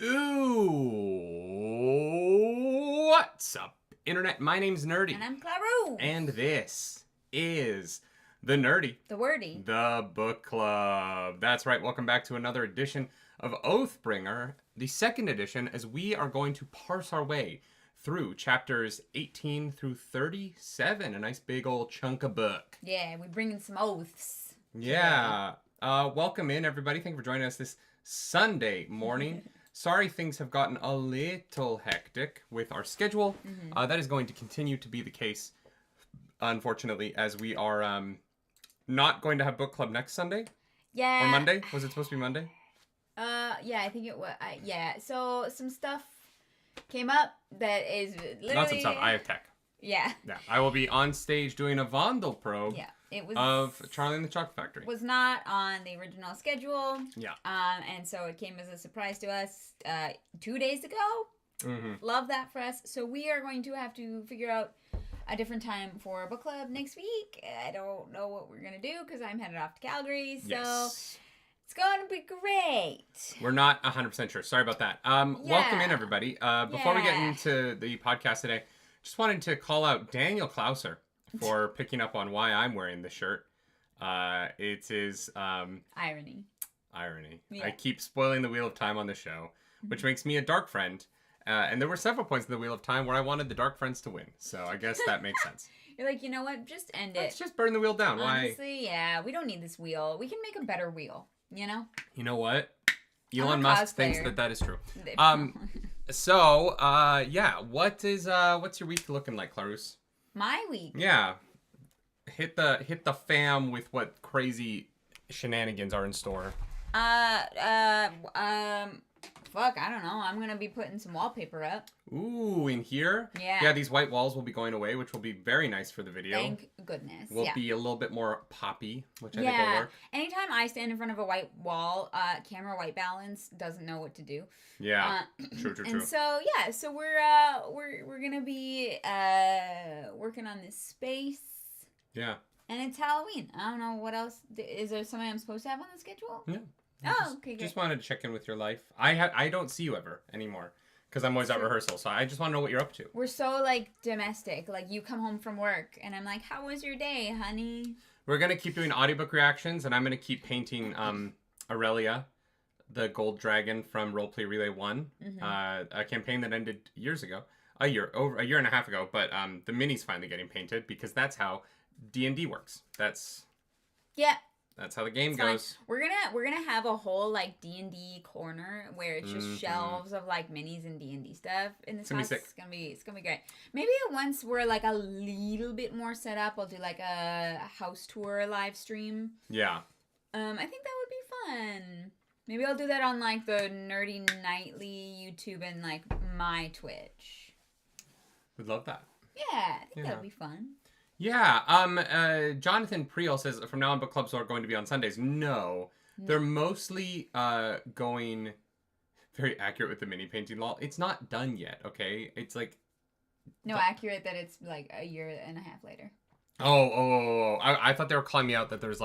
Ooh, what's up, Internet? My name's Nerdy. And I'm Claru. And this is the Nerdy. The Wordy. The Book Club. That's right, welcome back to another edition of Oathbringer, the second edition, as we are going to parse our way through chapters 18 through 37. A nice big old chunk of book. Yeah, we bring in some oaths. Yeah. Welcome in, everybody. Thank you for joining us this Sunday morning. Sorry things have gotten a little hectic with our schedule. That is going to continue to be the case, unfortunately, as we are not going to have book club next Sunday. Yeah. Or Monday? Was it supposed to be Monday? Yeah, I think it was. Yeah, so some stuff came up that is literally... Not some stuff. I have tech. Yeah. Yeah. I will be on stage doing a Vondel probe. Yeah. It was of Charlie and the Chocolate Factory. Was not on the original schedule. Yeah. And so it came as a surprise to us 2 days ago. Love that for us. So we are going to have to figure out a different time for book club next week. I don't know what we're gonna do because I'm headed off to Calgary. So it's gonna be great. We're not 100% sure. Sorry about that. Welcome in, everybody. Before we get into the podcast today, just wanted to call out Daniel Klauser for picking up on why I'm wearing this shirt. It is irony. Yeah. I keep spoiling the Wheel of Time on the show, which makes me a dark friend. And there were several points in the Wheel of Time where I wanted the dark friends to win. So I guess that makes sense. You're like, you know what? Just end it. Let's just burn the wheel down. Honestly, yeah. We don't need this wheel. We can make a better wheel, you know? You know what? Elon Musk thinks that is true. What's your week looking like, Clarus? My week? Yeah. Hit the fam with what crazy shenanigans are in store. Fuck, I don't know. I'm gonna be putting some wallpaper up. Ooh, in here? Yeah. Yeah, these white walls will be going away, which will be very nice for the video. Thank goodness. Will be a little bit more poppy, which I think will work. Anytime I stand in front of a white wall, camera white balance doesn't know what to do. Yeah. True. And so we're gonna be working on this space. Yeah. And it's Halloween. I don't know what else. Is there something I'm supposed to have on the schedule? Yeah. Okay, good. Just wanted to check in with your life. I don't see you ever anymore because I'm always at rehearsal. So I just want to know what you're up to. We're so domestic. You come home from work and I'm like, "How was your day, honey?" We're gonna keep doing audiobook reactions, and I'm gonna keep painting Aurelia, the gold dragon from Roleplay Relay 1, a campaign that ended years ago, a year and a half ago. But the mini's finally getting painted because that's how D&D works. That's how the game goes. We're gonna have a whole D&D corner where it's just shelves of minis and D&D stuff in this house. It's gonna be great. Maybe once we're a little bit more set up, I'll do a house tour live stream. Yeah. I think that would be fun. Maybe I'll do that on the Nerdy Nightly YouTube and my Twitch. Would love that. Yeah, I think that would be fun. Yeah, Jonathan Priel says, from now on, book clubs are going to be on Sundays. No. They're mostly going very accurate with the mini painting law. It's not done yet, okay? It's accurate that it's a year and a half later. Oh. I thought they were calling me out that there's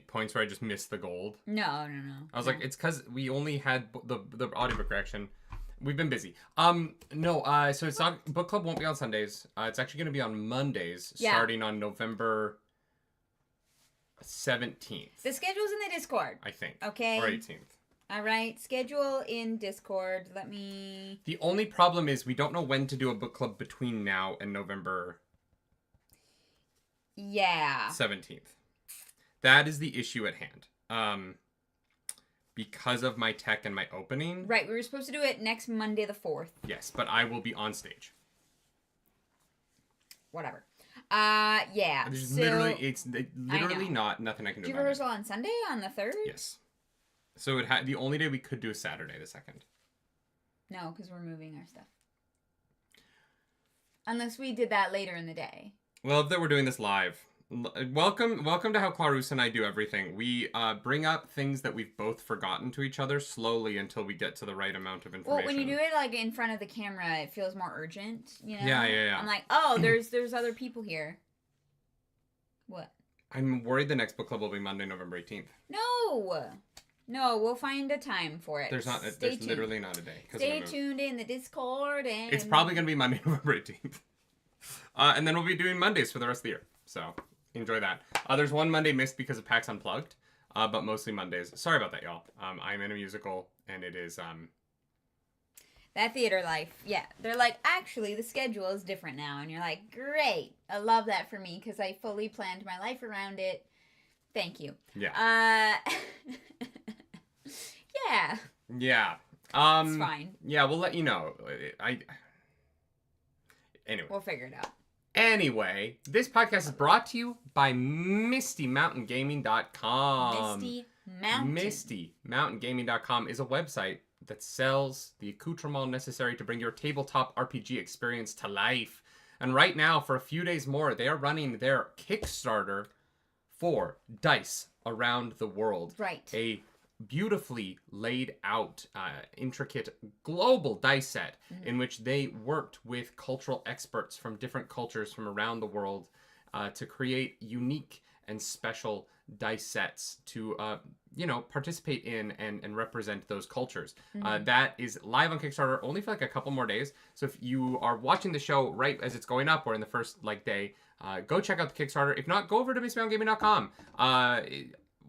points where I just missed the gold. No. I was it's because we only had the audiobook reaction. We've been busy. So it's not, book club won't be on Sundays. It's actually going to be on Mondays, starting on November 17th. The schedule's in the Discord. I think. Okay. Or 18th. All right. Schedule in Discord. The only problem is we don't know when to do a book club between now and November 17th. That is the issue at hand. Because of my tech and my opening. Right, we were supposed to do it next Monday the 4th. Yes, but I will be on stage. Whatever. Yeah. It's literally nothing I can do. Do you rehearsal on Sunday on the 3rd? Yes. So the only day we could do is Saturday the 2nd. No, because we're moving our stuff. Unless we did that later in the day. Well, if we're doing this live. Welcome to how Clarus and I do everything. We bring up things that we've both forgotten to each other slowly until we get to the right amount of information. Well, when you do it in front of the camera, it feels more urgent, you know? Yeah. I'm like, oh, there's other people here. What? I'm worried the next book club will be Monday, November 18th. No! No, we'll find a time for it. There's literally not a day. Stay tuned in the Discord, and it's probably going to be Monday, November 18th. And then we'll be doing Mondays for the rest of the year. So enjoy that. There's one Monday missed because of PAX Unplugged, but mostly Mondays. Sorry about that, y'all. I'm in a musical, and it is... That theater life, yeah. They're like, actually, the schedule is different now. And you're like, great. I love that for me because I fully planned my life around it. Thank you. Yeah. Yeah. Yeah. It's fine. Yeah, we'll let you know. Anyway. We'll figure it out. Anyway, this podcast is brought to you by MistyMountainGaming.com. MistyMountainGaming.com is a website that sells the accoutrement necessary to bring your tabletop RPG experience to life. And right now, for a few days more, they are running their Kickstarter for Dice Around the World. Right. A beautifully laid out, intricate global dice set in which they worked with cultural experts from different cultures from around the world to create unique and special dice sets to participate in and represent those cultures. That is live on Kickstarter only for like a couple more days. So if you are watching the show right as it's going up or in the first day, go check out the Kickstarter. If not, go over to MistyMountainGaming.com.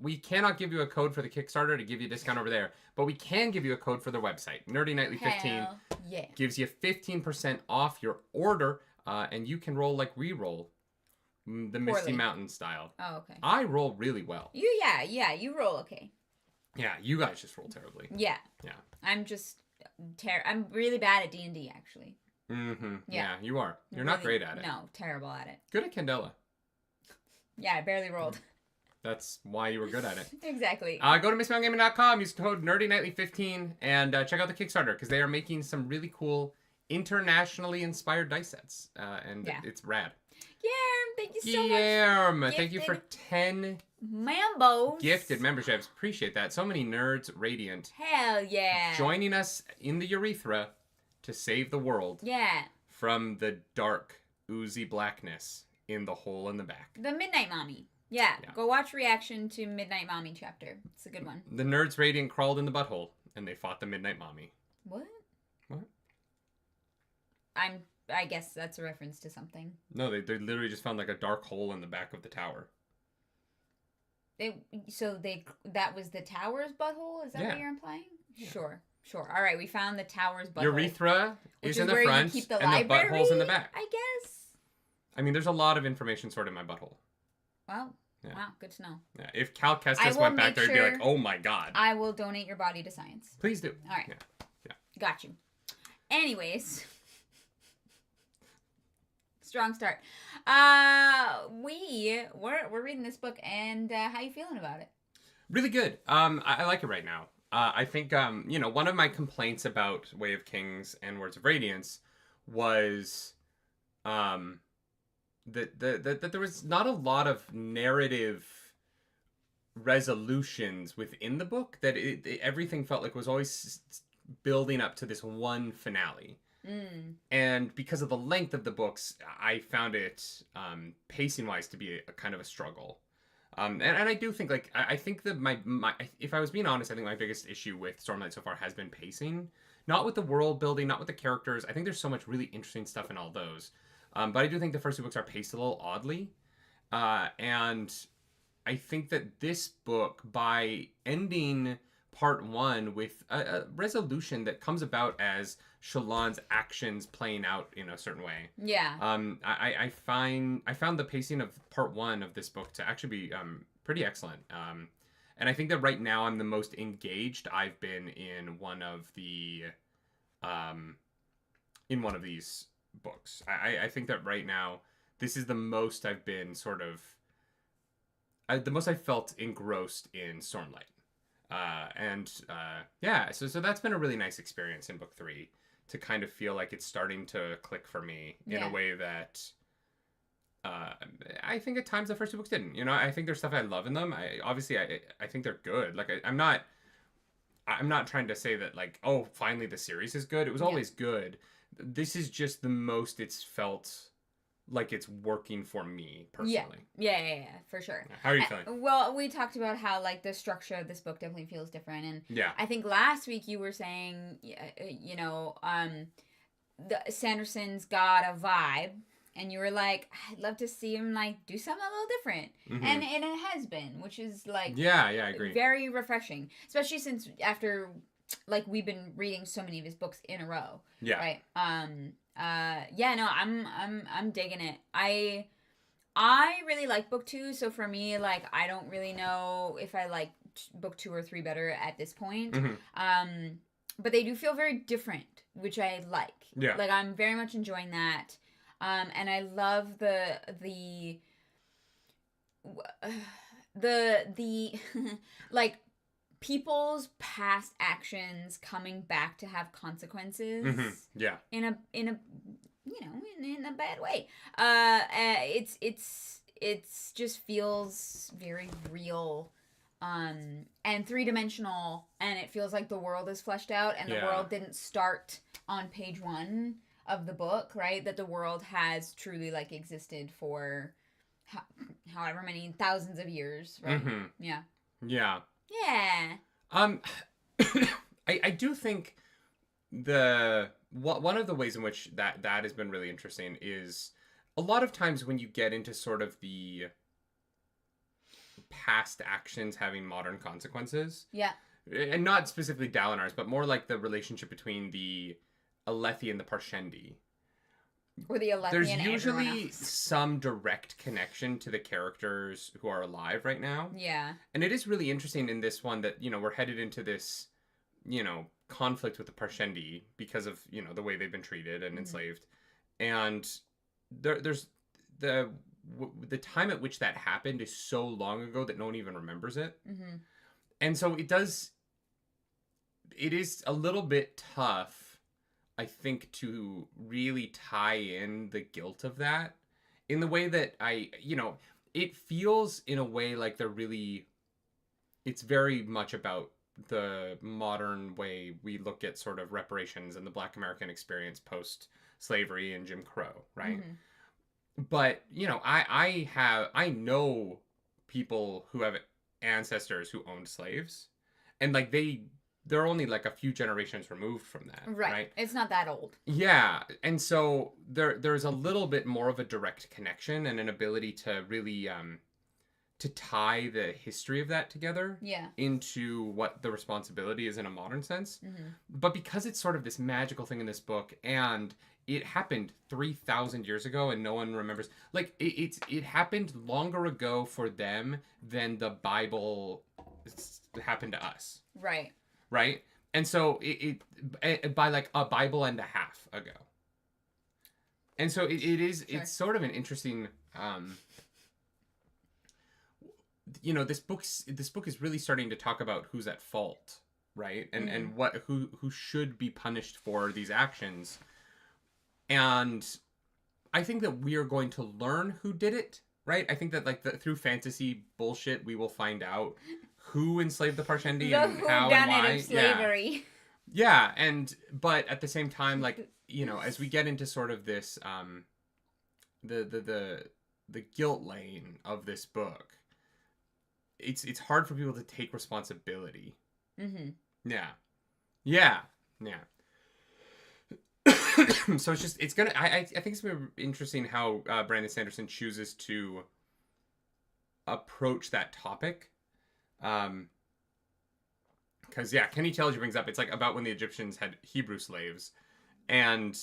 We cannot give you a code for the Kickstarter to give you a discount over there, but we can give you a code for their website. nerdynightly15 gives you 15% off your order, and you can roll like we roll. The Misty Mountain style. Oh, okay. I roll really well. You roll okay. Yeah, you guys just roll terribly. Yeah. I'm just I'm really bad at D&D, actually. Mm-hmm. Yeah, you are. You're really, not great at it. No, terrible at it. Good at Candela. Yeah, I barely rolled. That's why you were good at it. Exactly. Go to MistyMountainGaming.com, use code nerdynightly15, and check out the Kickstarter, because they are making some really cool internationally inspired dice sets. And it's rad. Guillermo, thank you so much. Guillermo, thank you for 10 Mambos. Gifted memberships. Appreciate that. So many nerds radiant. Hell yeah. Joining us in the urethra to save the world. Yeah. From the dark, oozy blackness in the hole in the back. The Midnight Mommy. Yeah. Go watch Reaction to Midnight Mommy chapter. It's a good one. The nerds radiant crawled in the butthole, and they fought the Midnight Mommy. What? What? I guess that's a reference to something. No, they literally just found like a dark hole in the back of the tower. That was the tower's butthole? Is that what you're implying? Yeah. Sure. All right, we found the tower's butthole. Urethra is in the front, and the butthole's in the back. I guess. I mean, there's a lot of information stored in my butthole. Well, wow, good to know. Yeah, if Cal Kestis went back there, he'd be like, oh my god. I will donate your body to science. Please do. All right. Yeah. Got you. Anyways. Strong start. We're reading this book, and how you feeling about it? Really good. I like it right now. I think one of my complaints about Way of Kings and Words of Radiance was that there was not a lot of narrative resolutions within the book. That everything felt like was always building up to this one finale. And because of the length of the books, I found it pacing-wise to be a kind of a struggle. And I do think, like, I think that my if I was being honest, I think my biggest issue with Stormlight so far has been pacing. Not with the world building, not with the characters. I think there's so much really interesting stuff in all those. But I do think the first two books are paced a little oddly. And I think that this book, by ending part one with a resolution that comes about as Shallan's actions playing out in a certain way. Yeah. I found the pacing of part one of this book to actually be pretty excellent. And I think that right now I'm the most engaged I've been in one of the these books. I think that right now this is the most I've been the most I've felt engrossed in Stormlight. So that's been a really nice experience in book 3 to kind of feel like it's starting to click for me in a way that I think at times the first two books didn't. I think there's stuff I love in them. I think they're good. Like I'm not trying to say that like, oh, finally the series is good. It was always good. This is just the most it's felt like it's working for me personally. Yeah, for sure. How are you feeling? Well, we talked about how like the structure of this book definitely feels different, and I think last week you were saying, the Sanderson's got a vibe, and you were like, I'd love to see him like do something a little different, and it has been, which is like I agree, very refreshing, especially since after like we've been reading so many of his books in a row, right? I'm digging it. I really like book 2, so for me, like, I don't really know if I like book 2 or 3 better at this point. But they do feel very different, which I like. Yeah. Like, I'm very much enjoying that. And I love the like, people's past actions coming back to have consequences. Yeah. In a in a bad way. It's just feels very real, and 3-dimensional, and it feels like the world is fleshed out, and the world didn't start on page 1 of the book, right? That the world has truly like existed for however many thousands of years, right? Yeah. Yeah. I do think one of the ways in which that has been really interesting is a lot of times when you get into sort of the past actions having modern consequences. Yeah. And not specifically Dalinar's, but more like the relationship between the Alethi and the Parshendi. Or the Alethi. There's usually some direct connection to the characters who are alive right now. Yeah. And it is really interesting in this one that, we're headed into this, conflict with the Parshendi because of, the way they've been treated and enslaved. And there's the time at which that happened is so long ago that no one even remembers it. And so it is a little bit tough, I think, to really tie in the guilt of that in the way that it feels in a way like it's very much about the modern way we look at sort of reparations and the Black American experience post-slavery and Jim Crow, right? But, I know people who have ancestors who owned slaves, and like they're only like a few generations removed from that. Right. It's not that old. Yeah. And so there's a little bit more of a direct connection and an ability to really to tie the history of that together into what the responsibility is in a modern sense. But because it's sort of this magical thing in this book, and it happened 3,000 years ago and no one remembers, like it happened longer ago for them than the Bible happened to us. Right. Right? And so it by like a Bible and a half ago. And so it's sort of an interesting, this book is really starting to talk about who's at fault, right? And and who should be punished for these actions. And I think that we are going to learn who did it, right? I think that through fantasy bullshit we will find out who enslaved the Parshendi and how and why. Of slavery. Yeah, but at the same time, like, as we get into sort of this the guilt lane of this book, it's hard for people to take responsibility. Yeah. So it's just, I think it's gonna be interesting how Brandon Sanderson chooses to approach that topic. Because Kenny Telger brings up, it's like about when the Egyptians had Hebrew slaves, and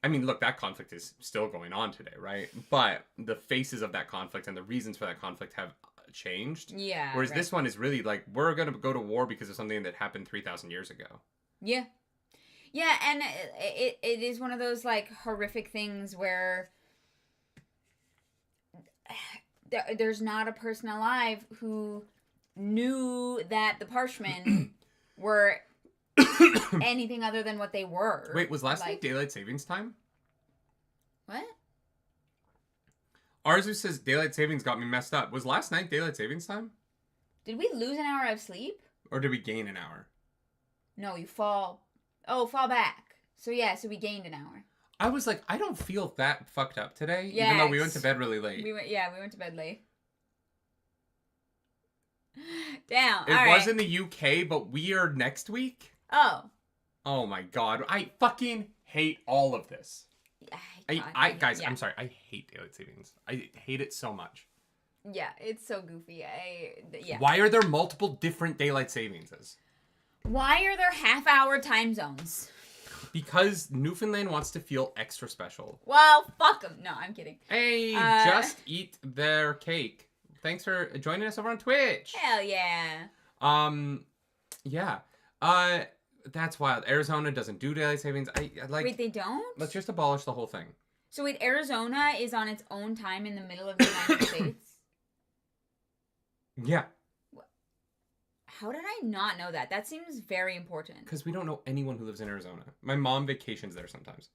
I mean, look, that conflict is still going on today, right? But the faces of that conflict and the reasons for that conflict have changed. Yeah. Whereas this one is really like, we're gonna go to war because of something that happened 3,000 years ago. Yeah. Yeah, and it is one of those like horrific things where there's not a person alive who knew that the Parshmen were anything other than what they were. Wait, was last night daylight savings time? What? Arzu says daylight savings got me messed up. Was last night daylight savings time? Did we lose an hour of sleep? Or did we gain an hour? No, you fall back. So we gained an hour. I was like, I don't feel that fucked up today, Yes. even though we went to bed really late. We went to bed late. Damn. It was in the UK, but we are next week. Oh my god, I fucking hate all of this. Guys, I'm sorry, I hate daylight savings. I hate it so much. Yeah, it's so goofy. Why are there multiple different daylight savingses? Why are there half-hour time zones? Because Newfoundland wants to feel extra special. Well, fuck them. No, I'm kidding. Hey, just eat their cake. Thanks for joining us over on Twitch. Hell yeah. Yeah. That's wild. Arizona doesn't do daylight savings. I like. Wait, they don't? Let's just abolish the whole thing. So wait, Arizona is on its own time in the middle of the United States? Yeah. How did I not know that? That seems very important. Because we don't know anyone who lives in Arizona. My mom vacations there sometimes.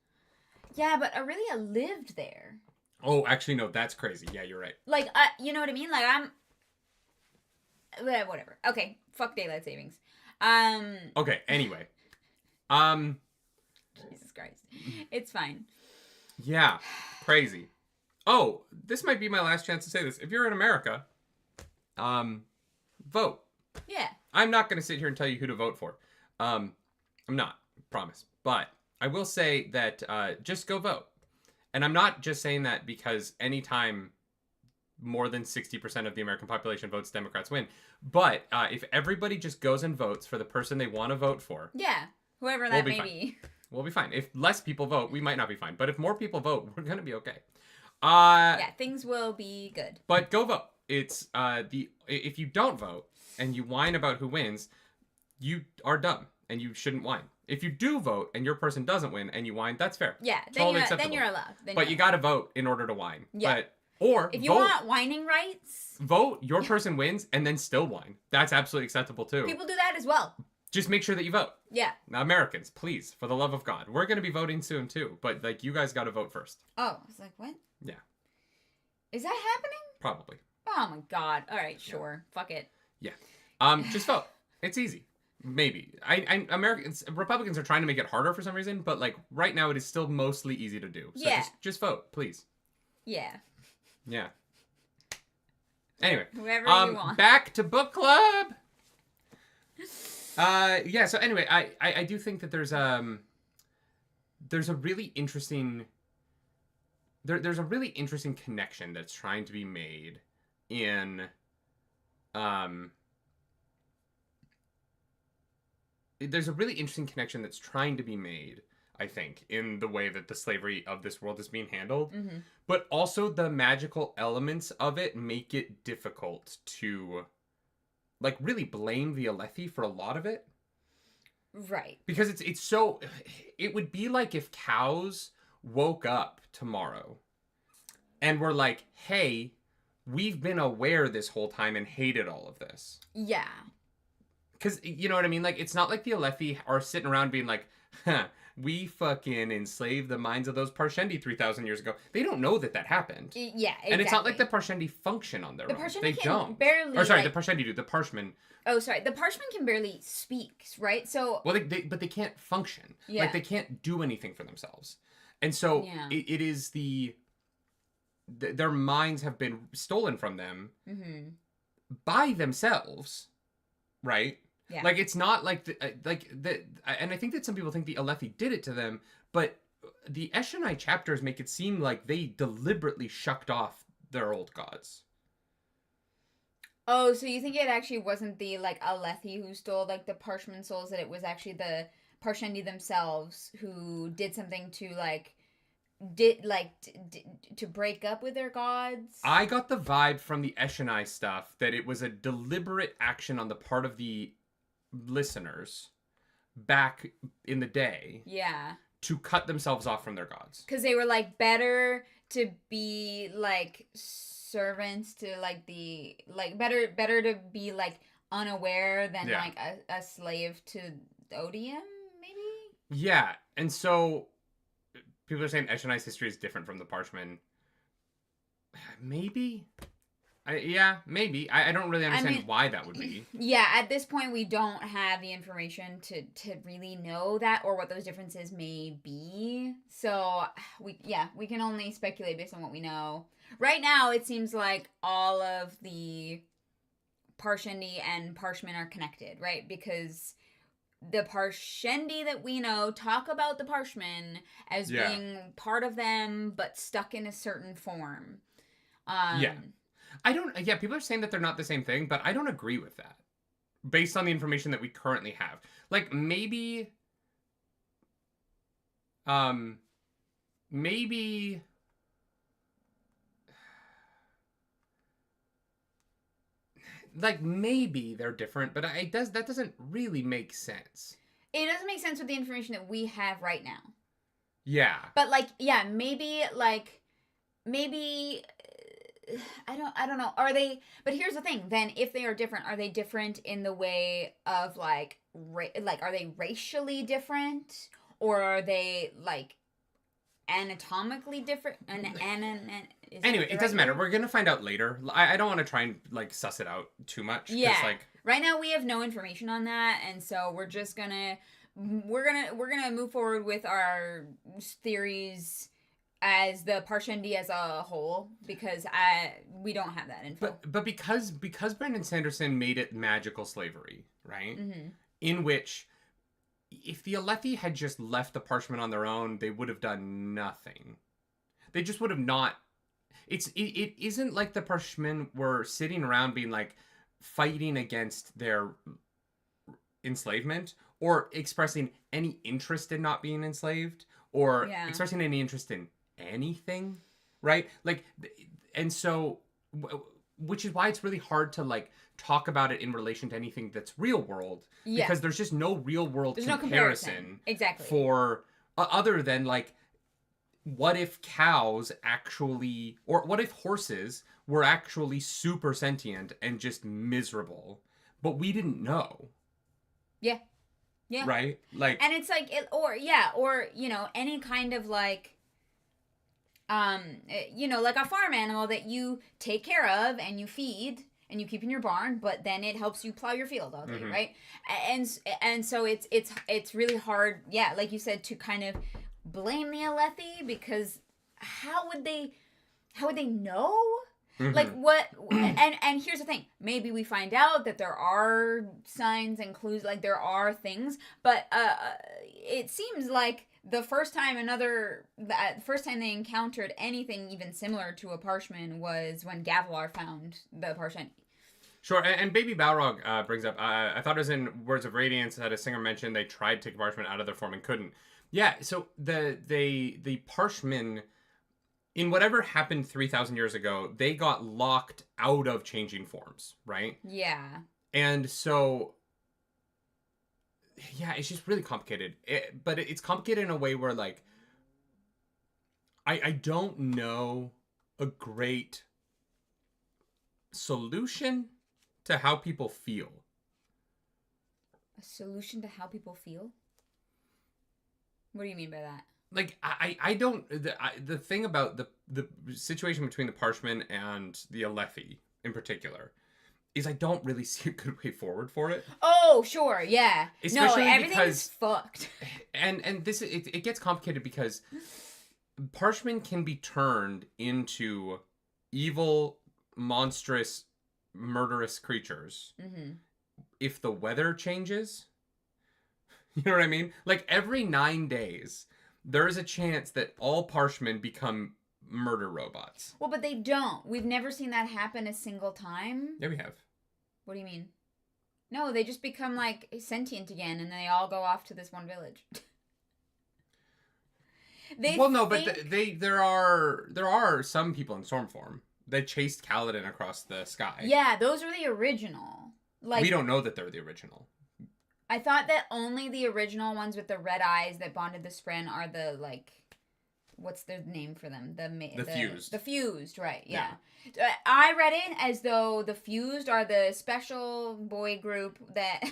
Yeah, but Aurelia lived there. Oh, actually, no, that's crazy. Yeah, you're right. Like, you know what I mean? Like, whatever. Okay, fuck daylight savings. Okay, anyway. Jesus Christ. It's fine. Yeah, crazy. Oh, this might be my last chance to say this. If you're in America, vote. Yeah. I'm not going to sit here and tell you who to vote for. I'm not, promise. But I will say that just go vote. And I'm not just saying that because anytime more than 60% of the American population votes, Democrats win. But if everybody just goes and votes for the person they want to vote for. Yeah, whoever that may be. We'll be fine. If less people vote, we might not be fine. But if more people vote, we're going to be okay. Yeah, things will be good. But go vote. It's if you don't vote and you whine about who wins, you are dumb and you shouldn't whine. If you do vote and your person doesn't win and you whine, that's fair. Yeah, then you're allowed. But you got to vote in order to whine. Yeah. Or if you want whining rights, vote, your person wins, and then still whine. That's absolutely acceptable too. People do that as well. Just make sure that you vote. Yeah. Now, Americans, please, for the love of God. We're going to be voting soon too, but like you guys got to vote first. Oh, I was like, what? Yeah. Is that happening? Probably. Oh my God. All right, sure. Yeah. Fuck it. Yeah. Just vote. It's easy. Maybe. Republicans are trying to make it harder for some reason, but like right now it is still mostly easy to do. So just vote, please. Yeah. Yeah. Anyway. Whoever you want. Back to book club. Yeah, so anyway, I do think that there's a really interesting there's a really interesting connection that's trying to be made in there's a really interesting connection that's trying to be made, I think, in the way that the slavery of this world is being handled. Mm-hmm. But also the magical elements of it make it difficult to, like, really blame the Alethi for a lot of it. Right. Because it's so... It would be like if cows woke up tomorrow and were like, hey, we've been aware this whole time and hated all of this. Yeah. Because, you know what I mean? Like, it's not like the Alethi are sitting around being like, huh, we fucking enslaved the minds of those Parshendi 3,000 years ago. They don't know that happened. Yeah, exactly. And it's not like the Parshendi function on their own. They don't. Barely... Or sorry, the Parshendi do. The Parshmen... Oh, sorry. The Parshmen can barely speak, right? So... Well, but they can't function. Yeah. Like, they can't do anything for themselves. And so, it is their minds have been stolen from them by themselves, right? Yeah. Like, it's not like and I think that some people think the Alethi did it to them, but the Eshonai chapters make it seem like they deliberately shucked off their old gods. Oh, so you think it actually wasn't the, like, Alethi who stole, like, the Parshman souls, that it was actually the Parshendi themselves who did something to, like, to break up with their gods? I got the vibe from the Eshonai stuff that it was a deliberate action on the part of the listeners back in the day. Yeah. To cut themselves off from their gods. Because they were, like, better to be, like, servants to, like, the... Like, better to be, like, unaware than, like, a slave to Odium, maybe? Yeah, and so... People are saying Eshonai's history is different from the Parshmen. Maybe? Yeah, maybe. I don't really understand why that would be. Yeah, at this point we don't have the information to really know that or what those differences may be. So we can only speculate based on what we know. Right now it seems like all of the Parshendi and Parshmen are connected, right? Because the Parshendi that we know talk about the Parshmen as being part of them but stuck in a certain form. People are saying that they're not the same thing, but I don't agree with that. Based on the information that we currently have. Like, maybe... maybe... Like, maybe they're different, but that doesn't really make sense. It doesn't make sense with the information that we have right now. Yeah. But, like, yeah, maybe... I don't know. Are they? But here's the thing. Then, if they are different, are they different in the way of like are they racially different, or are they like anatomically different? Anyway, it doesn't matter. We're gonna find out later. I don't want to try and like suss it out too much. Yeah. Like right now we have no information on that, and so we're just gonna move forward with our theories as the Parshendi as a whole, because we don't have that info. But because Brandon Sanderson made it magical slavery, right? Mm-hmm. In which, if the Alethi had just left the Parshmen on their own, they would have done nothing. They just would have not. It isn't like the Parshmen were sitting around being like fighting against their enslavement or expressing any interest in not being enslaved or expressing any interest in anything, right? Like, and so, which is why it's really hard to like talk about it in relation to anything that's real world, because there's just no real world comparison exactly for other than like, what if cows actually, or what if horses were actually super sentient and just miserable, but we didn't know? Yeah. Right. Like, and it's like or you know, any kind of like you know, like a farm animal that you take care of and you feed and you keep in your barn, but then it helps you plow your field all day, mm-hmm. right? And so it's really hard, like you said, to kind of blame the Alethi, because how would they know? Mm-hmm. Like what? And here's the thing: maybe we find out that there are signs and clues, like there are things, but it seems like the first time they encountered anything even similar to a Parshman was when Gavilar found the Parshendi. Sure, and Baby Balrog brings up, I thought it was in Words of Radiance that a singer mentioned they tried to take Parshmen out of their form and couldn't. Yeah, so the Parshmen, in whatever happened 3,000 years ago, they got locked out of changing forms, right? Yeah. And so, yeah, it's just really complicated. But it's complicated in a way where, like, I don't know a great solution to how people feel. A solution to how people feel? What do you mean by that? Like, I don't... The thing about the situation between the Parshmen and the Alethi, in particular, is I don't really see a good way forward for it. Oh, sure, yeah. Especially no, everything's fucked. And this it gets complicated because Parshmen can be turned into evil, monstrous, murderous creatures if the weather changes. You know what I mean? Like, every 9 days, there is a chance that all Parshmen become murder robots. Well, but they don't. We've never seen that happen a single time. Yeah, we have. What do you mean? No, they just become, like, sentient again, and they all go off to this one village. But there are some people in storm form that chased Kaladin across the sky. Yeah, those are the original. Like, we don't know that they're the original. I thought that only the original ones with the red eyes that bonded the Spren are the, like, what's the name for them? The Fused. The Fused, right, yeah. I read it as though the Fused are the special boy group that,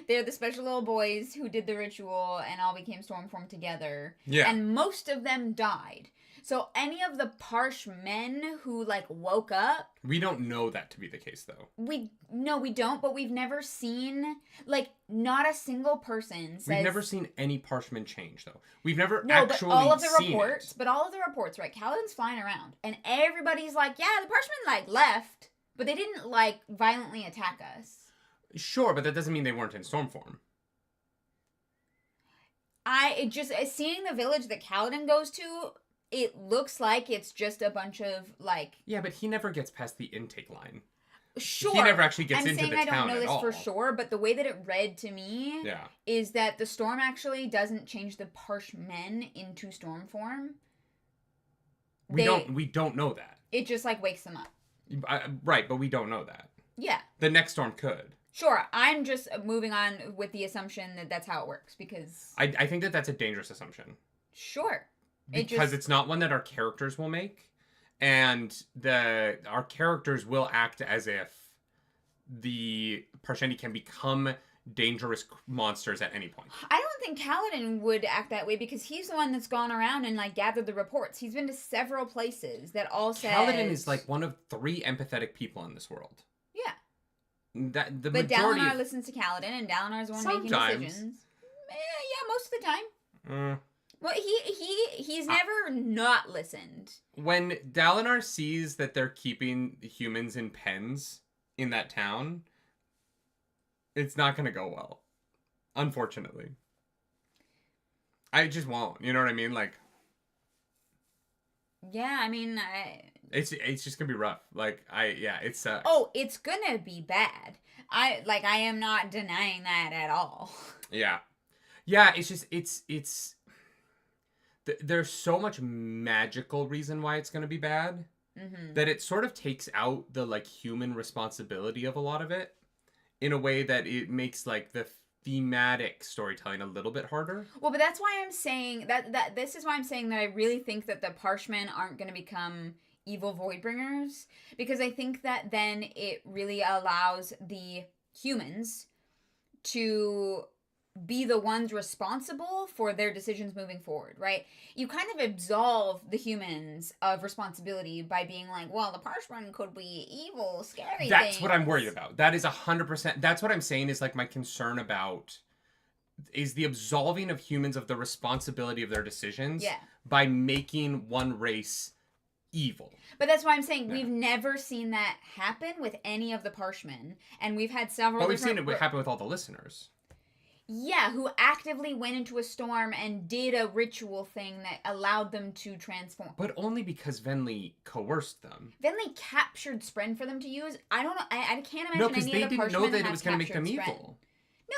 they're the special little boys who did the ritual and all became Stormform together. Yeah. And most of them died. So any of the Parsh men who, like, woke up... We don't know that to be the case, though. No, we don't, but we've never seen... Like, not a single person says... We've never seen any Parshmen change, though. We've never but all of the seen reports... it. But all of the reports, right? Kaladin's flying around, and everybody's like, yeah, the Parshmen, like, left, but they didn't, like, violently attack us. Sure, but that doesn't mean they weren't in storm form. Seeing the village that Kaladin goes to, it looks like it's just a bunch of, like... Yeah, but he never gets past the intake line. Sure. He never actually gets into the town at all. I'm saying I don't know this for sure, but the way that it read to me is that the storm actually doesn't change the Parsh men into storm form. We don't know that. It just, like, wakes them up. Right, but we don't know that. Yeah. The next storm could. Sure, I'm just moving on with the assumption that that's how it works, because... I think that that's a dangerous assumption. Sure. Because it's not one that our characters will make, and our characters will act as if the Parshendi can become dangerous monsters at any point. I don't think Kaladin would act that way, because he's the one that's gone around and, like, gathered the reports. He's been to several places that all say... Kaladin is, like, one of 3 empathetic people in this world. Yeah. But Dalinar listens to Kaladin, and Dalinar's the one making decisions. Yeah, most of the time. Well, he's never not listened. When Dalinar sees that they're keeping humans in pens in that town, it's not going to go well. Unfortunately. I just won't. You know what I mean? Like... Yeah, I mean, It's just gonna be rough. Like, it sucks. Oh, it's gonna be bad. I am not denying that at all. Yeah. Yeah, it's just, there's so much magical reason why it's gonna be bad, that it sort of takes out the, like, human responsibility of a lot of it, in a way that it makes, like, the thematic storytelling a little bit harder. Well, but that's why I'm saying, that this is why I'm saying that I really think that the Parshmen aren't gonna become evil Voidbringers, because I think that then it really allows the humans to be the ones responsible for their decisions moving forward, right? You kind of absolve the humans of responsibility by being like, well, the Parshmen could be evil, scary That's things. what I'm worried about. That is 100%. That's what I'm saying is, like, my concern about is the absolving of humans of the responsibility of their decisions by making one race evil. But that's why I'm saying we've never seen that happen with any of the Parshmen, and we've had several. But we've seen it happen with all the listeners. Yeah, who actively went into a storm and did a ritual thing that allowed them to transform. But only because Venli coerced them. Venli captured Spren for them to use. I don't know. I can't imagine no, because any they of the didn't Parshmen know that it was going to make them evil.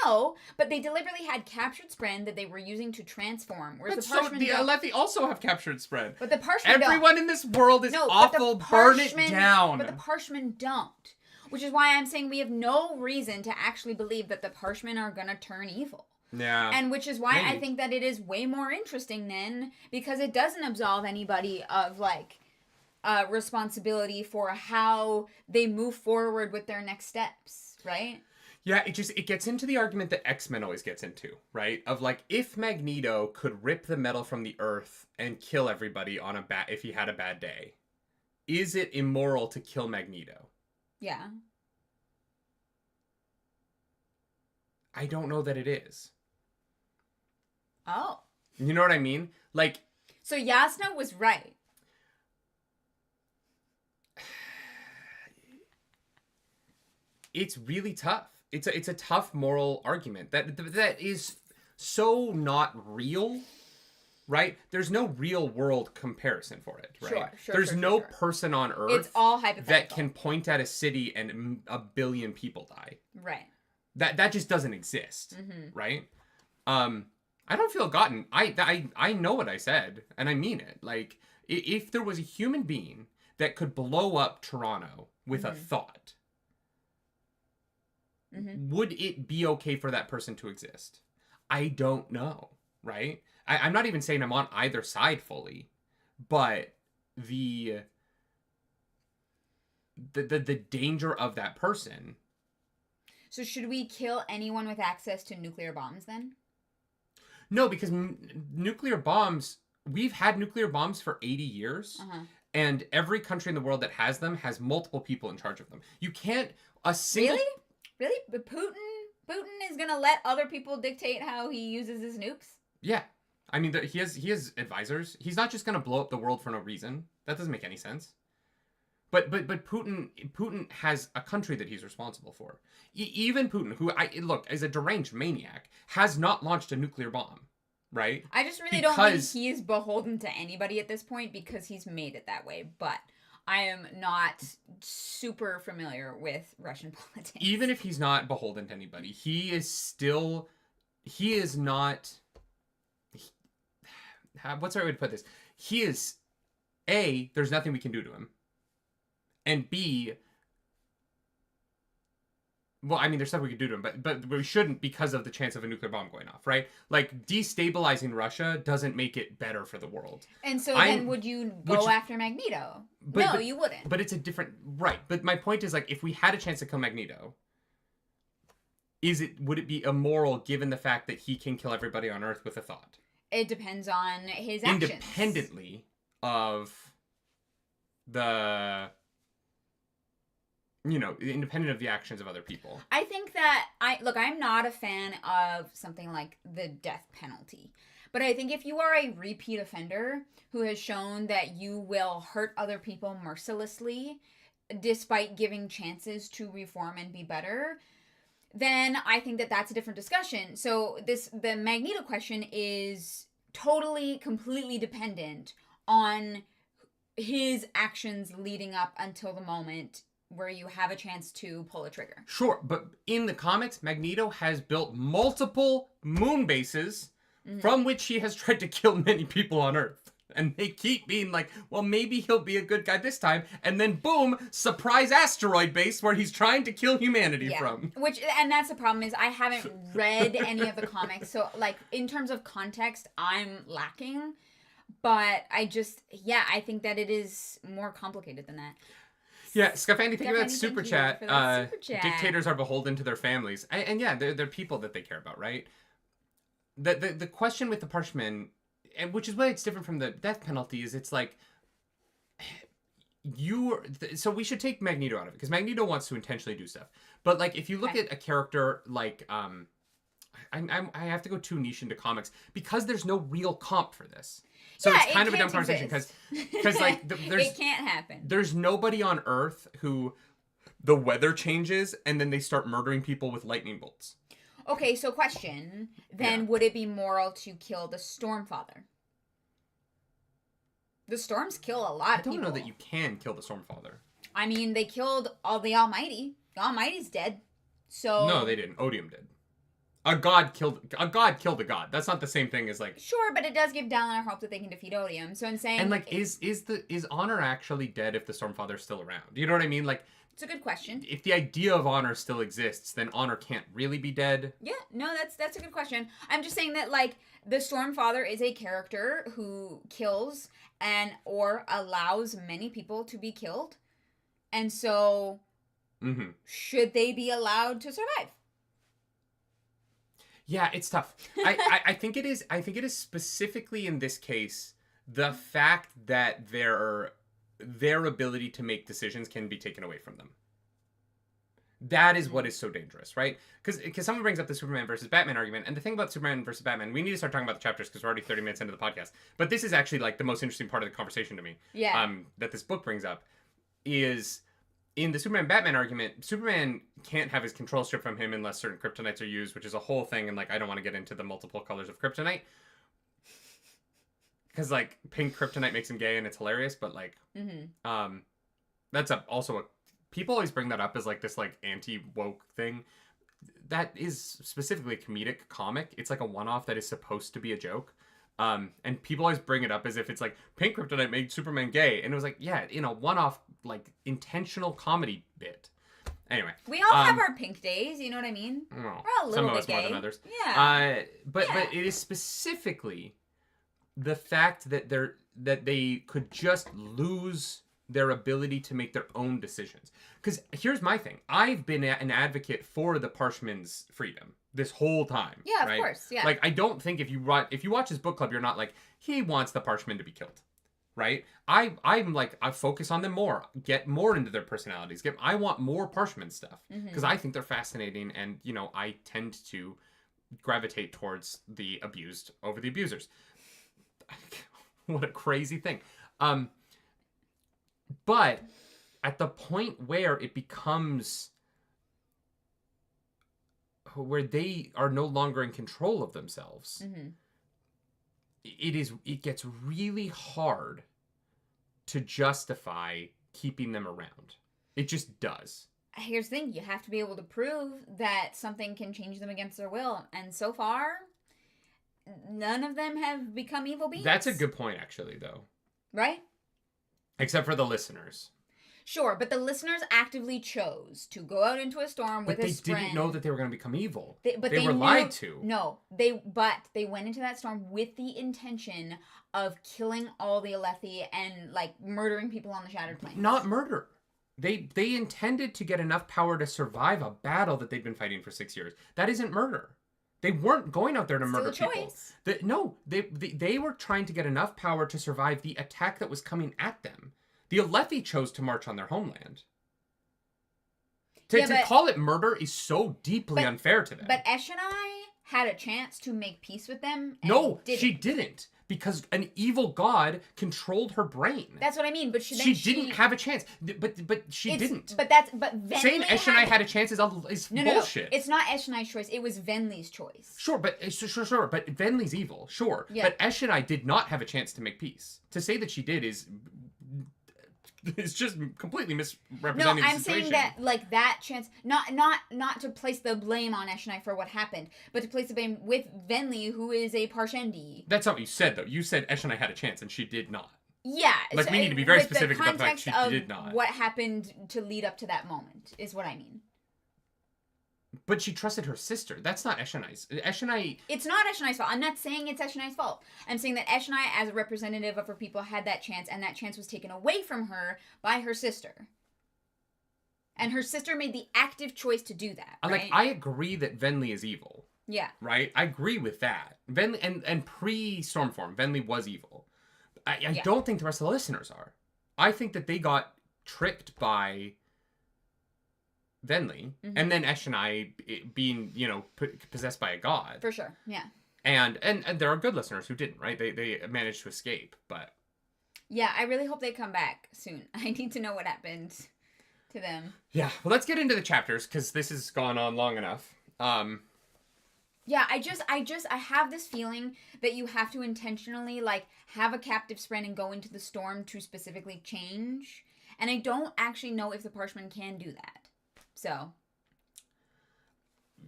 No, but they deliberately had captured Spren that they were using to transform. Whereas but the Parshmen the Alethi also have captured Spren. But the Parshmen Everyone in this world is awful. Burn it down. But the Parshmen don't. Which is why I'm saying we have no reason to actually believe that the Parshmen are going to turn evil. Yeah. And which is why I think that it is way more interesting then, because it doesn't absolve anybody of, like, responsibility for how they move forward with their next steps, right? Yeah, it gets into the argument that X-Men always gets into, right? Of, like, if Magneto could rip the metal from the earth and kill everybody on if he had a bad day, is it immoral to kill Magneto? Yeah. I don't know that it is. Oh. You know what I mean? Like... So Yasna was right. It's really tough. It's a tough moral argument that is so not real, right? There's no real world comparison for it, right? There's no person on Earth it's all hypothetical. That can point at a city and a billion people die. Right. That just doesn't exist, right? I don't feel gotten. I know what I said, and I mean it. Like, if there was a human being that could blow up Toronto with a thought, would it be okay for that person to exist? I don't know, right? I'm not even saying I'm on either side fully, but the danger of that person. So should we kill anyone with access to nuclear bombs then? No, because nuclear bombs we've had nuclear bombs for 80 years. And every country in the world that has them has multiple people in charge of them. You can't a single Really? But Putin is gonna let other people dictate how he uses his nukes? Yeah, I mean he has advisors. He's not just gonna blow up the world for no reason. That doesn't make any sense. But Putin has a country that he's responsible for. Even Putin, who is a deranged maniac, has not launched a nuclear bomb. Right? I just really don't think he is beholden to anybody at this point because he's made it that way. But I am not super familiar with Russian politics. Even if he's not beholden to anybody, he is not... what's the right way to put this? He is, A, there's nothing we can do to him. And B... Well, I mean, there's stuff we could do to him, but we shouldn't because of the chance of a nuclear bomb going off, right? Like, destabilizing Russia doesn't make it better for the world. And so then would you go after Magneto? No, you wouldn't. But it's a different... Right. But my point is, like, if we had a chance to kill Magneto, would it be immoral given the fact that he can kill everybody on Earth with a thought? It depends on his actions. Independently of the... independent of the actions of other people. I think that I'm not a fan of something like the death penalty. But I think if you are a repeat offender who has shown that you will hurt other people mercilessly despite giving chances to reform and be better, then I think that that's a different discussion. So the Magneto question is totally, completely dependent on his actions leading up until the moment where you have a chance to pull a trigger. Sure, but in the comics, Magneto has built multiple moon bases from which he has tried to kill many people on Earth. And they keep being like, well, maybe he'll be a good guy this time. And then boom, surprise asteroid base where he's trying to kill humanity from. And that's the problem is I haven't read any of the comics. So like in terms of context, I'm lacking. But I think that it is more complicated than that. Yeah, Scafandi, thank you for that super chat. Dictators are beholden to their families. And yeah, they're people that they care about, right? The question with the Parshmen, and which is why it's different from the death penalty, is it's like, so we should take Magneto out of it, because Magneto wants to intentionally do stuff. But like, if you look at a character like, I have to go too niche into comics, because there's no real comp for this. So it's kind of a dumb conversation because like it can't happen. There's nobody on Earth who the weather changes and then they start murdering people with lightning bolts. Okay, so question. Then would it be moral to kill the Stormfather? The Storms kill a lot of people. I don't know that you can kill the Stormfather. I mean, they killed the Almighty. The Almighty's dead. So no, they didn't. Odium did. A god killed a god. That's not the same thing as like... Sure, but it does give Dalinar hope that they can defeat Odium. So I'm saying... And like, is Honor actually dead if the Stormfather's still around? Do you know what I mean? Like... It's a good question. If the idea of Honor still exists, then Honor can't really be dead. Yeah, no, that's a good question. I'm just saying that like, the Stormfather is a character who kills or allows many people to be killed. And so... Should they be allowed to survive? Yeah, it's tough. I think it is. I think it is specifically in this case the fact that their ability to make decisions can be taken away from them. That is what is so dangerous, right? Because someone brings up the Superman versus Batman argument, and the thing about Superman versus Batman, we need to start talking about the chapters because we're already 30 minutes into the podcast. But this is actually like the most interesting part of the conversation to me. Yeah. That this book brings up is. In the Superman-Batman argument, Superman can't have his control stripped from him unless certain kryptonites are used, which is a whole thing, and, like, I don't want to get into the multiple colors of kryptonite. Because, like, pink kryptonite makes him gay, and it's hilarious, but, like, that's also a... People always bring that up as, like, this, like, anti-woke thing. That is specifically a comedic comic. It's, like, a one-off that is supposed to be a joke. And people always bring it up as if it's like pink kryptonite made Superman gay, and it was like, yeah, in a one-off, like, intentional comedy bit. Anyway, we all have our pink days. You know what I mean? Well, we're a little some of bit us gay. more than others. Yeah. But it is specifically the fact that they could just lose their ability to make their own decisions. Because here's my thing. I've been an advocate for the Parshman's freedom this whole time. Yeah, right? Of course. Yeah. Like, I don't think if you watch his book club, you're not like, he wants the Parshman to be killed. Right? I'm like, I focus on them more. Get more into their personalities. I want more Parshman stuff. Because I think they're fascinating. And, you know, I tend to gravitate towards the abused over the abusers. What a crazy thing. But at the point where it becomes where they are no longer in control of themselves, it gets really hard to justify keeping them around. It just does. Here's the thing. You have to be able to prove that something can change them against their will. And so far, none of them have become evil beings. That's a good point, actually, though. Right? Except for the listeners. Sure, but the listeners actively chose to go out into a storm with his friend. But they didn't know that they were going to become evil. They were lied to. No, they went into that storm with the intention of killing all the Alethi and, like, murdering people on the Shattered Plains. Not murder. They intended to get enough power to survive a battle that they'd been fighting for 6 years. That isn't murder. They weren't going out there to murder people. No, they were trying to get enough power to survive the attack that was coming at them. The Alethi chose to march on their homeland. To call it murder is so deeply unfair to them. But Eshonai had a chance to make peace with them. No, she didn't. Because an evil god controlled her brain. That's what I mean. But she didn't have a chance. But she didn't. But Venli saying Eshonai had a chance is bullshit. No. It's not Eshonai's choice. It was Venli's choice. Sure. But Venli's evil. Sure. Yeah. But Eshonai did not have a chance to make peace. To say that she did is just completely misrepresenting the situation. No, I'm saying that, like, that chance, not to place the blame on Eshonai for what happened, but to place the blame with Venli, who is a Parshendi. That's not what you said, though. You said Eshonai had a chance, and she did not. Yeah. Like, so we need to be very specific about the fact she did not. What happened to lead up to that moment, is what I mean. But she trusted her sister. That's not Eshonai's. It's not Eshonai's fault. I'm not saying it's Eshonai's fault. I'm saying that Eshonai, as a representative of her people, had that chance, and that chance was taken away from her by her sister. And her sister made the active choice to do that. Right? Like, I agree that Venli is evil. Yeah. Right? I agree with that. Venli and pre-Stormform, Venli was evil. I don't think the rest of the listeners are. I think that they got tricked by Venli, and then Eshonai being, possessed by a god. For sure, yeah. And there are good listeners who didn't, right? They managed to escape, but... Yeah, I really hope they come back soon. I need to know what happened to them. Yeah, well, let's get into the chapters, because this has gone on long enough. Yeah, I have this feeling that you have to intentionally, like, have a captive spren and go into the storm to specifically change. And I don't actually know if the Parshman can do that. So.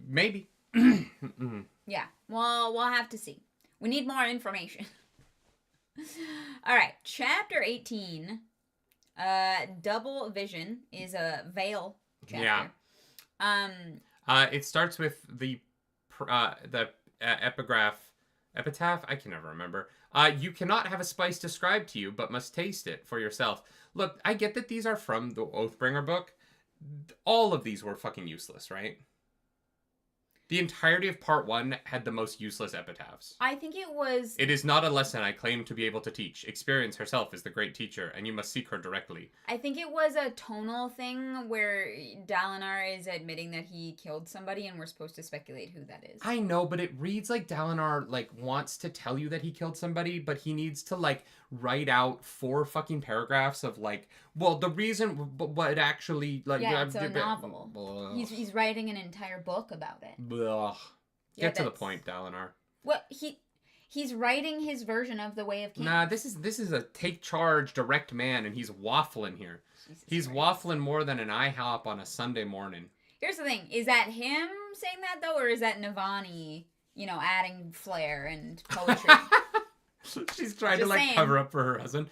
Maybe. Yeah. Well, we'll have to see. We need more information. All right. Chapter 18. Double Vision is a Veil chapter. Yeah. It starts with the epitaph. I can never remember. You cannot have a spice described to you, but must taste it for yourself. Look, I get that these are from the Oathbringer book. All of these were fucking useless, right? The entirety of part 1 had the most useless epitaphs. I think it was... It is not a lesson I claim to be able to teach. Experience herself is the great teacher, and you must seek her directly. I think it was a tonal thing where Dalinar is admitting that he killed somebody, and we're supposed to speculate who that is. I know, but it reads like Dalinar, like, wants to tell you that he killed somebody, but he needs to, like, write out 4 fucking paragraphs of, like, well, the reason, what actually, like... Yeah, it's a novel. He's writing an entire book about it. Ugh. Get to the point, Dalinar. Well, he's writing his version of the Way of Kings. Nah, this is a take charge, direct man, and he's waffling here. He's waffling more than an IHOP on a Sunday morning. Here's the thing: is that him saying that though, or is that Navani, adding flair and poetry? She's trying to cover up for her husband.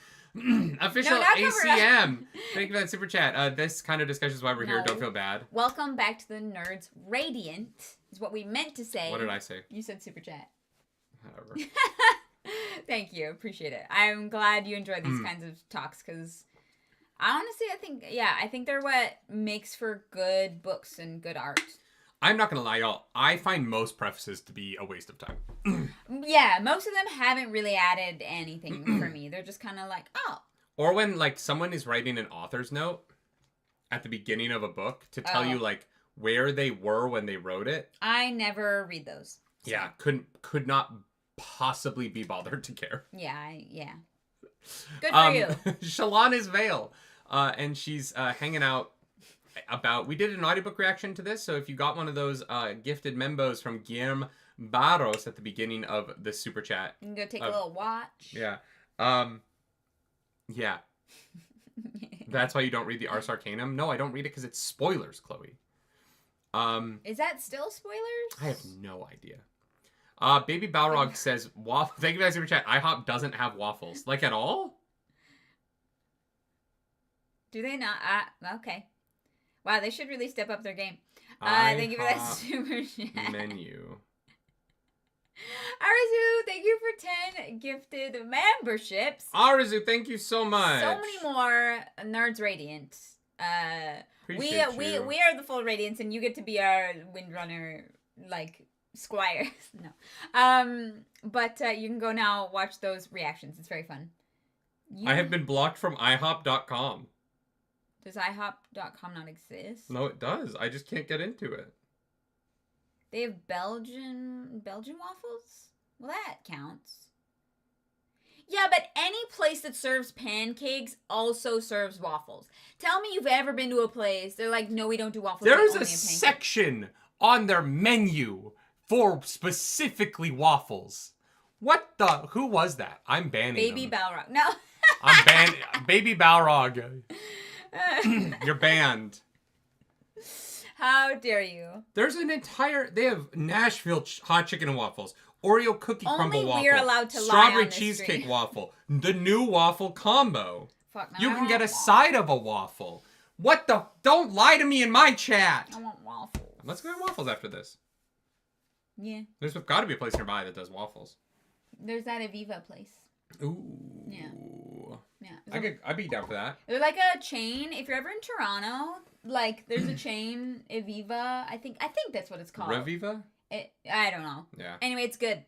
Official ACM. Thank you for that super chat. This kind of discussion is why we're here. Don't feel bad. Welcome back to the Nerds Radiant is what we meant to say. What did I say? You said super chat. Whatever. Thank you. Appreciate it. I'm glad you enjoy these kinds of talks because Honestly, I think they're what makes for good books and good art. I'm not gonna lie, y'all. I find most prefaces to be a waste of time. Yeah, most of them haven't really added anything for me. They're just kind of like, oh. Or when like someone is writing an author's note at the beginning of a book to tell you like where they were when they wrote it. I never read those. So. Yeah, could not possibly be bothered to care. Yeah. Good for you. Shalon is Vale, and she's hanging out. We did an audiobook reaction to this, so if you got one of those gifted membos from Guillermo Barros at the beginning of the super chat, you can go take a little watch. Yeah. Yeah. That's why you don't read the Ars Arcanum? No, I don't read it because it's spoilers, Chloe. Is that still spoilers? I have no idea. Baby Balrog says, thank you guys for chat. IHOP doesn't have waffles. Like, at all? Do they not? Okay. Wow, they should really step up their game. Thank you for that super chat. Menu. Arizu, thank you for 10 gifted memberships. Arizu, thank you so much. So many more Nerds Radiant. We are the full Radiance, and you get to be our Windrunner, like, squire. No. But you can go now watch those reactions. It's very fun. I have been blocked from IHOP.com. Does IHOP.com not exist? No, it does. I just can't get into it. They have Belgian waffles? Well, that counts. Yeah, but any place that serves pancakes also serves waffles. Tell me you've ever been to a place, they're like, no, we don't do waffles. There's a section on their menu for specifically waffles. Who was that? I'm banning Baby them. Balrog. No. I'm banning Baby Balrog. You're banned. How dare you? There's they have Nashville hot chicken and waffles, Oreo cookie crumble waffle, we're allowed to strawberry lie on cheesecake waffle, the new waffle combo. Fuck, you can get a side of a waffle. Don't lie to me in my chat. I want waffles. Let's go get waffles after this. Yeah. There's got to be a place nearby that does waffles. There's that Aviva place. Ooh. Yeah. I'd be down for that. They're like a chain. If you're ever in Toronto, like there's a chain, Aviva. I think that's what it's called. Reviva? I don't know. Yeah. Anyway, it's good.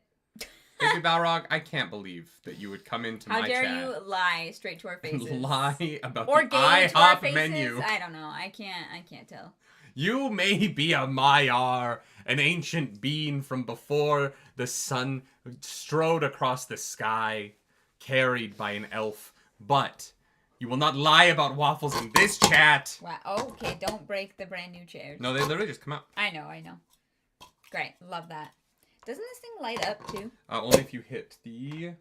Baby Balrog, I can't believe that you would come into my chat. How dare you lie straight to our faces? Lie about or the IHOP menu. I don't know. I can't tell. You may be a Maiar, an ancient being from before the sun strode across the sky, carried by an elf, but you will not lie about waffles in this chat. Wow. Okay, don't break the brand new chairs. No, they literally just come out. I know. Great. Love that. Doesn't this thing light up, too? Only if you hit the...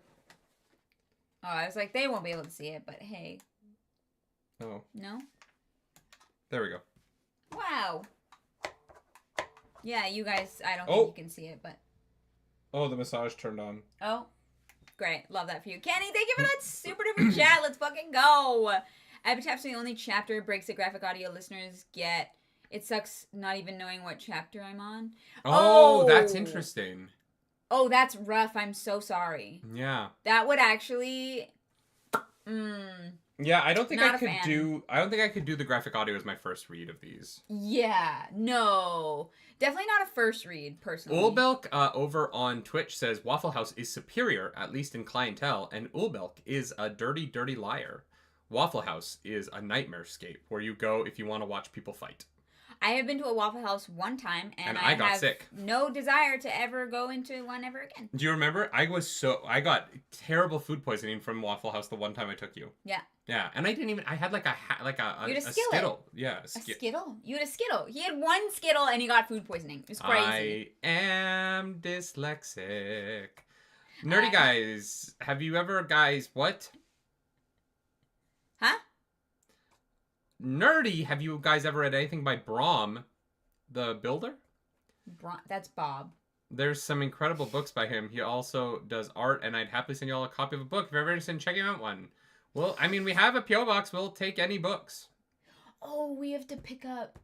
Oh, I was like, they won't be able to see it, but hey. Oh. No? There we go. Wow. Yeah, you guys, I don't think you can see it, but... Oh, the massage turned on. Oh. Great. Love that for you. Kenny, thank you for that super duper chat. Let's fucking go. Epitaph's the only chapter breaks that graphic audio listeners get. It sucks not even knowing what chapter I'm on. Oh, that's interesting. Oh, that's rough. I'm so sorry. Yeah. That would actually... Yeah, I don't think I could do the graphic audio as my first read of these. Yeah, no. Definitely not a first read, personally. Ulbelk over on Twitch says Waffle House is superior, at least in clientele, and Ulbelk is a dirty, dirty liar. Waffle House is a nightmare-scape where you go if you want to watch people fight. I have been to a Waffle House one time, and I got have sick. No desire to ever go into one ever again. Do you remember? I got terrible food poisoning from Waffle House the one time I took you. Yeah. Yeah, and I had like a Skittle. Yeah, a Skittle? You had a Skittle. He had one Skittle, and he got food poisoning. It was crazy. I am dyslexic. Nerdy guys, have you ever what? Huh? Nerdy, have you guys ever read anything by Brom, the builder? That's Bob. There's some incredible books by him. He also does art, and I'd happily send you all a copy of a book if you're ever interested in checking out one. Well, I mean, we have a P.O. box. We'll take any books. Oh, we have to pick up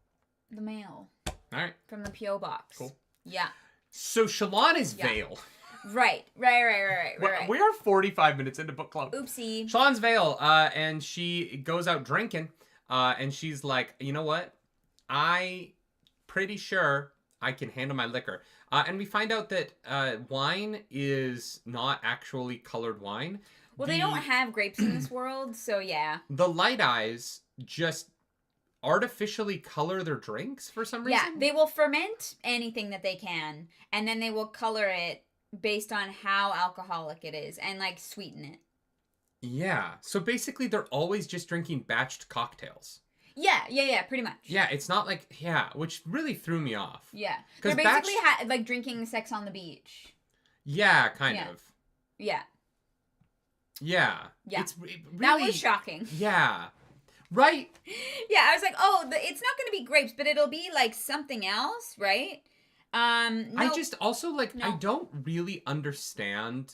the mail. All right. From the P.O. box. Cool. Yeah. So Shalon is Vale. Right. We are 45 minutes into book club. Oopsie. Shallan's Vale, and she goes out drinking, and she's like, you know what? I pretty sure I can handle my liquor. And we find out that wine is not actually colored wine. Well, they don't have grapes in this world, so yeah. The Light Eyes just artificially color their drinks for some reason. Yeah, they will ferment anything that they can, and then they will color it based on how alcoholic it is, and like sweeten it. Yeah, so basically they're always just drinking batched cocktails. Yeah, pretty much. Yeah, it's not like, which really threw me off. Yeah, they're basically like drinking sex on the beach. Yeah, kind of. Yeah. Yeah. It's really, that was shocking. Yeah. Right? Yeah, I was like, oh, it's not going to be grapes, but it'll be like something else, right? No. I just also I don't really understand.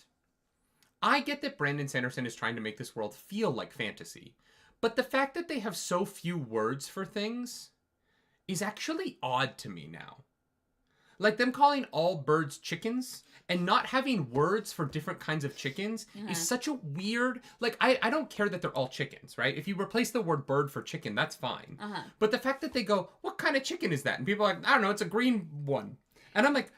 I get that Brandon Sanderson is trying to make this world feel like fantasy, but the fact that they have so few words for things is actually odd to me now. Like them calling all birds chickens and not having words for different kinds of chickens is such a weird... Like, I don't care that they're all chickens, right? If you replace the word bird for chicken, that's fine. But the fact that they go, what kind of chicken is that? And people are like, I don't know, it's a green one. And I'm like,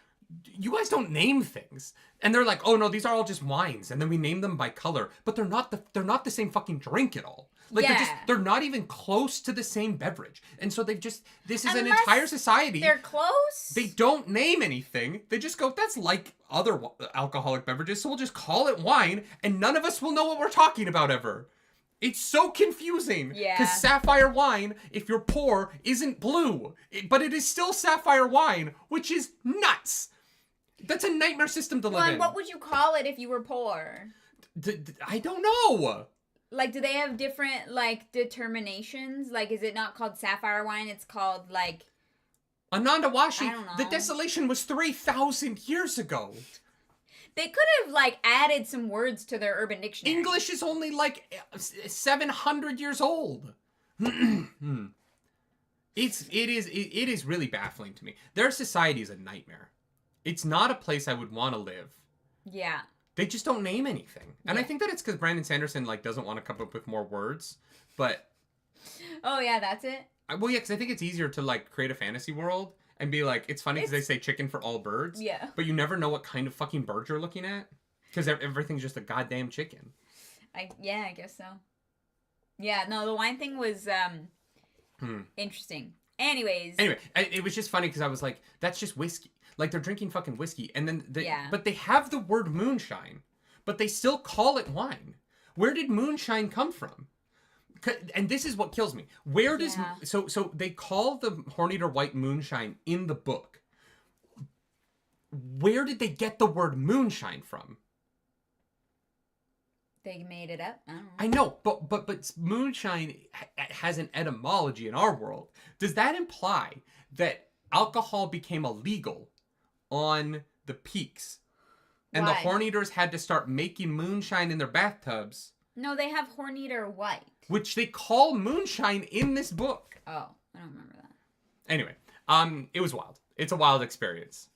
you guys don't name things. And they're like, oh no, these are all just wines. And then we name them by color. But they're not the same fucking drink at all. Like, they're not even close to the same beverage. And so they've just, this is an entire society. They're close. They don't name anything. They just go, that's like other alcoholic beverages, so we'll just call it wine, and none of us will know what we're talking about ever. It's so confusing. Yeah. Because sapphire wine, if you're poor, isn't blue. But it is still sapphire wine, which is nuts. That's a nightmare system to live in. And what would you call it if you were poor? I don't know. Like, do they have different, like, determinations? Like, is it not called sapphire wine? It's called, like... Anandawashi, I don't know. the desolation was 3,000 years ago. They could have, like, added some words to their Urban Dictionary. English is only, like, 700 years old. It is really baffling to me. Their society is a nightmare. It's not a place I would want to live. Yeah. They just don't name anything. And I think that it's because Brandon Sanderson, like, doesn't want to come up with more words. But... Oh, yeah, that's it? Well, yeah, because I think it's easier to, like, create a fantasy world and be like, it's funny because they say chicken for all birds. Yeah. But you never know what kind of fucking bird you're looking at. Because everything's just a goddamn chicken. I guess so. Yeah, no, the wine thing was, interesting. Anyway, it was just funny because I was like, that's just whiskey. Like, they're drinking fucking whiskey. And then, but they have the word moonshine. But they still call it wine. Where did moonshine come from? And this is what kills me. Where does... Yeah. So they call the Horneater White moonshine in the book. Where did they get the word moonshine from? They made it up. I know, but moonshine has an etymology in our world. Does that imply that alcohol became illegal on the peaks? And the Horneaters had to start making moonshine in their bathtubs? No, they have Horneater White. Which they call moonshine in this book. Oh, I don't remember that. Anyway, it was wild. It's a wild experience.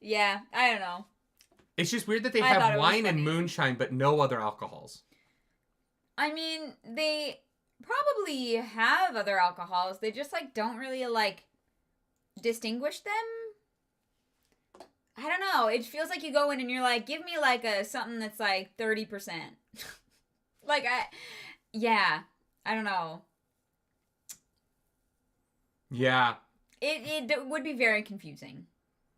Yeah, I don't know. It's just weird that they have wine and moonshine, but no other alcohols. I mean, they probably have other alcohols. They just, like, don't really, like, distinguish them. I don't know. It feels like you go in and you're like, give me, like, something that's, like, 30%. Like, I don't know. Yeah. It would be very confusing.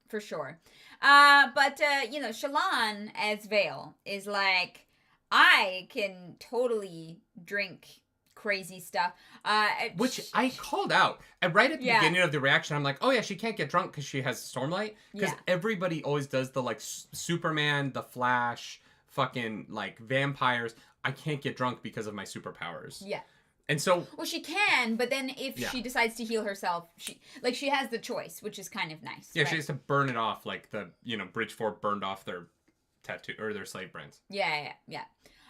For sure. But Shallan as Vale is like, I can totally drink crazy stuff. Which I called out. And right at the beginning of the reaction, I'm like, oh yeah, she can't get drunk because she has Stormlight. Because everybody always does the, like, Superman, the Flash, fucking, like, vampires. I can't get drunk because of my superpowers. Yeah. And so... Well, she can, but then if she decides to heal herself, she has the choice, which is kind of nice. Yeah, right? She has to burn it off, like the, Bridgefort burned off their tattoo, or their slave brands. Yeah.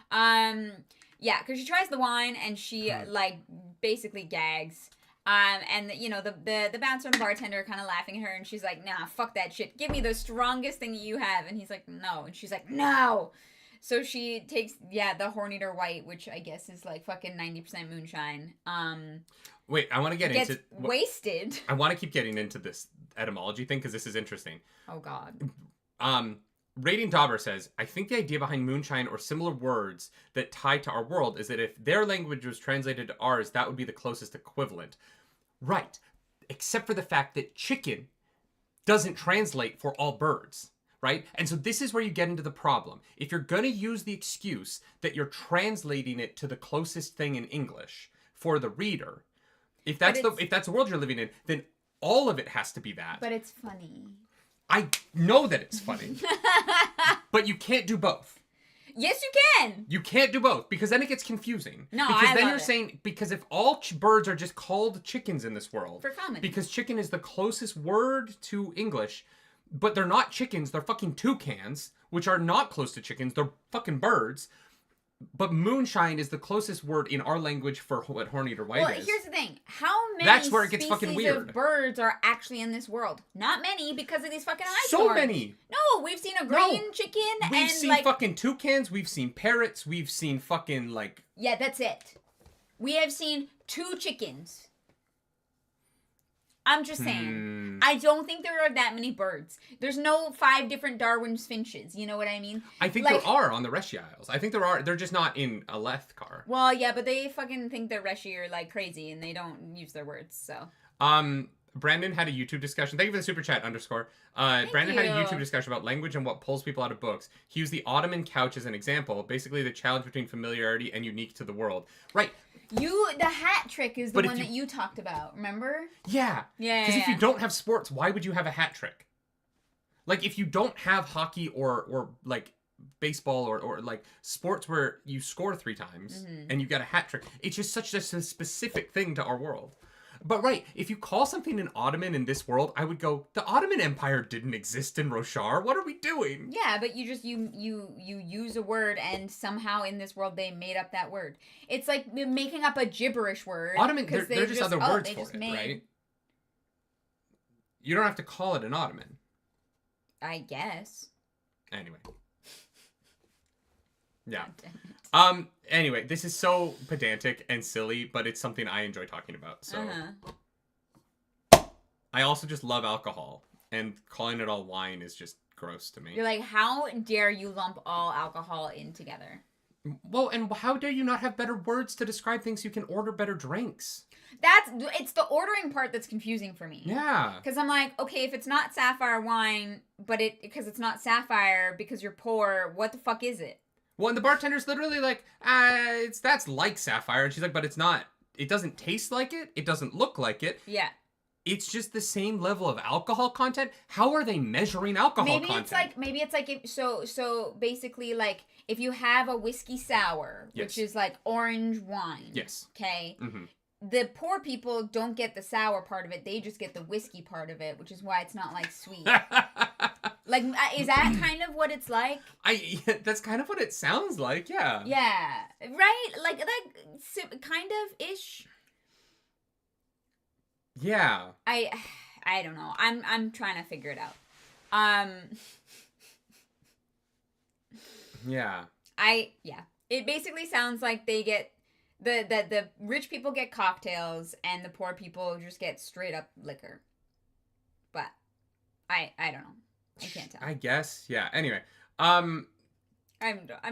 Because she tries the wine, and she, like, basically gags. And the bouncer and the bartender are kind of laughing at her, and she's like, "Nah, fuck that shit. Give me the strongest thing that you have." And he's like, "No," and she's like, "No." So she takes the Horneater White, which I guess is like fucking 90% moonshine. Wait, I want to get into wasted. I want to keep getting into this etymology thing because this is interesting. Oh God. Rating Dauber says, I think the idea behind moonshine or similar words that tie to our world is that if their language was translated to ours, that would be the closest equivalent. Right. Except for the fact that chicken doesn't translate for all birds. Right? And so this is where you get into the problem. If you're going to use the excuse that you're translating it to the closest thing in English for the reader, if that's the world you're living in, then all of it has to be that. But it's funny. I know that it's funny. But you can't do both. Yes, you can. You can't do both because then it gets confusing. No, because I then love you're it. saying because if all birds are just called chickens in this world, For comedy. because chicken is the closest word to English, but they're not chickens, they're fucking toucans, which are not close to chickens, they're fucking birds. But moonshine is the closest word in our language for what Horneater White is. Well, here's the thing. How many That's where it gets fucking weird. of birds are actually in this world? Not many because of these fucking ice So storms. many. No, we've seen a green chicken We've seen fucking toucans, we've seen parrots, we've seen fucking like... Yeah, that's it. We have seen 2 chickens. I'm just saying. I don't think there are that many birds. There's no 5 different Darwin's finches. You know what I mean? I think there are on the Reshi Isles. I think there are. They're just not in a Lethkar. Well, yeah, but they fucking think that Reshi are like crazy and they don't use their words, so. Brandon had a YouTube discussion. Thank you for the super chat Brandon had a YouTube discussion about language and what pulls people out of books. He used the Ottoman couch as an example. Basically, the challenge between familiarity and unique to the world. Right. The hat trick is the one that you talked about, remember? Yeah. Yeah. Because if you don't have sports, why would you have a hat trick? Like, if you don't have hockey or like, baseball or like, sports where you score 3 times and you got a hat trick, it's just such a specific thing to our world. But right, if you call something an Ottoman in this world, I would go, the Ottoman Empire didn't exist in Roshar. What are we doing? Yeah, but you just you use a word and somehow in this world they made up that word. It's like making up a gibberish word. Ottoman, they're just other words for it, right? You don't have to call it an Ottoman. I guess. Anyway. Yeah. Anyway, this is so pedantic and silly, but it's something I enjoy talking about. So, I also just love alcohol, and calling it all wine is just gross to me. You're like, how dare you lump all alcohol in together? Well, and how dare you not have better words to describe things so you can order better drinks? It's the ordering part that's confusing for me. Yeah. Because I'm like, okay, if it's not sapphire wine, but because it's not sapphire because you're poor, what the fuck is it? Well, and the bartender's literally like, that's like sapphire. And she's like, but it's not. It doesn't taste like it. It doesn't look like it. Yeah. It's just the same level of alcohol content. How are they measuring alcohol content? Maybe it's like so basically like if you have a whiskey sour, which is like orange wine. Yes. Okay. Mm-hmm. The poor people don't get the sour part of it. They just get the whiskey part of it, which is why it's not like sweet. Like, is that kind of what it's like? That's kind of what it sounds like, yeah. Yeah, right? Like kind of ish. Yeah. I don't know. I'm trying to figure it out. Yeah. It basically sounds like they get the rich people get cocktails and the poor people just get straight up liquor. But I don't know. I can't tell. I guess. Yeah. Anyway. I'm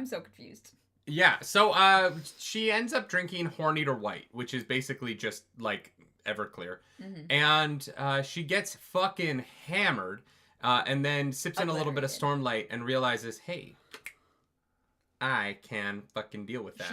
so confused. Yeah. So she ends up drinking Horneater White, which is basically just like Everclear. Mm-hmm. And she gets fucking hammered and then sips in a little bit of Stormlight and realizes, hey, I can fucking deal with that.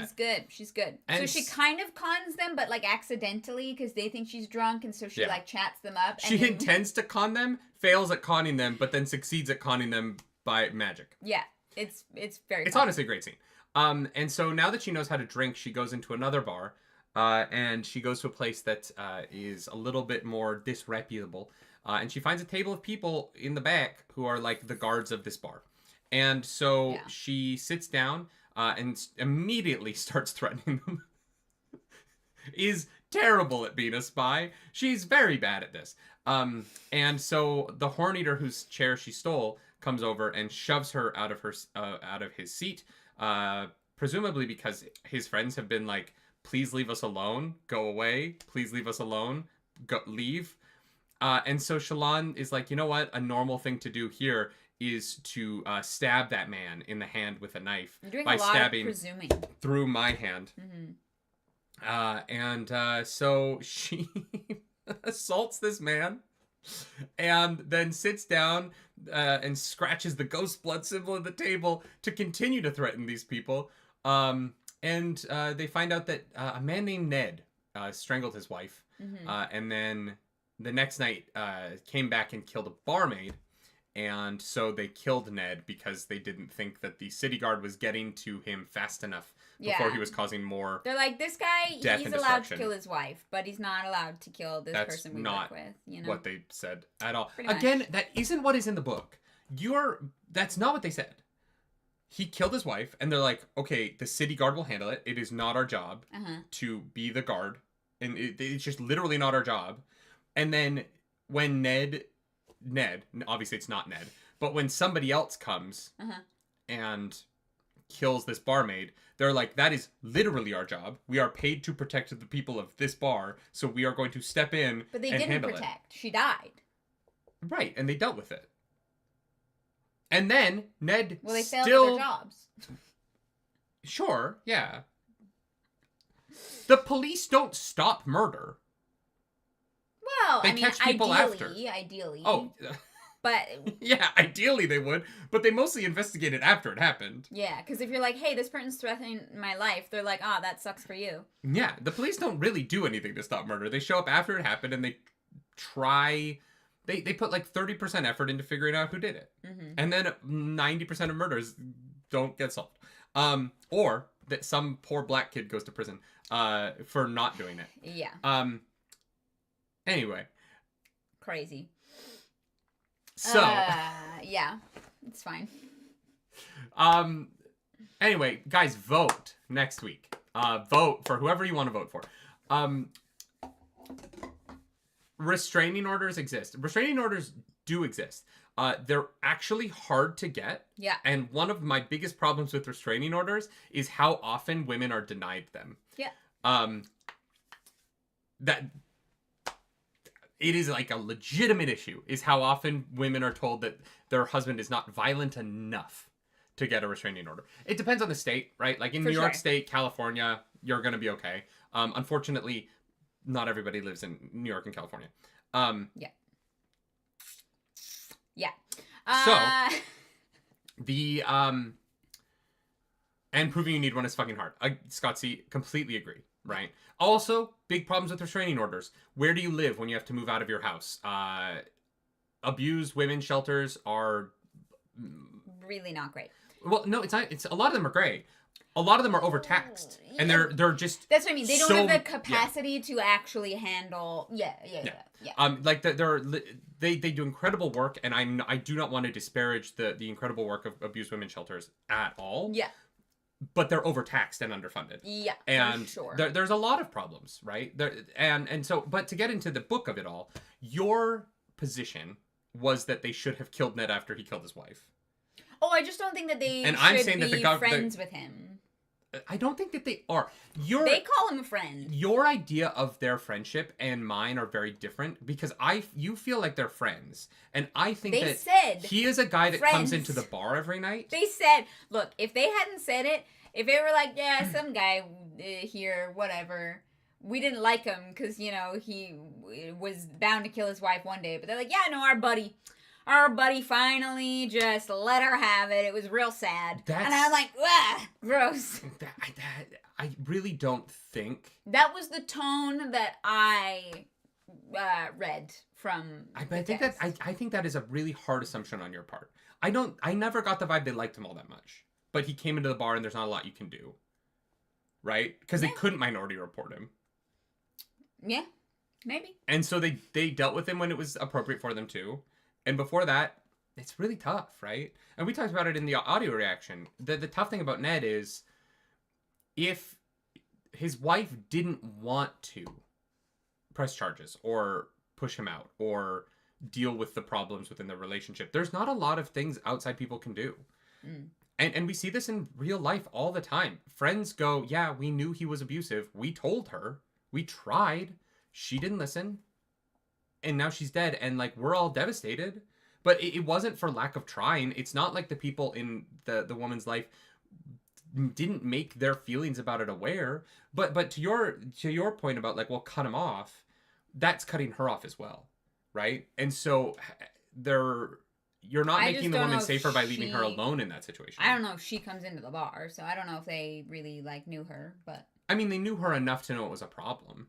She's good. And so she kind of cons them, but like accidentally because they think she's drunk, and so she like chats them up. She intends to con them, fails at conning them, but then succeeds at conning them by magic. Yeah, it's very. It's honestly a great scene. And so now that she knows how to drink, she goes into another bar, and she goes to a place that is a little bit more disreputable, and she finds a table of people in the back who are like the guards of this bar. And so she sits down and immediately starts threatening them. Is terrible at being a spy. She's very bad at this. And so the Horn Eater, whose chair she stole, comes over and shoves her out of his seat, presumably because his friends have been like, please leave us alone, go away, please leave us alone, leave. And so Shallan is like, you know what? A normal thing to do here is to stab that man in the hand with a knife by stabbing through my hand. So she assaults this man and then sits down and scratches the ghost blood symbol at the table to continue to threaten these people. And they find out that a man named Ned strangled his wife. And then the next night came back and killed a barmaid. And so they killed Ned because they didn't think that the city guard was getting to him fast enough before he was causing more. They're like, this guy, he's allowed to kill his wife, but he's not allowed to kill this person we work with. You know? What they said at all. Again, that isn't what is in the book. That's not what they said. He killed his wife, and they're like, okay, the city guard will handle it. It is not our job to be the guard. And it's just literally not our job. And then when Ned, obviously it's not Ned, but when somebody else comes and kills this barmaid, they're like, that is literally our job. We are paid to protect the people of this bar, so we are going to step in. But they didn't protect. She died. Right, and they dealt with it. And then Ned they failed at their jobs. Sure, yeah. The police don't stop murder. Well, I mean, catch people ideally. Oh. But... yeah, ideally they would. But they mostly investigate it after it happened. Yeah, because if you're like, hey, this person's threatening my life, they're like, that sucks for you. Yeah, the police don't really do anything to stop murder. They show up after it happened and they try... They put like 30% effort into figuring out who did it. And then 90% of murders don't get solved. Or that some poor black kid goes to prison for not doing it. Yeah. Anyway. Crazy. So. Yeah. It's fine. Anyway, guys, vote next week. Vote for whoever you want to vote for. Restraining orders exist. Restraining orders do exist. They're actually hard to get. Yeah. And one of my biggest problems with restraining orders is how often women are denied them. Yeah. That it is like a legitimate issue, is how often women are told that their husband is not violent enough to get a restraining order. It depends on the state, right? Like in New York State, California, you're going to be okay. Unfortunately, not everybody lives in New York and California. Yeah. So, the, and proving you need one is fucking hard. Scott C, completely agree, right? Also, big problems with restraining orders. Where do you live when you have to move out of your house? Abused women's shelters are... really not great. Well, no, it's not. It's a lot of them are great. A lot of them are overtaxed, and they're just. That's what I mean. They don't have the capacity to actually handle. Yeah. Like they do incredible work, and I do not want to disparage the incredible work of abused women's shelters at all. Yeah. But they're overtaxed and underfunded. Yeah, and for sure. There's a lot of problems, right? But to get into the book of it all, your position was that they should have killed Ned after he killed his wife. Oh, I just don't think that they should be friends with him. I don't think that they are. They call him a friend. Your idea of their friendship and mine are very different because you feel like they're friends. And I think he is a guy that comes into the bar every night. They said, look, if they hadn't said it, if they were like, yeah, some guy here, whatever, we didn't like him because, he was bound to kill his wife one day. But they're like, yeah, no, our buddy finally just let her have it. It was real sad. And I was like, gross. I really don't think... That was the tone that I read from I think that is a really hard assumption on your part. I never got the vibe they liked him all that much. But he came into the bar and there's not a lot you can do. Right? Because they couldn't minority report him. Yeah, maybe. And so they dealt with him when it was appropriate for them to. And before that, it's really tough, right? And we talked about it in the audio reaction. The tough thing about Ned is if his wife didn't want to press charges or push him out or deal with the problems within the relationship. There's not a lot of things outside people can do. And we see this in real life all the time. Friends go, yeah, we knew he was abusive. We told her. We tried. She didn't listen. And now she's dead. And, like, we're all devastated. But it wasn't for lack of trying. It's not like the people in the woman's life didn't make their feelings about it aware. But to your point about, like, well, cut him off, that's cutting her off as well. Right? And so you're not making the woman safer by leaving her alone in that situation. I don't know if she comes into the bar, so I don't know if they really, like, knew her, but... I mean, they knew her enough to know it was a problem.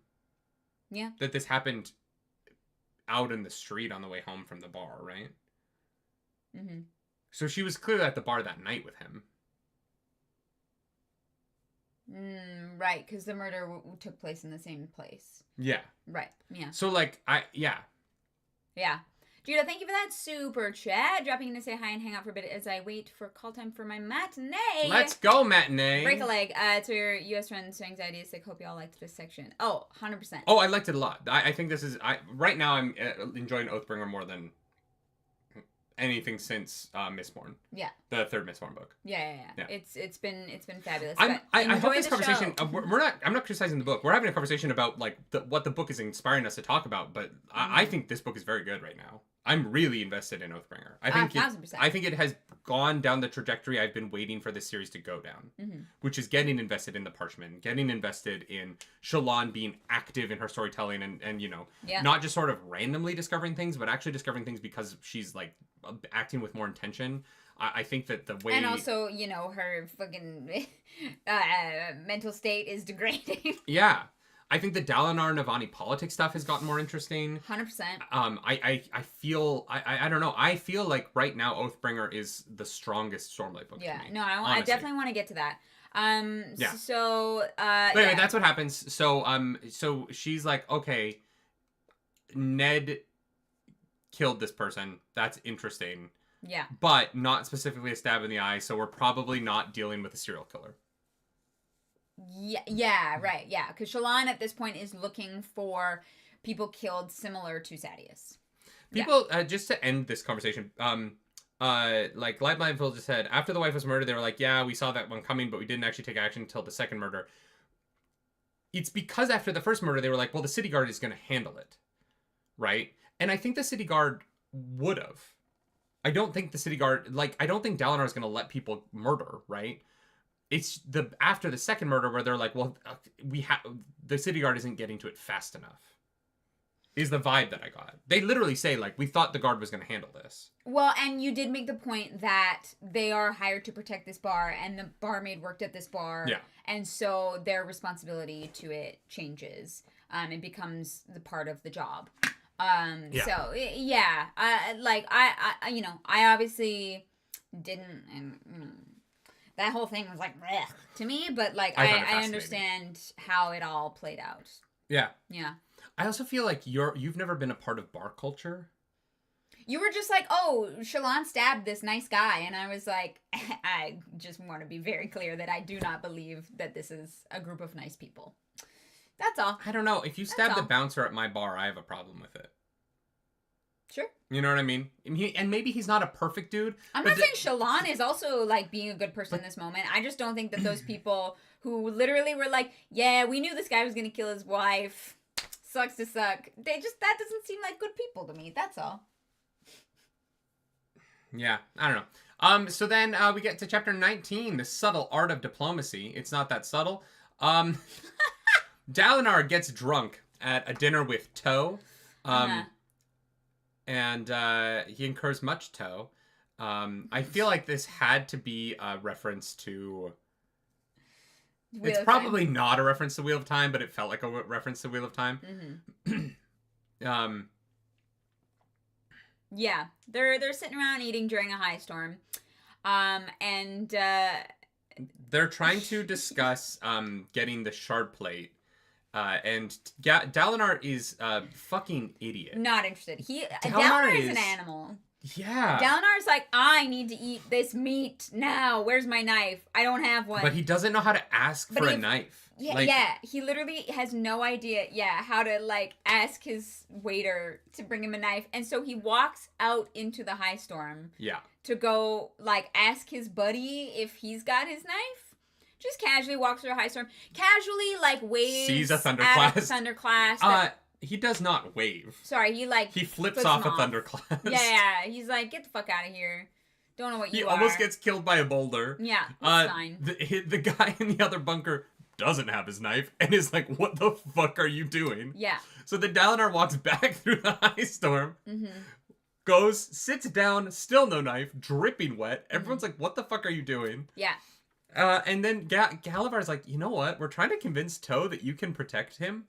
Yeah. That this happened out in the street on the way home from the bar, right? Mm-hmm. So she was clearly at the bar that night with him. Right, because the murder took place in the same place. Yeah. Right, yeah. So, like, Yeah. Judah, thank you for that super chat. Dropping in to say hi and hang out for a bit as I wait for call time for my matinee. Let's go, matinee. Break a leg. To your U.S. friends, so anxiety is sick. Hope you all liked this section. Oh, 100%. Oh, I liked it a lot. I think this is... right now, I'm enjoying Oathbringer more than anything since Mistborn. Yeah. The third Mistborn book. Yeah. It's been fabulous. I hope this conversation... I'm not criticizing the book. We're having a conversation about, like, what the book is inspiring us to talk about, but I think this book is very good right now. I'm really invested in Oathbringer. I think it has gone down the trajectory I've been waiting for this series to go down, which is getting invested in the Parchment, getting invested in Shallan being active in her storytelling and not just sort of randomly discovering things, but actually discovering things because she's, like, acting with more intention. I think that the way... And also, her fucking mental state is degrading. Yeah. I think the Dalinar Navani politics stuff has gotten more interesting. 100%. I feel... I don't know. I feel like right now Oathbringer is the strongest Stormlight book to me. No, I definitely want to get to that. Yeah. So... But anyway, that's what happens. So she's like, okay, Ned killed this person. That's interesting. Yeah. But not specifically a stab in the eye, so we're probably not dealing with a serial killer. Yeah, right, yeah. Because Shallan at this point is looking for people killed similar to Sadeas. People, just to end this conversation, like Live Blindfold just said, after the wife was murdered, they were like, yeah, we saw that one coming, but we didn't actually take action until the second murder. It's because after the first murder, they were like, well, the city guard is going to handle it, right? And I think the city guard would have. I don't think the city guard, I don't think Dalinar is going to let people murder, right? It's after the second murder where they're like, well, the city guard isn't getting to it fast enough. Is the vibe that I got. They literally say, like, we thought the guard was going to handle this. Well, and you did make the point that they are hired to protect this bar, and the barmaid worked at this bar. Yeah. And so their responsibility to it changes. It becomes the part of the job. So, yeah. I obviously didn't... that whole thing was like, bleh, to me, but, like, I understand how it all played out. Yeah. Yeah. I also feel like you've never been a part of bar culture. You were just like, oh, Shallan stabbed this nice guy. And I was like, I just want to be very clear that I do not believe that this is a group of nice people. That's all. I don't know. If you stab the bouncer at my bar, I have a problem with it. Sure. You know what I mean? And maybe he's not a perfect dude. I'm not saying Shallan is also, like, being a good person in this moment. I just don't think that those people who literally were like, yeah, we knew this guy was going to kill his wife. Sucks to suck. That doesn't seem like good people to me. That's all. Yeah, I don't know. So then we get to chapter 19, the subtle art of diplomacy. It's not that subtle. Dalinar gets drunk at a dinner with Toe. And he incurs much tow. I feel like this had to be a reference to... It's probably not a reference to Wheel of Time, but it felt like a reference to Wheel of Time. Mm-hmm. Yeah, they're sitting around eating during a high storm. And... they're trying to discuss getting the shard plate. And Dalinar is a fucking idiot. Not interested. Dalinar is an animal. Yeah. Dalinar's like, I need to eat this meat now. Where's my knife? I don't have one. But he doesn't know how to ask for a knife. Yeah, like, yeah. He literally has no idea, how to, like, ask his waiter to bring him a knife. And so he walks out into the high storm. Yeah. To go, like, ask his buddy if he's got his knife. Just casually walks through a high storm. Casually, like, waves sees a at a thunderclass. He does not wave. Sorry, he flips off a thunderclass. Yeah. He's like, get the fuck out of here. Don't know what you are. He almost gets killed by a boulder. Yeah, that's fine. The guy in the other bunker doesn't have his knife and is like, what the fuck are you doing? Yeah. So the Dalinar walks back through the high storm, goes, sits down, still no knife, dripping wet. Everyone's like, what the fuck are you doing? Yeah. And then Galavar's like, you know what? We're trying to convince Toe that you can protect him.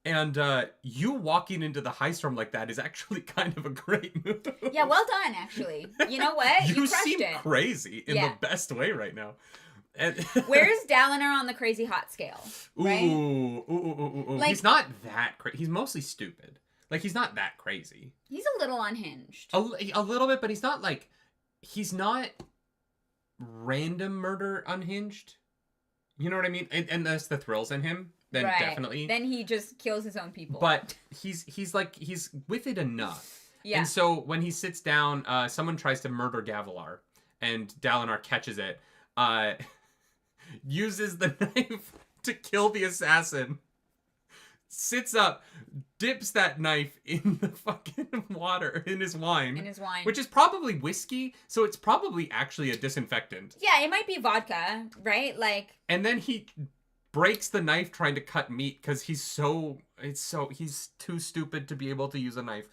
And you walking into the high storm like that is actually kind of a great move. Yeah, well done, actually. You know what? You crushed seem it. crazy in the best way right now. And Where's Dalinar on the crazy hot scale? Right? Ooh. Like, he's not that crazy. He's mostly stupid. Like, he's not that crazy. He's a little unhinged. A little bit, but he's not like... He's not random murder unhinged. You know what I mean? And that's the thrills in him. Then definitely. Then he just kills his own people. But he's with it enough. Yeah. And so when he sits down, someone tries to murder Gavilar, and Dalinar catches it, uses the knife to kill the assassin, sits up, dips that knife in the fucking water, in his wine. Which is probably whiskey, so it's probably actually a disinfectant. Yeah, it might be vodka, right? Like. And then he breaks the knife trying to cut meat because he's too stupid to be able to use a knife.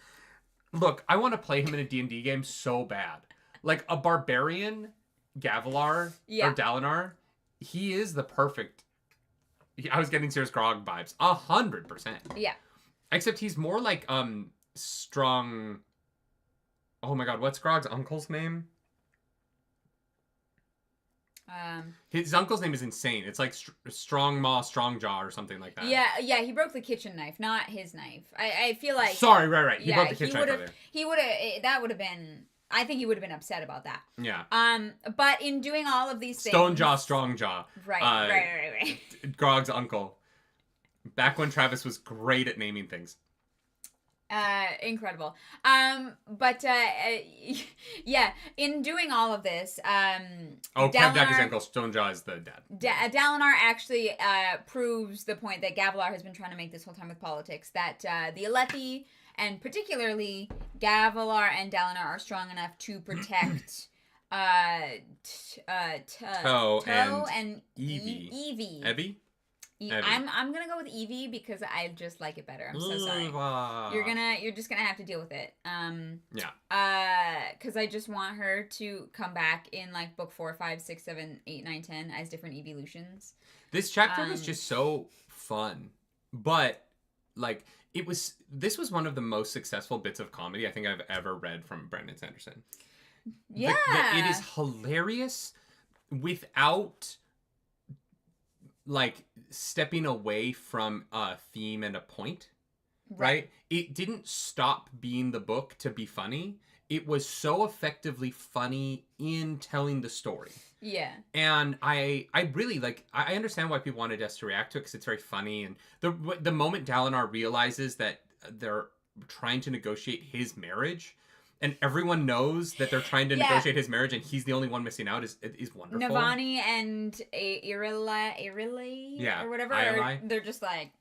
Look, I want to play him in a D&D game so bad. Like a barbarian Gavilar or Dalinar, he is the perfect. I was getting Sears Grog vibes, 100%. Yeah. Except he's more like strong. Oh my god, what's Grog's uncle's name? His uncle's name is insane. It's like Strong Maw, Strong Jaw, or something like that. Yeah. He broke the kitchen knife, not his knife. I feel like. Sorry, right. He broke the kitchen knife earlier. He would have. That would have been. I think he would have been upset about that. Yeah. But in doing all of these things. Stone Jaw, Strong Jaw. Right. Grog's uncle. Back when Travis was great at naming things. Incredible. Yeah, in doing all of this, Dalinar, his uncle, Stonejaw is the dad. Dalinar actually proves the point that Gavilar has been trying to make this whole time with politics, that the Alethi, and particularly Gavilar and Dalinar, are strong enough to protect Toe and Evie. Evie? I'm gonna go with Evie because I just like it better. I'm so sorry. You're just gonna have to deal with it. Because I just want her to come back in like book 4, 5, 6, 7, 8, 9, 10 as different evolutions. This chapter was just so fun, but like this was one of the most successful bits of comedy I think I've ever read from Brandon Sanderson. Yeah, it is hilarious without like stepping away from a theme and a point, right? It didn't stop being the book to be funny. It was so effectively funny in telling the story. Yeah. And I really like, I understand why people wanted us to react to it because it's very funny. And the moment Dalinar realizes that they're trying to negotiate his marriage, and everyone knows that they're trying to negotiate his marriage, and he's the only one missing out, is wonderful. Navani and Irilli, or whatever, they're just like,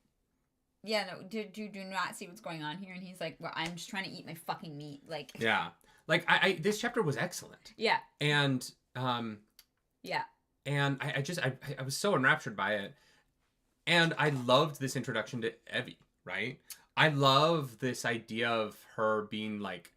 do not see what's going on here. And he's like, well, I'm just trying to eat my fucking meat. Like, yeah, like I this chapter was excellent. Yeah. And and I was so enraptured by it, and I loved this introduction to Evie. Right, I love this idea of her being like.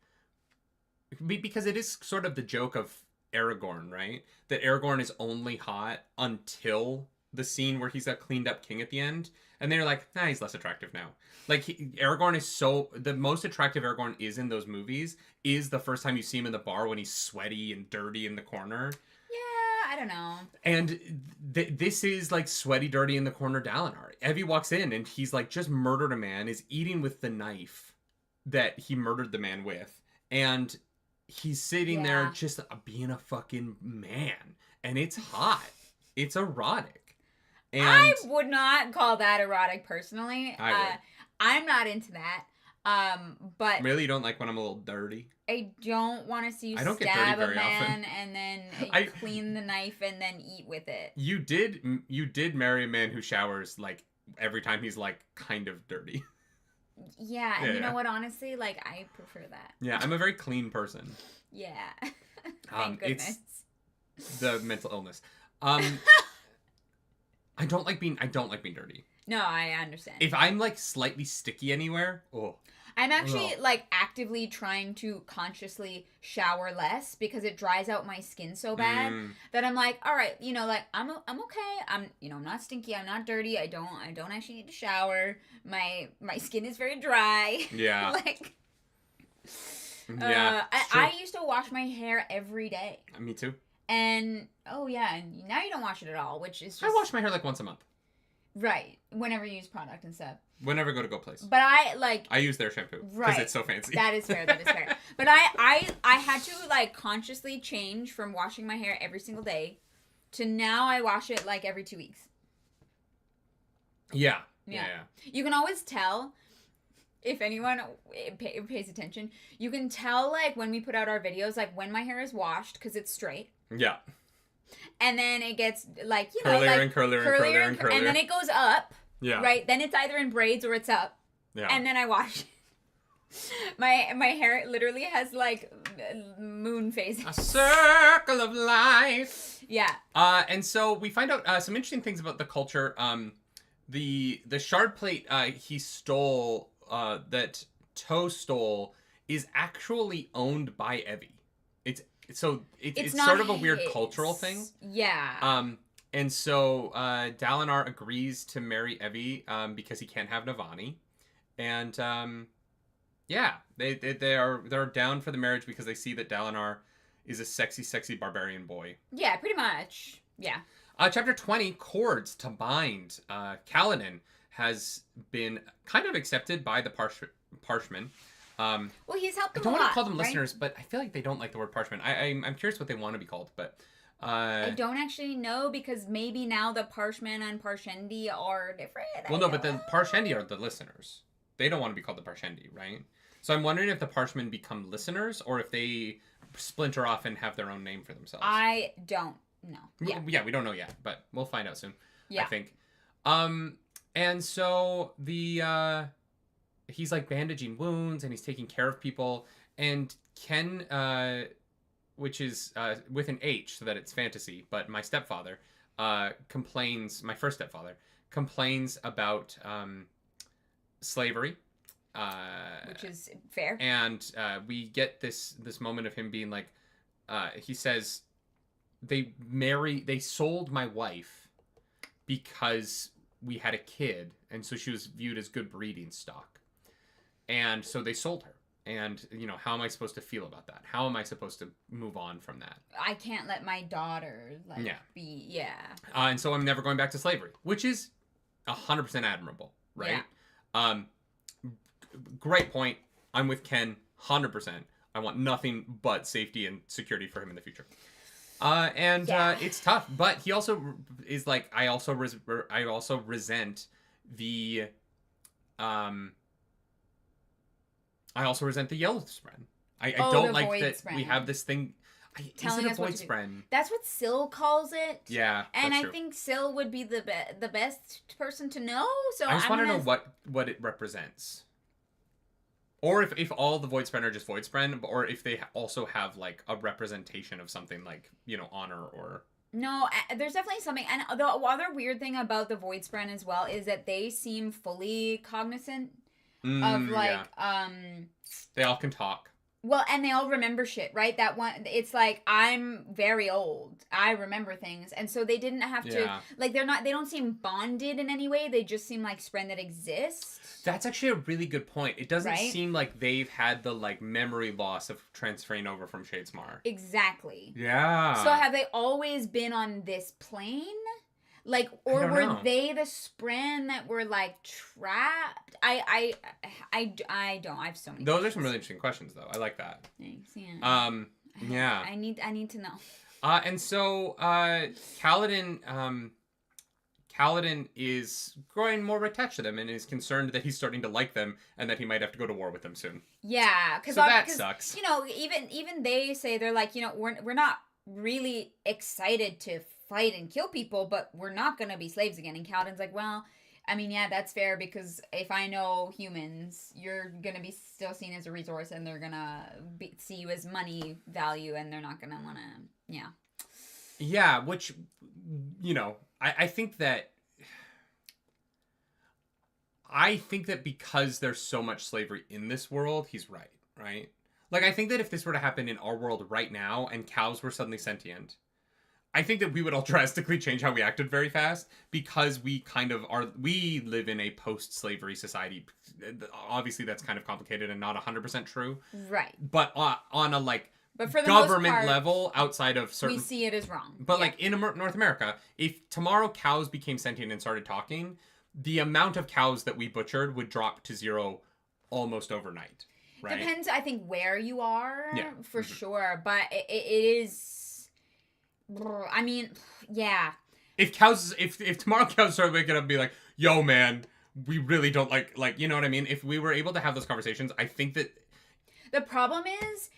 Because it is sort of the joke of Aragorn, right? That Aragorn is only hot until the scene where he's a cleaned up king at the end. And they're like, he's less attractive now. Like, Aragorn is the most attractive Aragorn is in those movies is the first time you see him in the bar when he's sweaty and dirty in the corner. Yeah, I don't know. And this is like sweaty, dirty in the corner Dalinar. Evie walks in and he's like just murdered a man, is eating with the knife that he murdered the man with. And he's sitting there just being a fucking man. And it's hot. It's erotic. And I would not call that erotic personally. I would. I'm not into that. But really, you don't like when I'm a little dirty? I don't want to see you I don't get stab dirty very a man often. and then clean the knife and then eat with it. You did marry a man who showers like every time he's like kind of dirty. Yeah, and you know what? Honestly, like I prefer that. Yeah, I'm a very clean person. Yeah. Thank goodness. It's the mental illness. I don't like being dirty. No, I understand. If I'm like slightly sticky anywhere, I'm actually like actively trying to consciously shower less because it dries out my skin so bad that I'm like, all right, like I'm okay. I'm not stinky. I'm not dirty. I don't actually need to shower. My skin is very dry. Yeah. Like. Yeah. I used to wash my hair every day. Me too. And and now you don't wash it at all, which is just. I wash my hair like once a month. Right. Whenever you use product and stuff. Whenever I go to Go Place. But I use their shampoo because it's so fancy. That is fair. But I had to like consciously change from washing my hair every single day to now I wash it like every 2 weeks. Yeah. You can always tell if anyone pays attention. You can tell like when we put out our videos, like when my hair is washed because it's straight. Yeah. And then it gets like curlier and curlier, and then it goes up. Yeah. Right? Then it's either in braids or it's up. Yeah. And then I wash it. My hair literally has like moon phases. A circle of life. Yeah. And so we find out some interesting things about the culture. The shard plate he stole that Toe stole is actually owned by Evie. It's sort of a weird cultural thing. Yeah. And so Dalinar agrees to marry Evie because he can't have Navani, and they're down for the marriage because they see that Dalinar is a sexy barbarian boy. Yeah, pretty much. Yeah. Chapter 20, Chords to Bind. Kaladin has been kind of accepted by the Parshmen. Well, he's helped them I don't a lot, want to call them right? listeners, but I feel like they don't like the word Parshmen. I'm curious what they want to be called, but... I don't actually know because maybe now the Parshmen and Parshendi are different. But the Parshendi are the listeners. They don't want to be called the Parshendi, right? So I'm wondering if the Parshmen become listeners or if they splinter off and have their own name for themselves. I don't know. Yeah, we don't know yet, but we'll find out soon. Yeah. I think. And so he's like bandaging wounds and he's taking care of people, and Ken which is with an H so that it's fantasy, but my stepfather complains, my first stepfather complains about slavery, which is fair. And we get this moment of him being like, he says, they sold my wife because we had a kid, and so she was viewed as good breeding stock, and so they sold her. And, how am I supposed to feel about that? How am I supposed to move on from that? I can't let my daughter, be, yeah. And so I'm never going back to slavery, which is 100% admirable, right? Yeah. Great point. I'm with Ken, 100%. I want nothing but safety and security for him in the future. It's tough, but he also is like, I also resent the... I also resent the yellow spren. I don't like that spren. We have this thing. Is it a void spren? That's what Syl calls it. Yeah, and I think Syl would be the best person to know. So I just want to know what it represents, or if all the void spren are just void spren, or if they also have like a representation of something like honor or. No, there's definitely something. And the other weird thing about the void spren as well is that they seem fully cognizant. Of they all can talk. Well, and they all remember shit, right? That one, it's like, I'm very old. I remember things. And so they didn't have to, like, they don't seem bonded in any way. They just seem like spren that exist. That's actually a really good point. It doesn't seem like they've had the, like, memory loss of transferring over from Shadesmar. Exactly. Yeah. So have they always been on this plane? Like, or were they the spren that were, like, trapped? I don't. I have so many Those questions. are some really interesting questions, though. I like that. Thanks, yeah. Yeah. I need to know. And so, Kaladin Kaladin is growing more attached to them and is concerned that he's starting to like them and that he might have to go to war with them soon. Yeah, so that sucks. You know, even they say, they're like, you know, we're not really excited to fight and kill people, but we're not gonna be slaves again. And Kaladin's like, well, I mean, yeah, that's fair, because if I know humans, you're gonna be still seen as a resource, and they're gonna see you as money value, and they're not gonna wanna, yeah. Yeah, which, you know, I think that because there's so much slavery in this world, he's right? Like, I think that if this were to happen in our world right now and cows were suddenly sentient, I think that we would all drastically change how we acted very fast, because we live in a post-slavery society. Obviously, that's kind of complicated and not 100% true. Right. But on a, like, but for the government most part, level, outside of certain... we see it as wrong. But, like, in North America, if tomorrow cows became sentient and started talking, the amount of cows that we butchered would drop to zero almost overnight. Right? Depends, I think, where you are, for sure. But it is... I mean, yeah. If tomorrow cows started waking up and be like, yo, man, we really don't like, you know what I mean? If we were able to have those conversations, I think that... The problem is,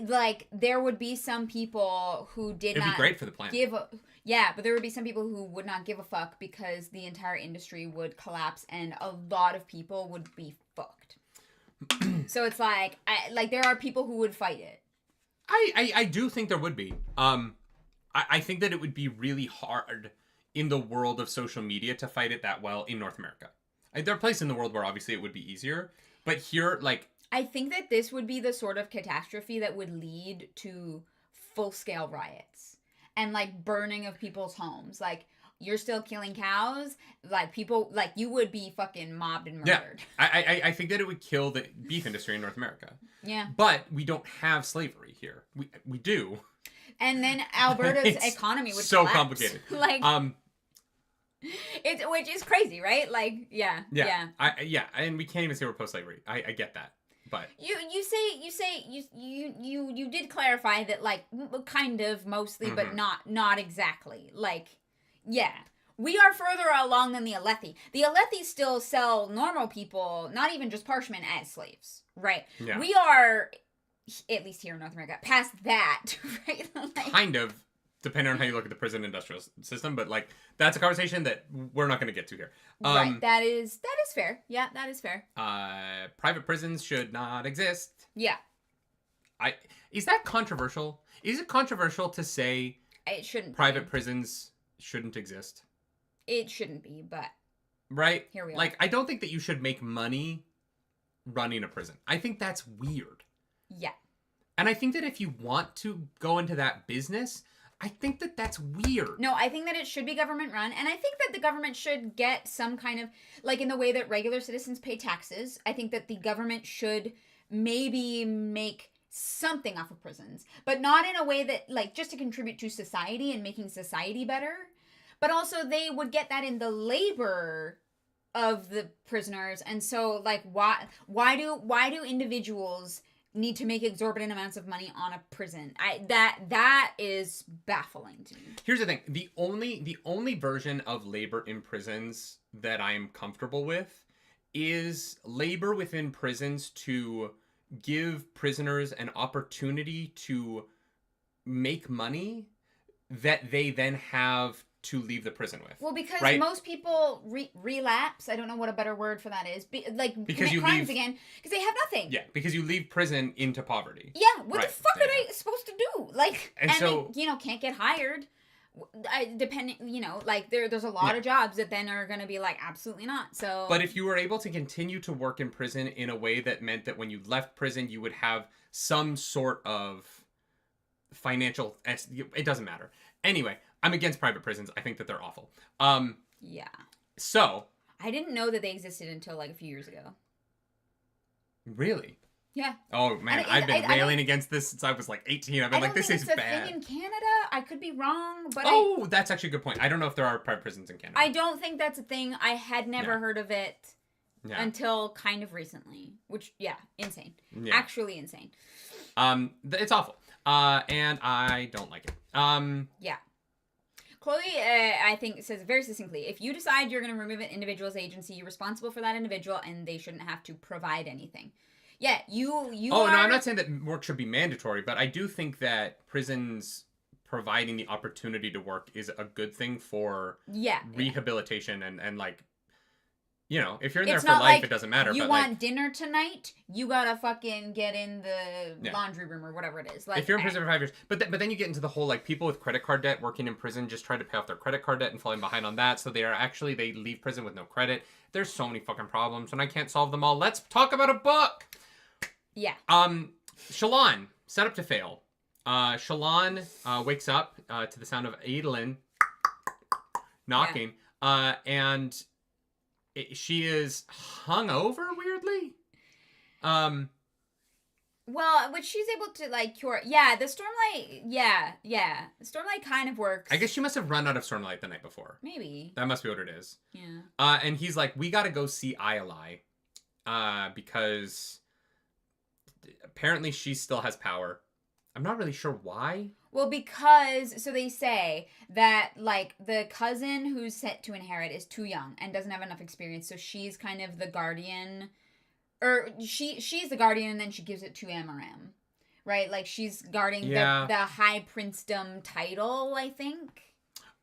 like, there would be some people who It'd be great for the planet. But there would be some people who would not give a fuck, because the entire industry would collapse and a lot of people would be fucked. So it's like, there are people who would fight it. I do think there would be. I think that it would be really hard in the world of social media to fight it that well in North America. There are places in the world where obviously it would be easier, but here, like... I think that this would be the sort of catastrophe that would lead to full-scale riots and, like, burning of people's homes. Like, you're still killing cows. Like, people, like, you would be fucking mobbed and murdered. Yeah, I think that it would kill the beef industry in North America. Yeah. But we don't have slavery here. We do. And then Alberta's economy would so collapse. Complicated. Like, which is crazy, right? Like, yeah. And we can't even say we're post-slavery. I get that. But you did clarify that, like, kind of mostly, but not exactly. Like, yeah, we are further along than the Alethi. The Alethi still sell normal people, not even just parshmen, as slaves, right? Yeah. We are, at least here in North America, past that, right? Like, kind of, depending on how you look at the prison industrial system, but, like, that's a conversation that we're not going to get to here. Right, that is fair. Yeah, that is fair. Private prisons should not exist. Yeah. Is that controversial? Is it controversial to say it shouldn't private prisons shouldn't exist? It shouldn't be, but... Right? Here we are. Like, I don't think that you should make money running a prison. I think that's weird. Yeah. And I think that if you want to go into that business... I think that that's weird. No, I think that it should be government run, and I think that the government should get some kind of, like, in the way that regular citizens pay taxes, I think that the government should maybe make something off of prisons, but not in a way that, like, just to contribute to society and making society better, but also they would get that in the labor of the prisoners. And so, like, why do individuals need to make exorbitant amounts of money on a prison? That is baffling to me. Here's the thing. The only version of labor in prisons that I'm comfortable with is labor within prisons to give prisoners an opportunity to make money that they then have to leave the prison with. Well, because most people relapse. I don't know what a better word for that is. Because you crimes again because they have nothing. Yeah, because you leave prison into poverty. Yeah, what the fuck are they supposed to do? Like, and so, they, can't get hired. Depending, like there's a lot of jobs that then are going to be like, absolutely not. So, but if you were able to continue to work in prison in a way that meant that when you left prison, you would have some sort of financial, it doesn't matter. Anyway, I'm against private prisons. I think that they're awful. Yeah. So. I didn't know that they existed until like a few years ago. Really? Yeah. Oh, man. I've been railing against this since I was like 18. I've been like, this is bad. I don't think it's a thing in Canada. I could be wrong, but that's actually a good point. I don't know if there are private prisons in Canada. I don't think that's a thing. I had never heard of it until kind of recently, which, insane. Yeah. Actually insane. It's awful. And I don't like it. Yeah. Chloe, I think, says very succinctly, if you decide you're going to remove an individual's agency, you're responsible for that individual, and they shouldn't have to provide anything. Yeah, you Oh, are... no, I'm not saying that work should be mandatory, but I do think that prisons providing the opportunity to work is a good thing for rehabilitation and like, you know, if you're in there for life, like, it doesn't matter. You want dinner tonight, you gotta fucking get in the laundry room or whatever it is. Like, if you're in prison for 5 years. But then you get into the whole, like, people with credit card debt working in prison just trying to pay off their credit card debt and falling behind on that. So they leave prison with no credit. There's so many fucking problems, and I can't solve them all. Let's talk about a book! Yeah. Shallan, set up to fail. Shallan wakes up to the sound of Adolin knocking, and she is hungover, weirdly. Well, which she's able to, like, cure. Yeah, the Stormlight, the Stormlight kind of works. I guess she must have run out of Stormlight the night before. Maybe. That must be what it is. Yeah. And he's like, we gotta go see Iolai, because apparently she still has power. I'm not really sure why. Well, because, so they say that, like, the cousin who's set to inherit is too young and doesn't have enough experience, so she's kind of the guardian, or she's the guardian, and then she gives it to Amaram, right? Like, she's guarding the high princedom title, I think.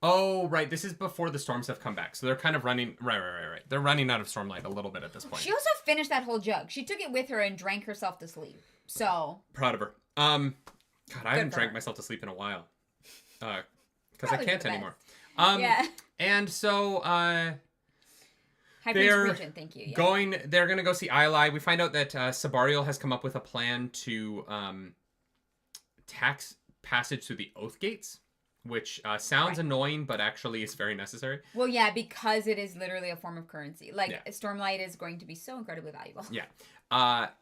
Oh, right. This is before the storms have come back, so they're kind of running, right. They're running out of Stormlight a little bit at this point. She also finished that whole jug. She took it with her and drank herself to sleep, so. Proud of her. God, I haven't drank myself to sleep in a while. Because I can't anymore. And so, they're thank you. Yeah. They're going to go see Iolai. We find out that Sabariel has come up with a plan to tax passage through the Oath Gates, which sounds annoying, but actually is very necessary. Well, yeah, because it is literally a form of currency. Like, Stormlight is going to be so incredibly valuable. Yeah.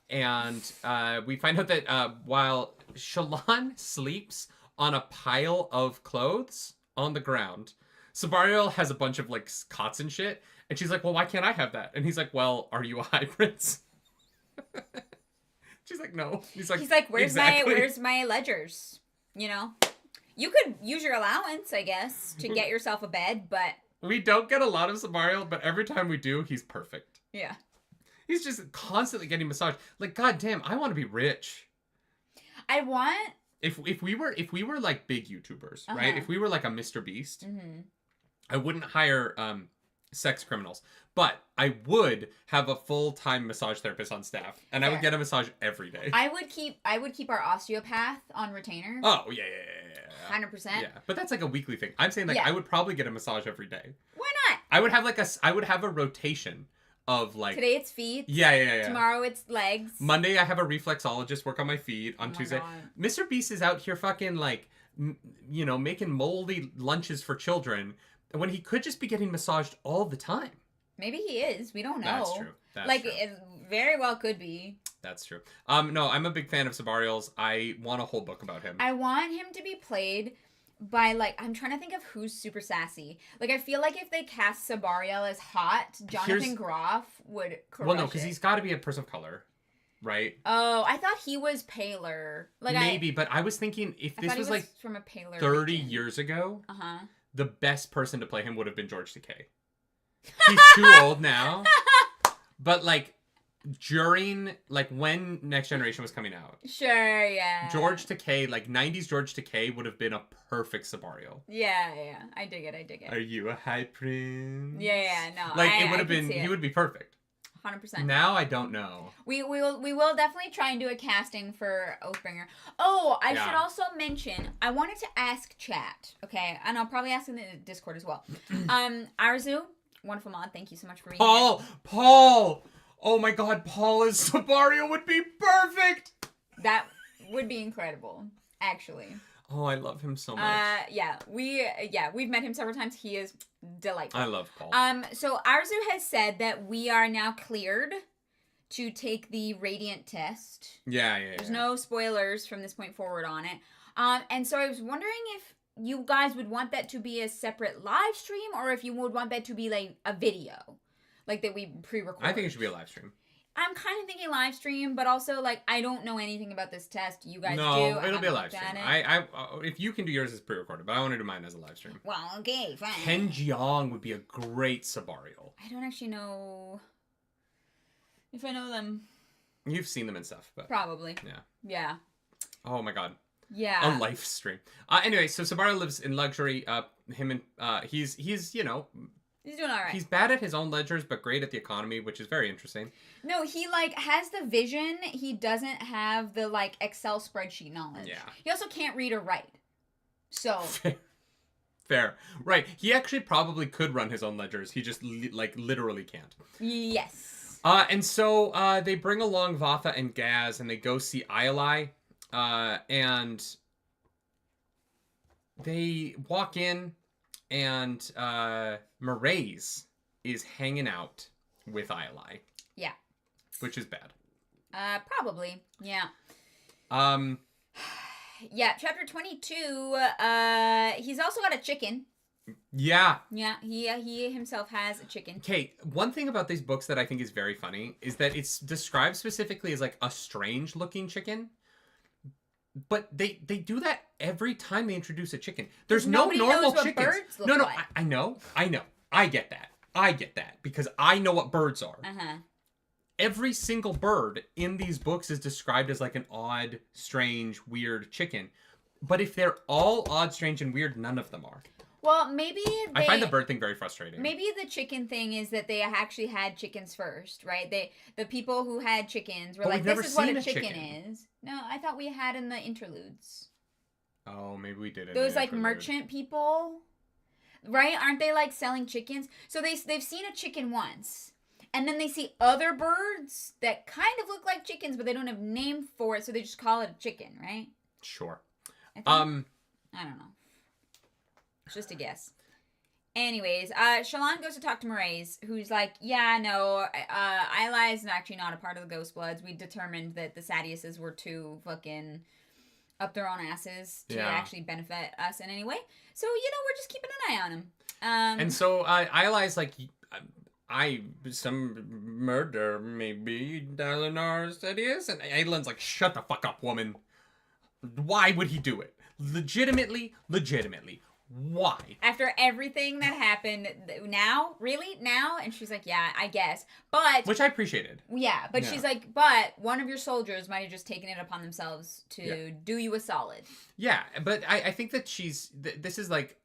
And we find out that while Shallan sleeps on a pile of clothes on the ground, Sabariel has a bunch of, like, cots and shit. And she's like, well, why can't I have that? And he's like, well, are you a high prince? She's like, no. He's like, where's my ledgers? You know? You could use your allowance, I guess, to get yourself a bed, but... We don't get a lot of Sabariel, but every time we do, he's perfect. Yeah. He's just constantly getting massaged. Like, goddamn, I want to be rich. I want... If we were like big YouTubers, right? If we were like a Mr. Beast, I wouldn't hire sex criminals, but I would have a full-time massage therapist on staff, and I would get a massage every day. I would keep our osteopath on retainer. Oh yeah. 100%. Yeah, but that's like a weekly thing. I'm saying, like, I would probably get a massage every day. Why not? I would have a rotation of, like, today it's feet. Yeah. Tomorrow it's legs. Monday I have a reflexologist work on my feet. On Tuesday, Mr. Beast is out here fucking, like, you know, making moldy lunches for children when he could just be getting massaged all the time. Maybe he is. We don't know. That's true. It very well could be. That's true. No, I'm a big fan of Sabariel's. I want a whole book about him. I want him to be played by, like, I'm trying to think of who's super sassy. Like, I feel like if they cast Sabariel as hot, Jonathan Groff would crush Well, no, because he's got to be a person of color, right? Oh, I thought he was paler. Like, maybe, but I was thinking if this was like from a paler 30 years ago, the best person to play him would have been George Takei. He's too old now, but, like, during, like, when Next Generation was coming out. Sure, yeah. George Takei, like, 90s George Takei would have been a perfect Sabariel. Yeah. I dig it. Are you a high prince? Yeah, no. Like, it would have been, he would be perfect. 100%. Now I don't know. We will definitely try and do a casting for Oathbringer. Oh, I should also mention, I wanted to ask chat, okay? And I'll probably ask in the Discord as well. Arzu, wonderful mod, thank you so much for being here. Paul! Oh my god, Paul as Sabariel would be perfect! That would be incredible, actually. Oh, I love him so much. We've met him several times. He is delightful. I love Paul. So Arzu has said that we are now cleared to take the Radiant test. Yeah. There's no spoilers from this point forward on it. And so I was wondering if you guys would want that to be a separate live stream, or if you would want that to be, like, a video, like, that we pre-record. I think it should be a live stream. I'm kind of thinking live stream, but also, like, I don't know anything about this test. You guys do. No, it'll be a live stream. If you can do yours as pre-recorded, but I want to do mine as a live stream. Well, okay, fine. Ken Jeong would be a great Sabarial. I don't actually know if I know them. You've seen them and stuff, but probably. Yeah. Yeah. Oh my god. Yeah. A live stream. Anyway, so Sabarial lives in luxury. He's you know. He's doing all right. He's bad at his own ledgers, but great at the economy, which is very interesting. No, he, like, has the vision. He doesn't have the, like, Excel spreadsheet knowledge. Yeah. He also can't read or write. So. Fair. Right. He actually probably could run his own ledgers. He just, literally can't. Yes. And so they bring along Vatha and Gaz, and they go see Iolai. And they walk in, and Mraize is hanging out with Iolai. Yeah. Which is bad. Probably. Yeah. Yeah, chapter 22, he's also got a chicken. Yeah. Yeah, he himself has a chicken. Okay, one thing about these books that I think is very funny is that it's described specifically as, like, a strange-looking chicken. But they do that every time they introduce a chicken. There's no normal chickens. Birds look like. I know. I get that because I know what birds are. Uh-huh. Every single bird in these books is described as, like, an odd, strange, weird chicken. But if they're all odd, strange, and weird, none of them are. Well, maybe I find the bird thing very frustrating. Maybe the chicken thing is that they actually had chickens first, right? The people who had chickens were like, this is what a chicken is. No, I thought we had in the interludes. Oh, maybe we did. Those, like, merchant people, right? Aren't they, like, selling chickens? So they've seen a chicken once. And then they see other birds that kind of look like chickens, but they don't have a name for it, so they just call it a chicken, right? Sure. I don't know. It's just a guess. Anyways, Shallan goes to talk to Mraize, who's like, yeah, no, Iolai is actually not a part of the Ghost Bloods. We determined that the Sadiuses were too fucking up their own asses to actually benefit us in any way. So, we're just keeping an eye on him. And so Iolai's like, some murder, maybe, Dalinar Sadius? And Aelin's like, shut the fuck up, woman. Why would he do it? Legitimately. Why? After everything that happened, now? Really? Now? And she's like, yeah, I guess. But... Which I appreciated. Yeah, but she's like, but one of your soldiers might have just taken it upon themselves to do you a solid. Yeah, but I think that this is like...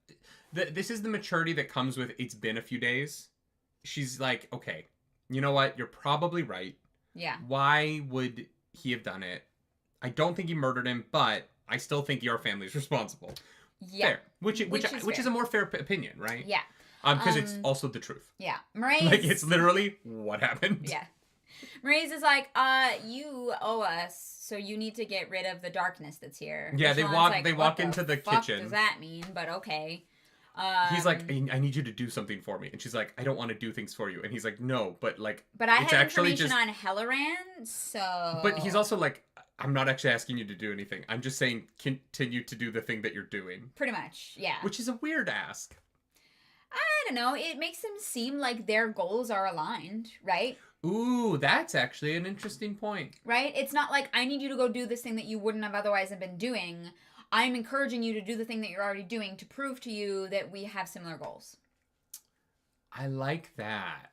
This is the maturity that comes with it's been a few days. She's like, okay, you know what? You're probably right. Yeah. Why would he have done it? I don't think he murdered him, but I still think your family's responsible. Yeah. Fair. Which is a more fair opinion, right? Yeah. Because it's also the truth. Yeah. Mraize... Like, it's literally what happened. Yeah. Mraize is like, you owe us, so you need to get rid of the darkness that's here. Yeah, they walk into the kitchen. What does that mean? But okay. He's like, I need you to do something for me. And she's like, I don't want to do things for you. And he's like, no, but like... But I have information on Helleran, so... But he's also like, I'm not actually asking you to do anything. I'm just saying continue to do the thing that you're doing. Pretty much, yeah. Which is a weird ask. I don't know. It makes them seem like their goals are aligned, right? Ooh, that's actually an interesting point. Right? It's not like, I need you to go do this thing that you wouldn't have otherwise have been doing. I'm encouraging you to do the thing that you're already doing to prove to you that we have similar goals. I like that.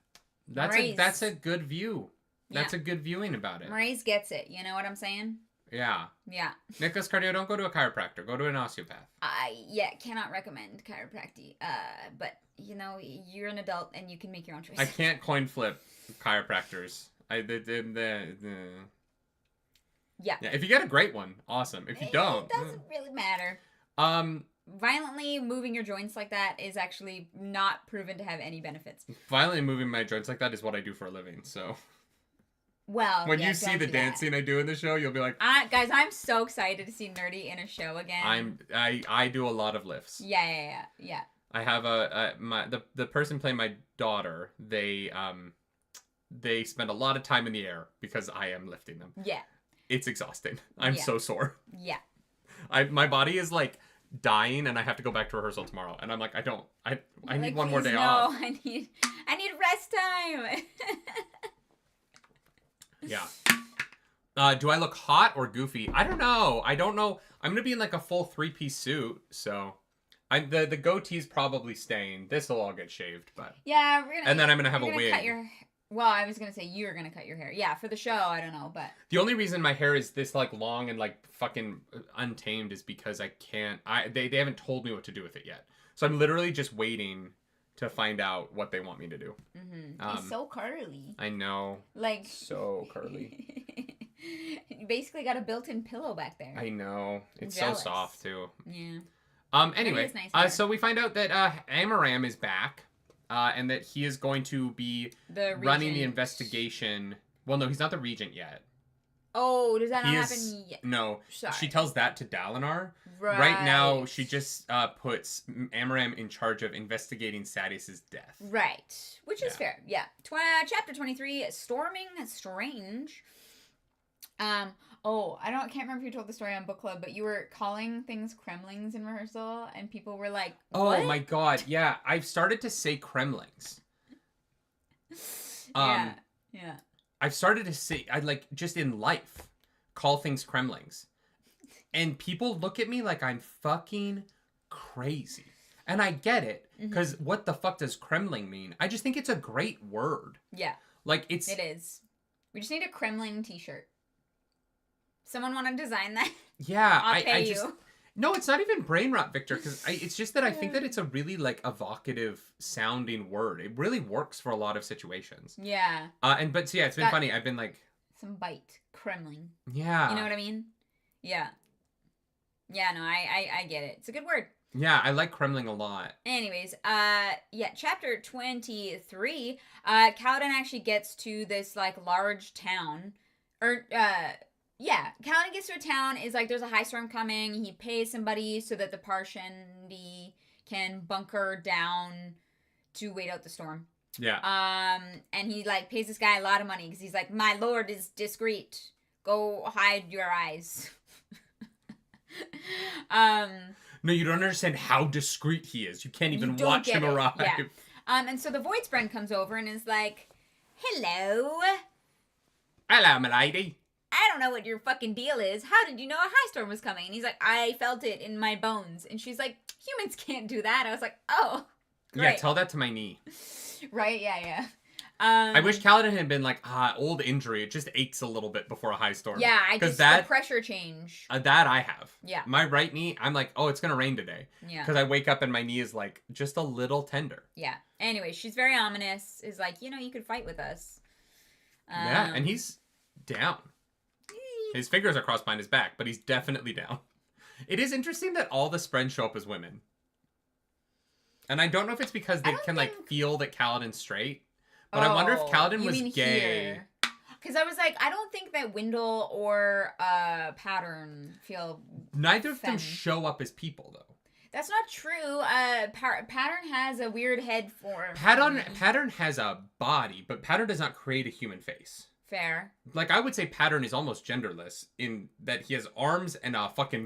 That's a good view. That's a good viewing about it. Mraize gets it. You know what I'm saying? Yeah. Yeah. Nicholas Cardio, don't go to a chiropractor. Go to an osteopath. Cannot recommend chiropractic. But, you're an adult and you can make your own choice. I can't coin flip chiropractors. Yeah. If you get a great one, awesome. If you don't... It doesn't really matter. Violently moving your joints like that is actually not proven to have any benefits. Violently moving my joints like that is what I do for a living, so... Well, when you see the dancing I do in the show, you'll be like... guys, I'm so excited to see Nerdy in a show again. I do a lot of lifts. Yeah. I have the person playing my daughter, they spend a lot of time in the air because I am lifting them. Yeah. It's exhausting. I'm so sore. Yeah. My body is like dying and I have to go back to rehearsal tomorrow. And I'm like, I need one more day off. I need rest time. Yeah. Do I look hot or goofy? I don't know. I'm gonna be in like a full 3-piece suit, so the goatee's probably staying. This'll all get shaved, but yeah, and then I'm gonna have a wig. Well, I was gonna say you were gonna cut your hair. Yeah, for the show, I don't know, but the only reason my hair is this like long and like fucking untamed is because I can't. They haven't told me what to do with it yet, so I'm literally just waiting to find out what they want me to do. It's so curly. I know. Like so curly. You basically got a built-in pillow back there. I know. It's so soft too. Yeah. Anyway, nice so we find out that Amaram is back, and that he is going to be running the investigation. Well, no, he's not the regent yet. Oh, does that not happen yet? No. Sorry. She tells that to Dalinar. Right now, she just puts Amaram in charge of investigating Sadeas's death. Right. Which is fair. Yeah. Chapter 23, Storming Strange. I can't remember if you told the story on book club, but you were calling things Kremlings in rehearsal, and people were like, what? Oh my god, yeah. I've started to say Kremlings. Yeah. I've started to say, just in life, call things Kremlings. And people look at me like I'm fucking crazy. And I get it, because what the fuck does Kremling mean? I just think it's a great word. Yeah. Like, it is. We just need a Kremling t-shirt. Someone want to design that? Yeah. I'll pay you. No, it's not even brain rot, Victor, because it's just that I think that it's a really, evocative sounding word. It really works for a lot of situations. Yeah. But it's been funny. I've been some bite. Kremling. Yeah. You know what I mean? Yeah. Yeah, no, I get it. It's a good word. Yeah, I like Kremling a lot. Anyways, chapter 23, Kaladin actually gets to this, large town. Kaladin gets to a town, is there's a high storm coming, he pays somebody so that the Parshendi can bunker down to wait out the storm. Yeah. And he, pays this guy a lot of money, because he's like, my lord is discreet. Go hide your eyes. No, you don't understand how discreet he is. You can't even watch him arrive. Yeah. And so the Voidspren comes over and is like, hello. Hello, milady. I don't know what your fucking deal is. How did you know a high storm was coming? And he's like, I felt it in my bones. And she's like, humans can't do that. I was like, oh, great. Yeah, tell that to my knee. Right, yeah. I wish Kaladin had been old injury. It just aches a little bit before a high storm. Yeah, the pressure change. That I have. Yeah. My right knee, I'm like, oh, it's going to rain today. Yeah. Because I wake up and my knee is just a little tender. Yeah. Anyway, she's very ominous. Is like, you could fight with us. Yeah, and he's down. His fingers are crossed behind his back, but he's definitely down. It is interesting that all the Spren show up as women. And I don't know if it's because they can feel that Kaladin's straight. But I wonder if Kaladin was gay. Because I was like, I don't think that Wendell or Pattern feel Neither of them show up as people, though. That's not true. Pattern has a weird head form. Pattern has a body, but Pattern does not create a human face. Fair. I would say Pattern is almost genderless in that he has arms and a fucking...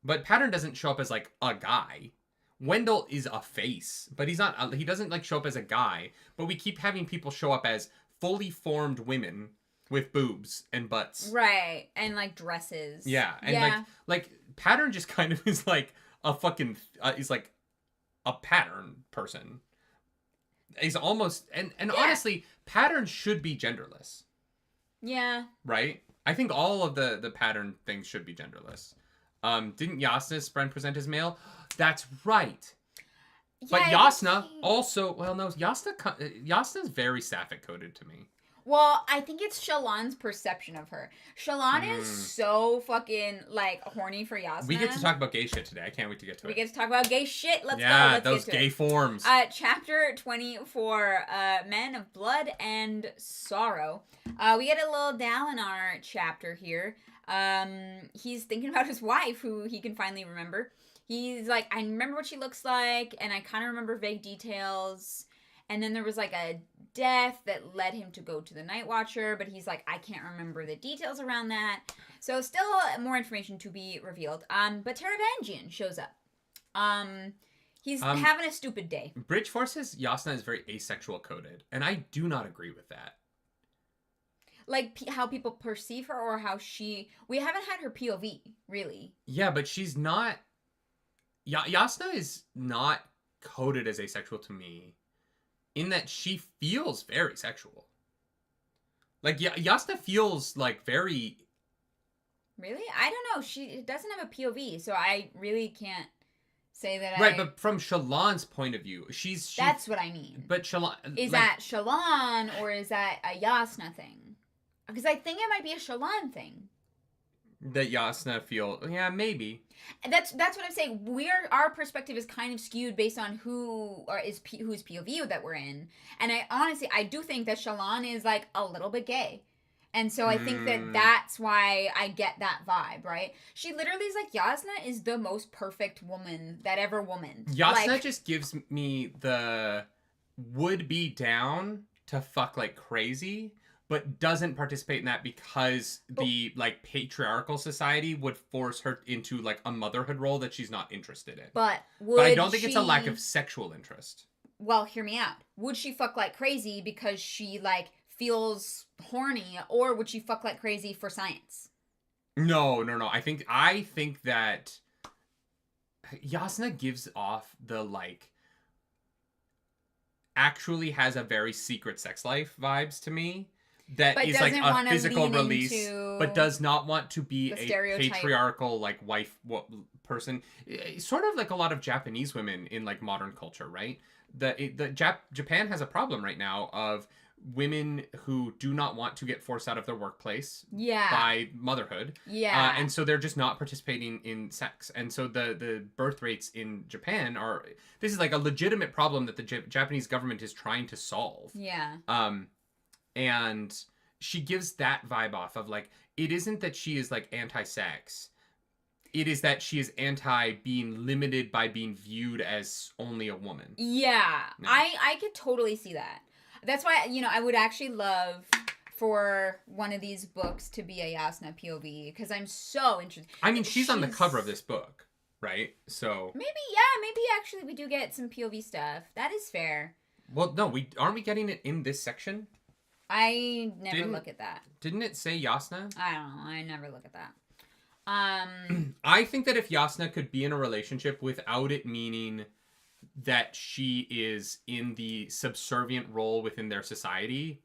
But Pattern doesn't show up as, a guy. Wendell is a face, but he's not. He doesn't show up as a guy. But we keep having people show up as fully formed women with boobs and butts, right? And dresses. Yeah, and Pattern just kind of is a fucking. He's a pattern person. He's almost and honestly, Pattern should be genderless. Yeah. Right. I think all of the Pattern things should be genderless. Didn't Yasna's friend present as male? That's right. Yeah, but Yasna also... Well, no, Yasna's very sapphic-coded to me. Well, I think it's Shallan's perception of her. Shallan is so fucking, horny for Yasna. We get to talk about gay shit today. I can't wait to get to it. We get to talk about gay shit. Let's go. Yeah, those gay forms. Chapter 24, Men of Blood and Sorrow. We get a little Dalinar chapter here. He's thinking about his wife, who he can finally remember. He's like, I remember what she looks like, and I kind of remember vague details. And then there was a death that led him to go to the Night Watcher, but he's like, I can't remember the details around that. So still more information to be revealed. But Taravangian shows up. He's having a stupid day. Bridgeforce says Yasna is very asexual coded, and I do not agree with that. like how people perceive her or how we haven't had her POV really. Yeah, but she's not. Yasna is not coded as asexual to me, in that she feels very sexual. Like Yasna feels like very. Really, I don't know. She doesn't have a POV, so I really can't say that. Right, but from Shallan's point of view, that's what I mean. But Shallan is that Shallan or is that a Yasna thing? Because I think it might be a Shallan thing. That Yasna feel, yeah, maybe. That's what I'm saying. Our perspective is kind of skewed based on whose POV that we're in, and I do think that Shallan is like a little bit gay, and so I think that's why I get that vibe. Right? She literally is like, Yasna is the most perfect woman that ever woman. Yasna just gives me the would be down to fuck like crazy, but doesn't participate in that because the like patriarchal society would force her into like a motherhood role that she's not interested in. But I don't think it's a lack of sexual interest. Well, hear me out. Would she fuck like crazy because she like feels horny, or would she fuck like crazy for science? No. I think that Yasna gives off the like actually has a very secret sex life vibes to me. That is like a physical release, but does not want to be a patriarchal like wife person. Sort of like a lot of Japanese women in like modern culture, right? Japan has a problem right now of women who do not want to get forced out of their workplace by motherhood. Yeah. And so they're just not participating in sex. And so the birth rates in Japan this is like a legitimate problem that the Japanese government is trying to solve. Yeah. And she gives that vibe off of like, it isn't that she is like anti-sex. It is that she is anti being limited by being viewed as only a woman. Yeah. I could totally see that. That's why, I would actually love for one of these books to be a Yasna POV, because I'm so interested. I mean, she's on the cover of this book, right? So maybe actually we do get some POV stuff. That is fair. Well, no, aren't we getting it in this section? I never look at that. Didn't it say Yasna? I don't know. I never look at that. I think that if Yasna could be in a relationship without it meaning that she is in the subservient role within their society,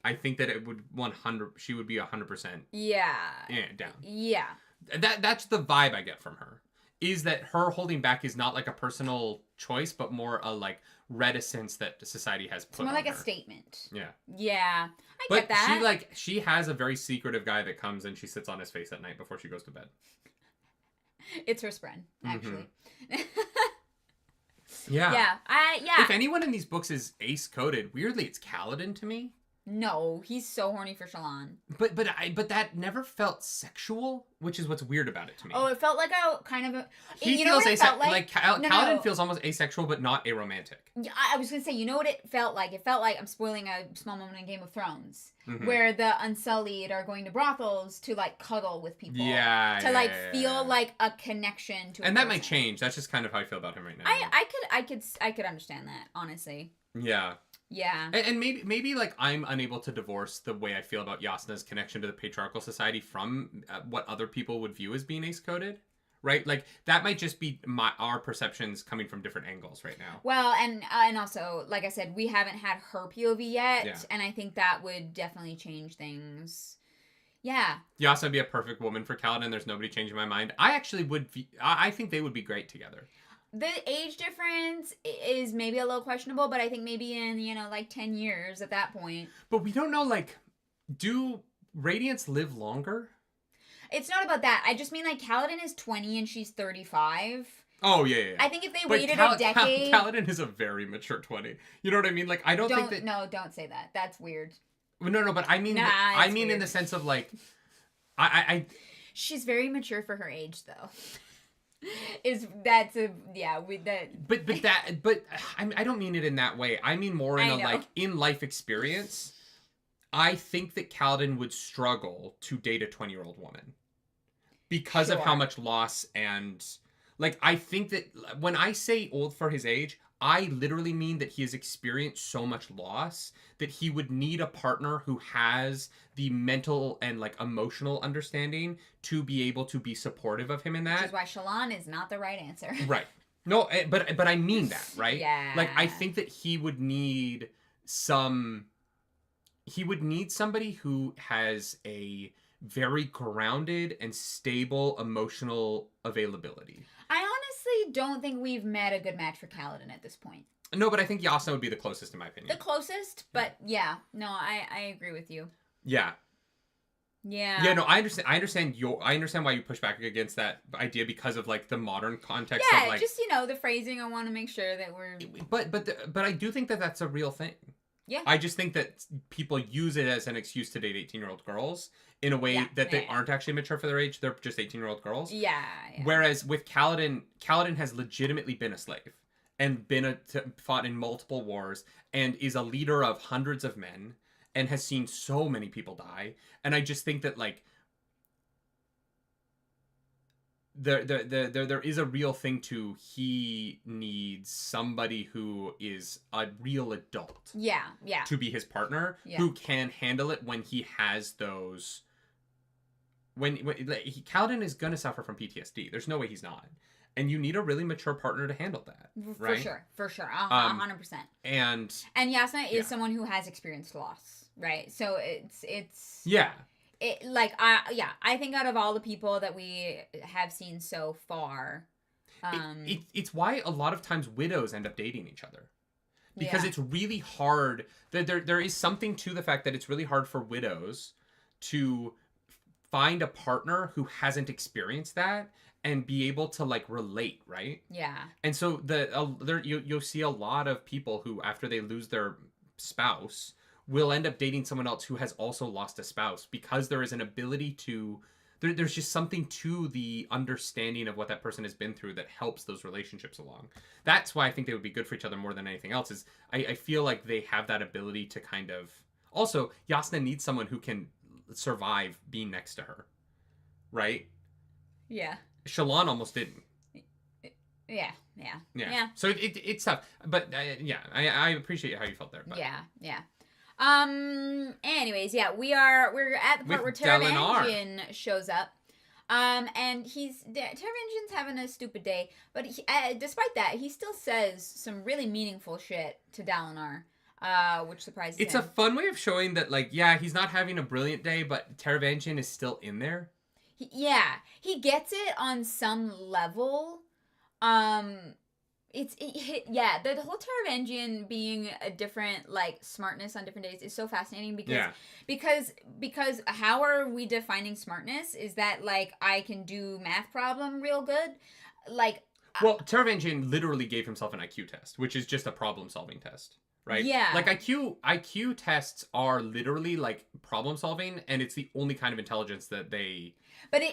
I think that it would she would be 100% down. Yeah. That's the vibe I get from her. Is that her holding back is not like a personal choice, but more a like reticence that society has put on her. It's more like a statement. Yeah. Yeah. I get that. But she has a very secretive guy that comes and she sits on his face at night before she goes to bed. It's her spren, actually. Mm-hmm. Yeah. If anyone in these books is ace coded, weirdly it's Kaladin to me. No, he's so horny for Shallan. But that never felt sexual, which is what's weird about it to me. Oh, it felt like a kind of he feels asexual. Like Kaladin feels almost asexual, but not aromantic. Yeah, I was gonna say, you know what it felt like? It felt like, I'm spoiling a small moment in Game of Thrones, where the Unsullied are going to brothers to like cuddle with people. Yeah. To like feel like a connection to. And that might change. That's just kind of how I feel about him right now. I could understand that, honestly. Yeah. Yeah. And maybe like I'm unable to divorce the way I feel about Yasna's connection to the patriarchal society from what other people would view as being ace-coded, right? Like that might just be our perceptions coming from different angles right now. Well, and also, like I said, we haven't had her POV yet, and I think that would definitely change things. Yeah. Yasna would be a perfect woman for Kaladin. There's nobody changing my mind. I actually would. I think they would be great together. The age difference is maybe a little questionable, but I think maybe in, like 10 years at that point. But we don't know, like, do Radiants live longer? It's not about that. I just mean, like, Kaladin is 20 and she's 35. Oh, yeah. I think if they waited a decade... Kaladin is a very mature 20. You know what I mean? Like, I don't think that... No, don't say that. That's weird. No, but I mean... weird. In the sense of, like... She's very mature for her age, though. But I don't mean it in that way. I mean more in in life experience. I think that Kaladin would struggle to date a 20-year-old woman because of how much loss and Like, I think that when I say old for his age, I literally mean that he has experienced so much loss that he would need a partner who has the mental and like emotional understanding to be able to be supportive of him in that. Which is why Shallan is not the right answer. Right. No, but I mean that, right? Yeah. Like, I think that he would need somebody who has a very grounded and stable emotional availability. I honestly don't think we've met a good match for Kaladin at this point. No, but I think Yasna would be the closest in my opinion. The closest, but yeah. No, I agree with you. Yeah. Yeah. Yeah, no, I understand why you push back against that idea because of like the modern context of like just the phrasing. I want to make sure that we're But I do think that that's a real thing. Yeah. I just think that people use it as an excuse to date 18-year-old girls in a way that they aren't actually mature for their age. They're just 18-year-old girls. Yeah. Whereas with Kaladin has legitimately been a slave and fought in multiple wars and is a leader of hundreds of men and has seen so many people die. And I just think that like there is a real thing to he needs somebody who is a real adult. Yeah. To be his partner who can handle it when he has those. Kaladin is gonna suffer from PTSD. There's no way he's not. And you need a really mature partner to handle that, right? For sure, 100%. And Yasna is someone who has experienced loss, right? So it's yeah. I think out of all the people that we have seen so far, it's why a lot of times widows end up dating each other, because it's really hard. There is something to the fact that it's really hard for widows to find a partner who hasn't experienced that and be able to like relate, right? Yeah. And so you'll see a lot of people who, after they lose their spouse, will end up dating someone else who has also lost a spouse, because there is an ability to there's just something to the understanding of what that person has been through that helps those relationships along. That's why I think they would be good for each other more than anything else. Is I feel like they have that ability to kind of. Also, Yasna needs someone who can survive being next to her, right? Yeah. Shallan almost didn't. Yeah. So it's tough, but I appreciate how you felt there. But. Yeah. Anyways, we're at the part where Taravangian shows up. And Taravangian's having a stupid day, but despite that, he still says some really meaningful shit to Dalinar. Which surprises him. It's a fun way of showing that, like, he's not having a brilliant day, but Taravangian is still in there. He gets it on some level. The whole Taravangian being a different, like, smartness on different days is so fascinating because how are we defining smartness? Is that, like, I can do math problem real good? Like... Well, Taravangian literally gave himself an IQ test, which is just a problem-solving test. Right? Yeah. Like IQ tests are literally like problem solving, and it's the only kind of intelligence that they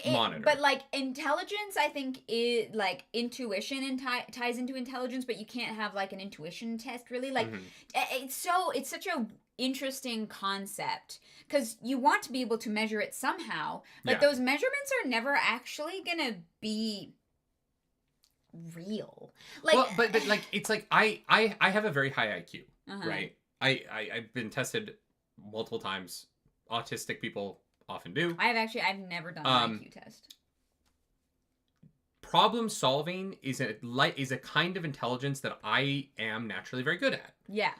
monitor. But like intelligence, I think is like intuition and ties into intelligence, but you can't have like an intuition test really. Like it's such a interesting concept because you want to be able to measure it somehow, but those measurements are never actually gonna be real. Like, well, but like it's like I have a very high IQ. Right. I've been tested multiple times. Autistic people often do. I've never done an IQ test. Problem solving is a kind of intelligence that I am naturally very good at. Yeah.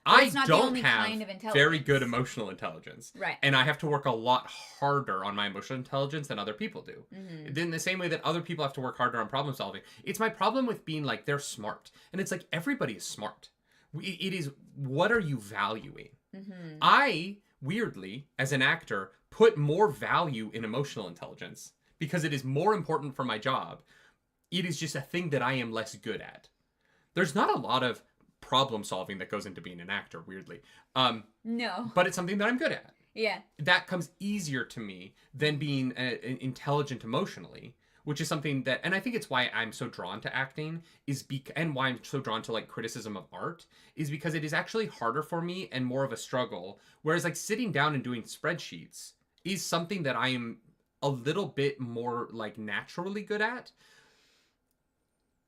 I don't have very good emotional intelligence. Right. And I have to work a lot harder on my emotional intelligence than other people do. In the same way that other people have to work harder on problem solving. It's my problem with being like, they're smart. And it's like, everybody is smart. It is, what are you valuing? I, weirdly, as an actor, put more value in emotional intelligence because it is more important for my job. It is just a thing that I am less good at. There's not a lot of problem solving that goes into being an actor, weirdly. No. But it's something that I'm good at. Yeah. That comes easier to me than being intelligent emotionally, which is something that, and I think it's why I'm so drawn to acting, and why I'm so drawn to like criticism of art, is because it is actually harder for me and more of a struggle. Whereas like sitting down and doing spreadsheets is something that I am a little bit more like naturally good at.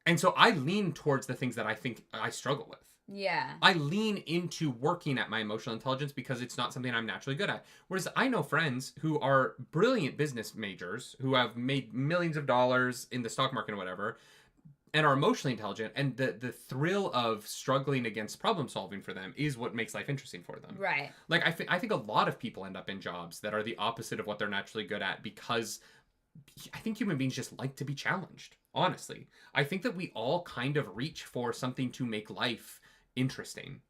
And so I lean towards the things that I think I struggle with. Yeah. I lean into working at my emotional intelligence because it's not something I'm naturally good at. Whereas I know friends who are brilliant business majors who have made millions of dollars in the stock market or whatever and are emotionally intelligent. And the thrill of struggling against problem solving for them is what makes life interesting for them. Right. Like, I think a lot of people end up in jobs that are the opposite of what they're naturally good at because I think human beings just like to be challenged, honestly. I think that we all kind of reach for something to make life interesting.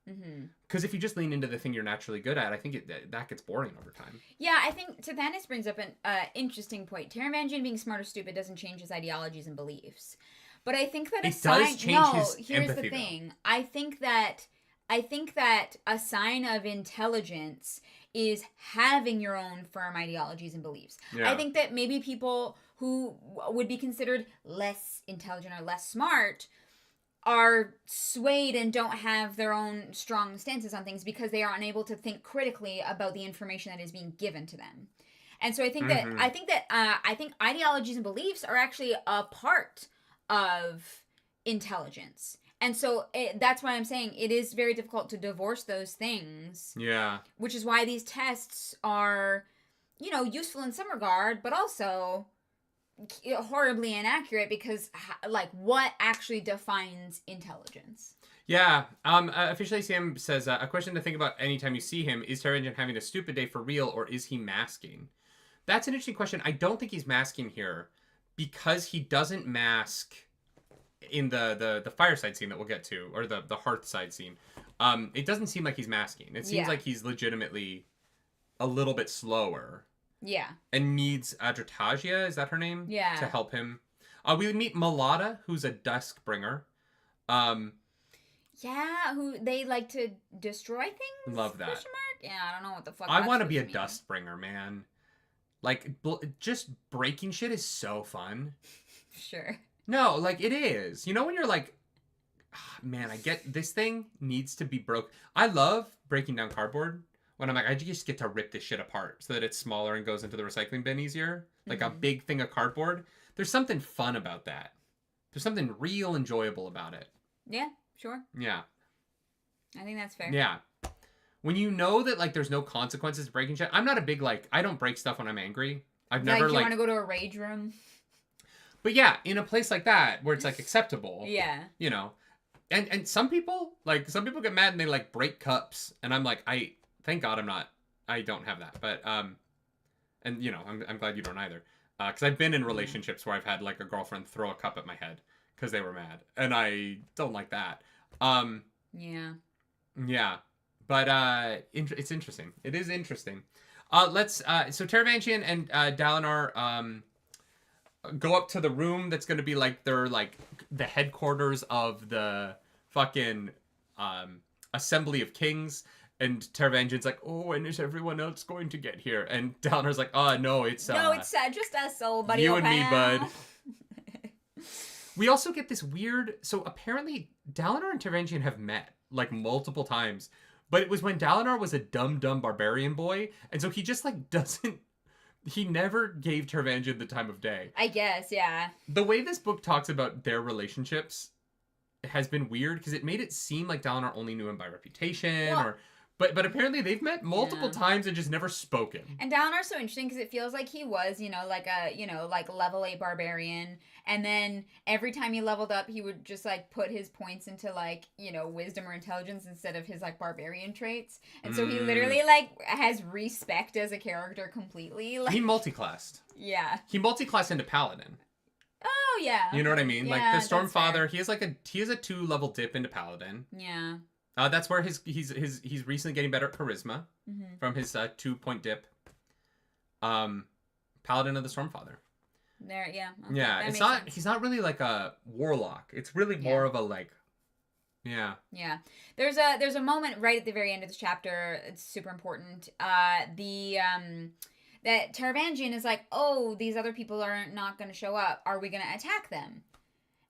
Because if you just lean into the thing you're naturally good at, I think that gets boring over time. Yeah, I think Tithanis brings up an interesting point. Taravangian being smart or stupid doesn't change his ideologies and beliefs. But I think that it does change his here's empathy, the thing. Though. I think that a sign of intelligence is having your own firm ideologies and beliefs. Yeah. I think that maybe people who would be considered less intelligent or less smart are swayed and don't have their own strong stances on things because they are unable to think critically about the information that is being given to them. And so I think I think ideologies and beliefs are actually a part of intelligence. And so that's why I'm saying it is very difficult to divorce those things. Yeah. Which is why these tests are, useful in some regard, but also horribly inaccurate because, what actually defines intelligence? Yeah. Officially, Sam says, a question to think about anytime you see him. Is Taravangian having a stupid day for real, or is he masking? That's an interesting question. I don't think he's masking here because he doesn't mask in the fireside scene that we'll get to, or the hearth side scene. It doesn't seem like he's masking. It seems like he's legitimately a little bit slower. Yeah. And needs Adratagia, is that her name? Yeah. To help him. We meet Malada, who's a dusk bringer. Yeah, who they like to destroy things? Love that. Question mark? Yeah, I don't know what the fuck. I want to be a dust bringer, man. Like, just breaking shit is so fun. Sure. No, like, it is. You know when you're like, man, I get this thing needs to be broke. I love breaking down cardboard. When I'm like, I just get to rip this shit apart so that it's smaller and goes into the recycling bin easier. Like a big thing of cardboard. There's something fun about that. There's something real enjoyable about it. Yeah, sure. Yeah. I think that's fair. Yeah. When you know that, like, there's no consequences to breaking shit. I'm not a big, like, I don't break stuff when I'm angry. I've never, you want to go to a rage room? But yeah, in a place like that where it's, like, acceptable. Yeah. You know. And some people get mad and they, like, break cups. And I'm like, thank God I don't have that. But, and, you know, I'm glad you don't either. Because I've been in relationships where I've had, like, a girlfriend throw a cup at my head because they were mad. And I don't like that. Yeah. Yeah. But it's interesting. It is interesting. So Taravangian and Dalinar go up to the room that's going to be, like, the headquarters of the fucking Assembly of Kings. And Taravangian's like, oh, when is everyone else going to get here? And Dalinar's like, oh, no, it's just us, old buddy. You and me, bud. We also get this weird... So apparently, Dalinar and Taravangian have met, like, multiple times. But it was when Dalinar was a dumb barbarian boy. And so he just, like, doesn't... He never gave Taravangian the time of day. I guess, yeah. The way this book talks about their relationships has been weird, because it made it seem like Dalinar only knew him by reputation, But apparently they've met multiple times and just never spoken. And Dalinar's so interesting because it feels like he was, like level 8 barbarian. And then every time he leveled up, he would just, like, put his points into, like, wisdom or intelligence instead of his, like, barbarian traits. And so he literally, like, has respect as a character completely. Like, he multi-classed. Yeah. He multi-classed into Paladin. Oh, yeah. You know what I mean? Yeah, like, the Stormfather, he has a 2-level dip into Paladin. Yeah. That's where he's recently getting better at charisma from his 2-point dip. Paladin of the Stormfather. There, yeah. Okay, yeah, it's not. Sense. He's not really like a warlock. It's really more of a like. Yeah. Yeah. There's a moment right at the very end of this chapter. It's super important. That Taravangian is like, oh, these other people are not going to show up. Are we going to attack them?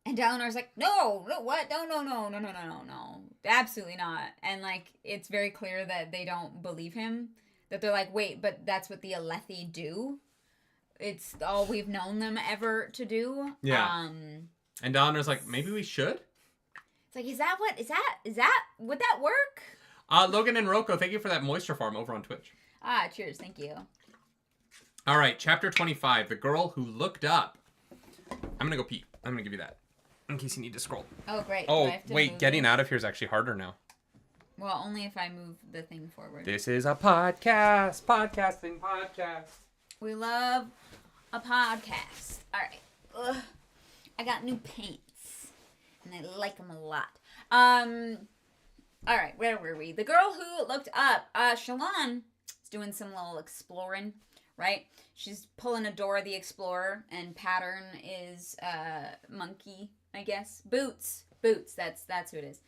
And Dalinar's like, no, what? No. Absolutely not. And, like, it's very clear that they don't believe him. That they're like, wait, but that's what the Alethi do? It's all we've known them ever to do? Yeah. And Donna's like, maybe we should? It's like, is that would that work? Logan and Rocco, thank you for that moisture farm over on Twitch. Cheers, thank you. All right, chapter 25, The Girl Who Looked Up. I'm going to go pee. I'm going to give you that in case you need to scroll. Oh, great. Oh, wait, getting out of here is actually harder now. Well, only if I move the thing forward. This is a podcast. Podcasting podcast. We love a podcast. All right. Ugh. I got new paints, and I like them a lot. All right, where were we? The Girl Who Looked Up. Shallan is doing some little exploring, right? She's pulling a Dora the Explorer, and Pattern is Monkey, I guess. Boots. That's who it is.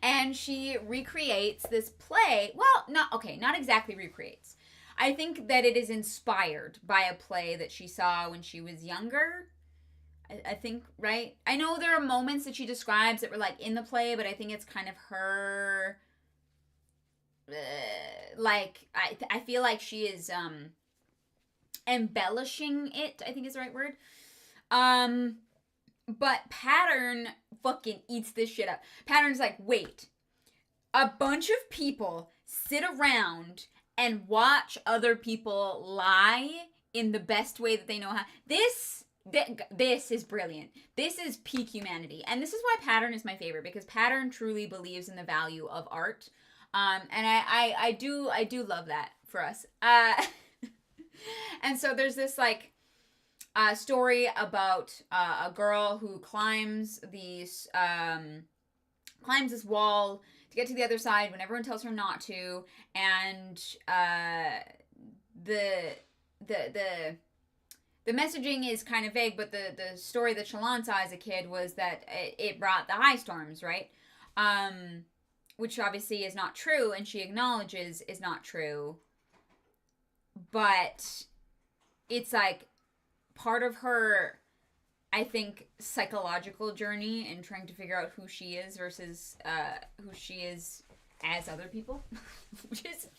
And she recreates this play. Well, not exactly recreates. I think that it is inspired by a play that she saw when she was younger. I think, right? I know there are moments that she describes that were like in the play, but I think it's kind of her. I feel like she is embellishing it, I think is the right word. But Pattern fucking eats this shit up. Pattern's like, wait, a bunch of people sit around and watch other people lie in the best way that they know how. This is brilliant. This is peak humanity. And this is why Pattern is my favorite, because Pattern truly believes in the value of art. And I do love that for us. And so there's this story about a girl who climbs this wall to get to the other side when everyone tells her not to, and the messaging is kind of vague, but the story that Shallan saw as a kid was that it brought the high storms, right? Which obviously is not true, and she acknowledges is not true. But it's like part of her, I think, psychological journey in trying to figure out who she is versus who she is as other people. Which is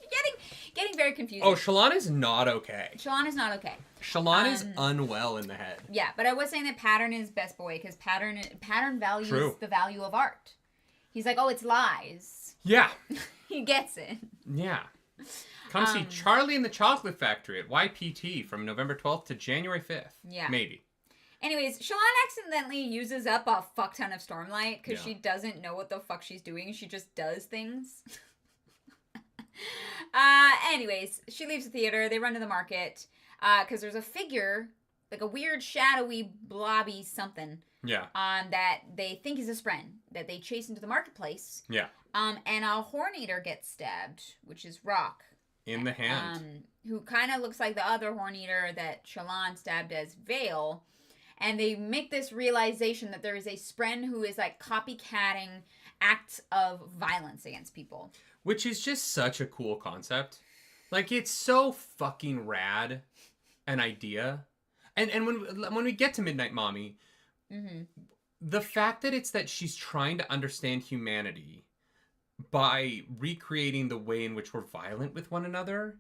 getting very confusing. Oh, Shallan is not okay. Shallan is not okay. Shallan is unwell in the head. Yeah, but I was saying that Pattern is best boy, because Pattern values the value of art. He's like, oh, it's lies. Yeah. He gets it. Yeah. Come see Charlie in the Chocolate Factory at YPT from November 12th to January 5th. Yeah. Maybe. Anyways, Shallan accidentally uses up a fuck ton of Stormlight because she doesn't know what the fuck she's doing. She just does things. Anyways, she leaves the theater. They run to the market because there's a figure, like a weird, shadowy, blobby something. Yeah. That they think is a spren that they chase into the marketplace. Yeah. And a Horn-Eater gets stabbed, which is Rock. In the hand. Who kind of looks like the other Horn-Eater that Shallan stabbed as Vale. And they make this realization that there is a spren who is like copycatting acts of violence against people. Which is just such a cool concept. Like, it's so fucking rad an idea. And when we get to Midnight Mommy, the fact that it's that she's trying to understand humanity by recreating the way in which we're violent with one another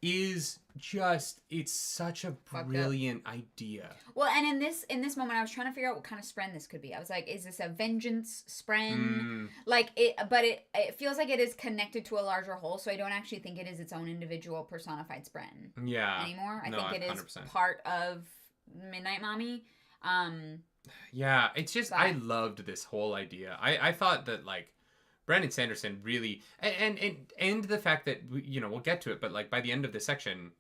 is just, it's such a brilliant idea. Well, and in this moment I was trying to figure out what kind of spren this could be. I was like, is this a vengeance spren? Like it feels like it is connected to a larger whole, so I don't actually think it is its own individual personified spren anymore. I think it is 100%. Part of Midnight Mommy. Yeah, it's just, I loved this whole idea. I thought that, like, Brandon Sanderson really, and the fact that, we'll get to it, but, like, by the end of this section,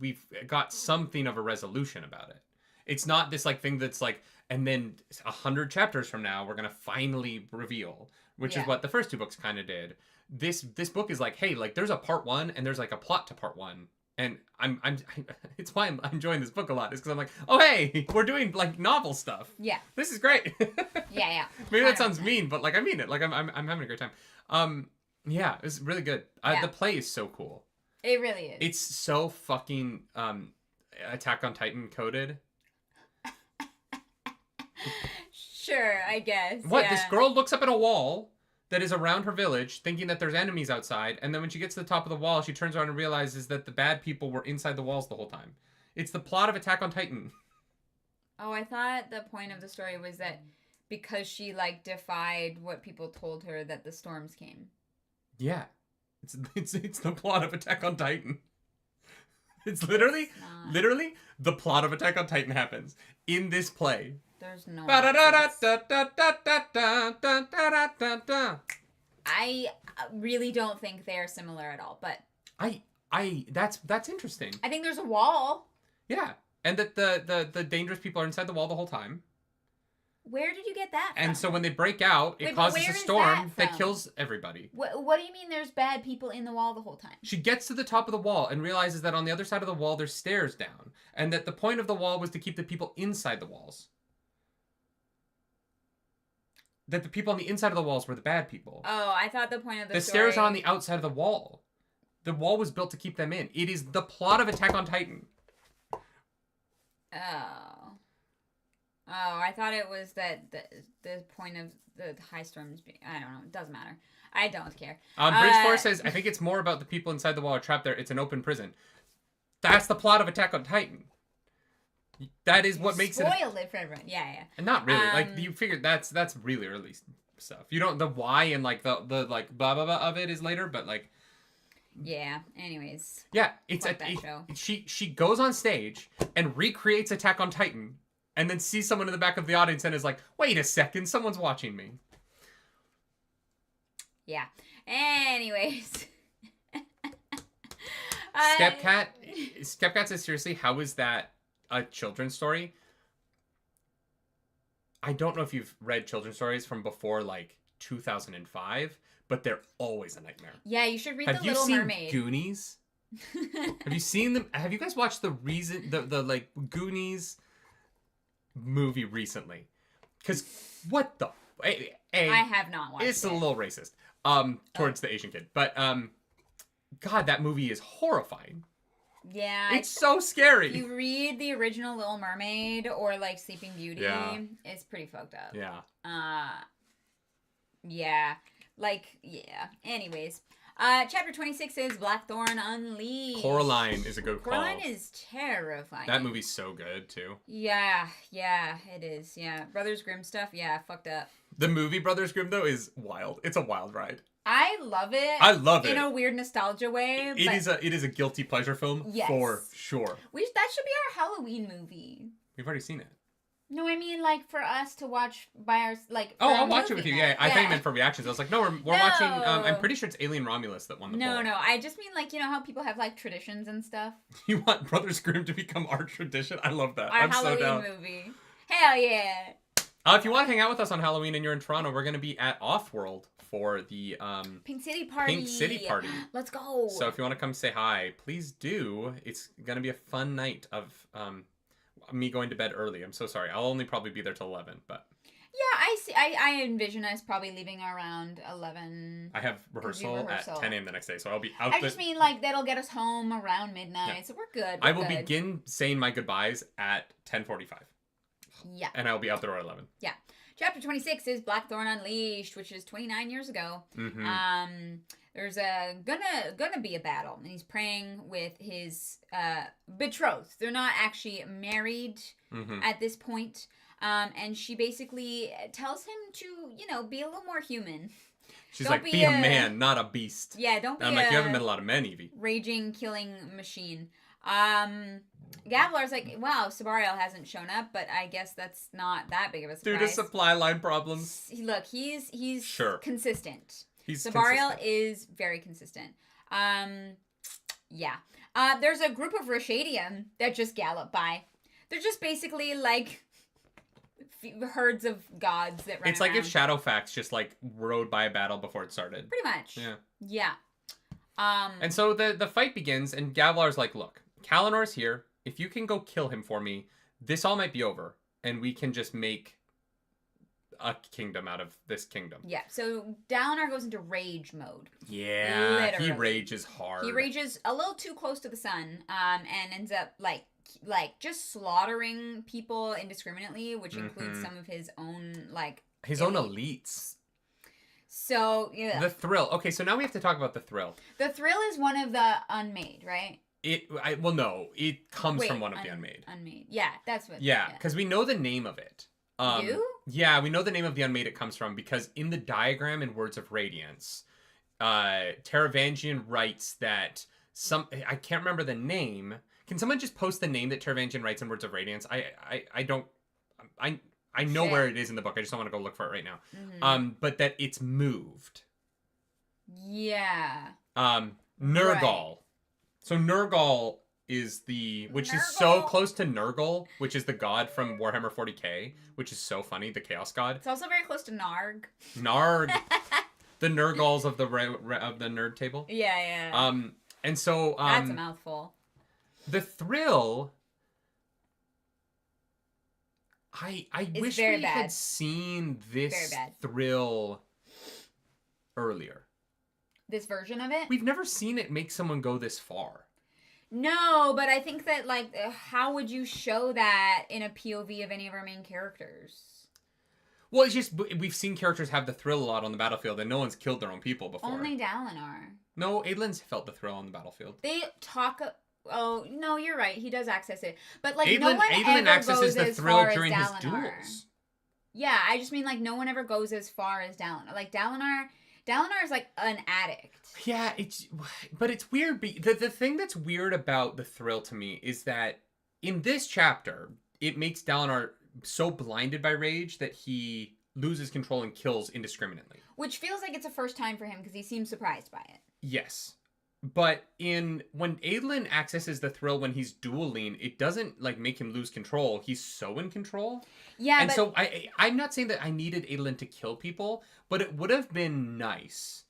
we've got something of a resolution about it. It's not this, like, thing that's, like, and then 100 chapters from now, we're going to finally reveal, which is what the first two books kind of did. This book is like, hey, like, there's a part one, and there's, like, a plot to part one. And it's why I'm enjoying this book a lot. Is because I'm like, oh hey, we're doing like novel stuff. Yeah, this is great. Yeah. Maybe that sounds mean, but like I mean it. Like I'm having a great time. Yeah, it's really good. The play is so cool. It really is. It's so fucking Attack on Titan coded. Sure, I guess. What? This girl looks up at a wall that is around her village, thinking that there's enemies outside, and then when she gets to the top of the wall, she turns around and realizes that the bad people were inside the walls the whole time. It's the plot of Attack on Titan. Oh, I thought the point of the story was that because she, like, defied what people told her that the storms came. Yeah. It's the plot of Attack on Titan. It's literally the plot of Attack on Titan happens in this play. There's no. I really don't think they're similar at all, but that's interesting. I think there's a wall. Yeah, and that the dangerous people are inside the wall the whole time. Where did you get that from? And so when they break out, it causes a storm that kills everybody. What do you mean there's bad people in the wall the whole time? She gets to the top of the wall and realizes that on the other side of the wall there's stairs down, and that the point of the wall was to keep the people inside the walls. That the people on the inside of the walls were the bad people. Oh, I thought the point of the stairs are on the outside of the wall. The wall was built to keep them in. It is the plot of Attack on Titan. Oh, I thought it was that the point of the high storms being... I don't know. It doesn't matter. I don't care. Bridgeforce says, I think it's more about the people inside the wall are trapped there. It's an open prison. That's the plot of Attack on Titan. That is what makes spoiled it for everyone. Yeah. And not really. Like, you figured that's really early stuff. You don't... The why and, like, the like, blah, blah, blah of it is later, but, like... Yeah, anyways. Yeah, it's she goes on stage and recreates Attack on Titan... And then sees someone in the back of the audience and is like, wait a second, someone's watching me. Yeah. Anyways. Skepcat says, seriously, how is that a children's story? I don't know if you've read children's stories from before, like, 2005, but they're always a nightmare. Yeah, you should read The Little Mermaid. Have you seen Goonies? Have you seen them? Have you guys watched the like, Goonies... movie recently? Because what the I have not watched it's a little racist towards the Asian kid, but god, that movie is horrifying. Yeah, it's so scary. You read the original Little Mermaid or like Sleeping Beauty, it's pretty fucked up. Anyways, chapter 26 is Blackthorn Unleashed. Coraline is a good call. Coraline is terrifying. That movie's so good, too. Yeah, it is. Yeah, Brothers Grimm stuff, fucked up. The movie Brothers Grimm, though, is wild. It's a wild ride. I love it. I love it. In a weird nostalgia way. It is a guilty pleasure film, for sure. That should be our Halloween movie. We've already seen it. No, I mean, like, for us to watch by our, like... Oh, I'll watch it with you, I thought you meant for reactions. I was like, no, we're watching, I'm pretty sure it's Alien Romulus that won the poll. No, I just mean, like, you know how people have, like, traditions and stuff? You want Brothers Grimm to become our tradition? I love that. Our Halloween movie. Hell yeah! If you want to hang out with us on Halloween and you're in Toronto, we're going to be at Offworld for the... Pink City Party. Let's go! So if you want to come say hi, please do. It's going to be a fun night of... me going to bed early. I'm so sorry. I'll only probably be there till 11, but... Yeah, I see. I envision us probably leaving around 11. I have rehearsal at 10 a.m. the next day, so I'll be out. I just mean, like, that'll get us home around midnight, so we're good. I will begin saying my goodbyes at 10:45. Yeah. And I'll be out there at 11. Yeah. Chapter 26 is Blackthorn Unleashed, which is 29 years ago. Mm-hmm. There's gonna be a battle, and he's praying with his betrothed. They're not actually married at this point, and she basically tells him to, be a little more human. She's like, be a man, not a beast. Yeah, don't be I'm like, you haven't met a lot of men, Evie. Raging, killing machine. Gavlar's like, wow, Sabariel hasn't shown up, but I guess that's not that big of a surprise. Due to supply line problems. Look, he's sure consistent. Sabariel is very consistent. There's a group of Rashadium that just gallop by. They're just basically like herds of gods that run It's around. like if Shadowfax just like rode by a battle before it started. Pretty much. Yeah. And so the fight begins, and Gavlar's like, look, Kalinor's here. If you can go kill him for me, this all might be over, and we can just make a kingdom out of this kingdom. Yeah, so Dalinar goes into rage mode. Yeah, literally. He rages hard. He rages a little too close to the sun, and ends up like just slaughtering people indiscriminately, which includes some of his own his own elites. So yeah, the Thrill. Okay, so now we have to talk about the Thrill. The Thrill is one of the unmade, right? No, it comes from one of the Unmade. Unmade. Yeah, that's what. Yeah, because we know the name of it. You? Yeah, we know the name of the Unmade it comes from because in the diagram in Words of Radiance, Taravangian writes that I can't remember the name. Can someone just post the name that Taravangian writes in Words of Radiance? I know where it is in the book. I just don't want to go look for it right now. Mm-hmm. But that it's moved. Yeah. Nurgle. Right. So Nurgle is which is so close to Nurgle, which is the god from Warhammer 40k, which is so funny, the Chaos God. It's also very close to Narg. Narg. The Nurgles of the nerd table. Yeah. And so that's a mouthful. The Thrill. I wish we had seen this Thrill earlier. This version of it? We've never seen it make someone go this far. No, but I think that, like, how would you show that in a POV of any of our main characters? Well, it's just, we've seen characters have the Thrill a lot on the battlefield, and no one's killed their own people before. Only Dalinar. No, Adlin's felt the Thrill on the battlefield. They talk... Oh, no, you're right. He does access it. But, like, no one ever accesses goes the Thrill during his duels. Yeah, I just mean, like, no one ever goes as far as Dalinar. Like, Dalinar is like an addict. Yeah, but it's weird. The thing that's weird about the Thrill to me is that in this chapter, it makes Dalinar so blinded by rage that he loses control and kills indiscriminately. Which feels like it's a first time for him because he seems surprised by it. Yes. But when Adlin accesses the Thrill when he's dueling, it doesn't like make him lose control. He's so in control. Yeah, and so I'm not saying that I needed Adlin to kill people, but it would have been nice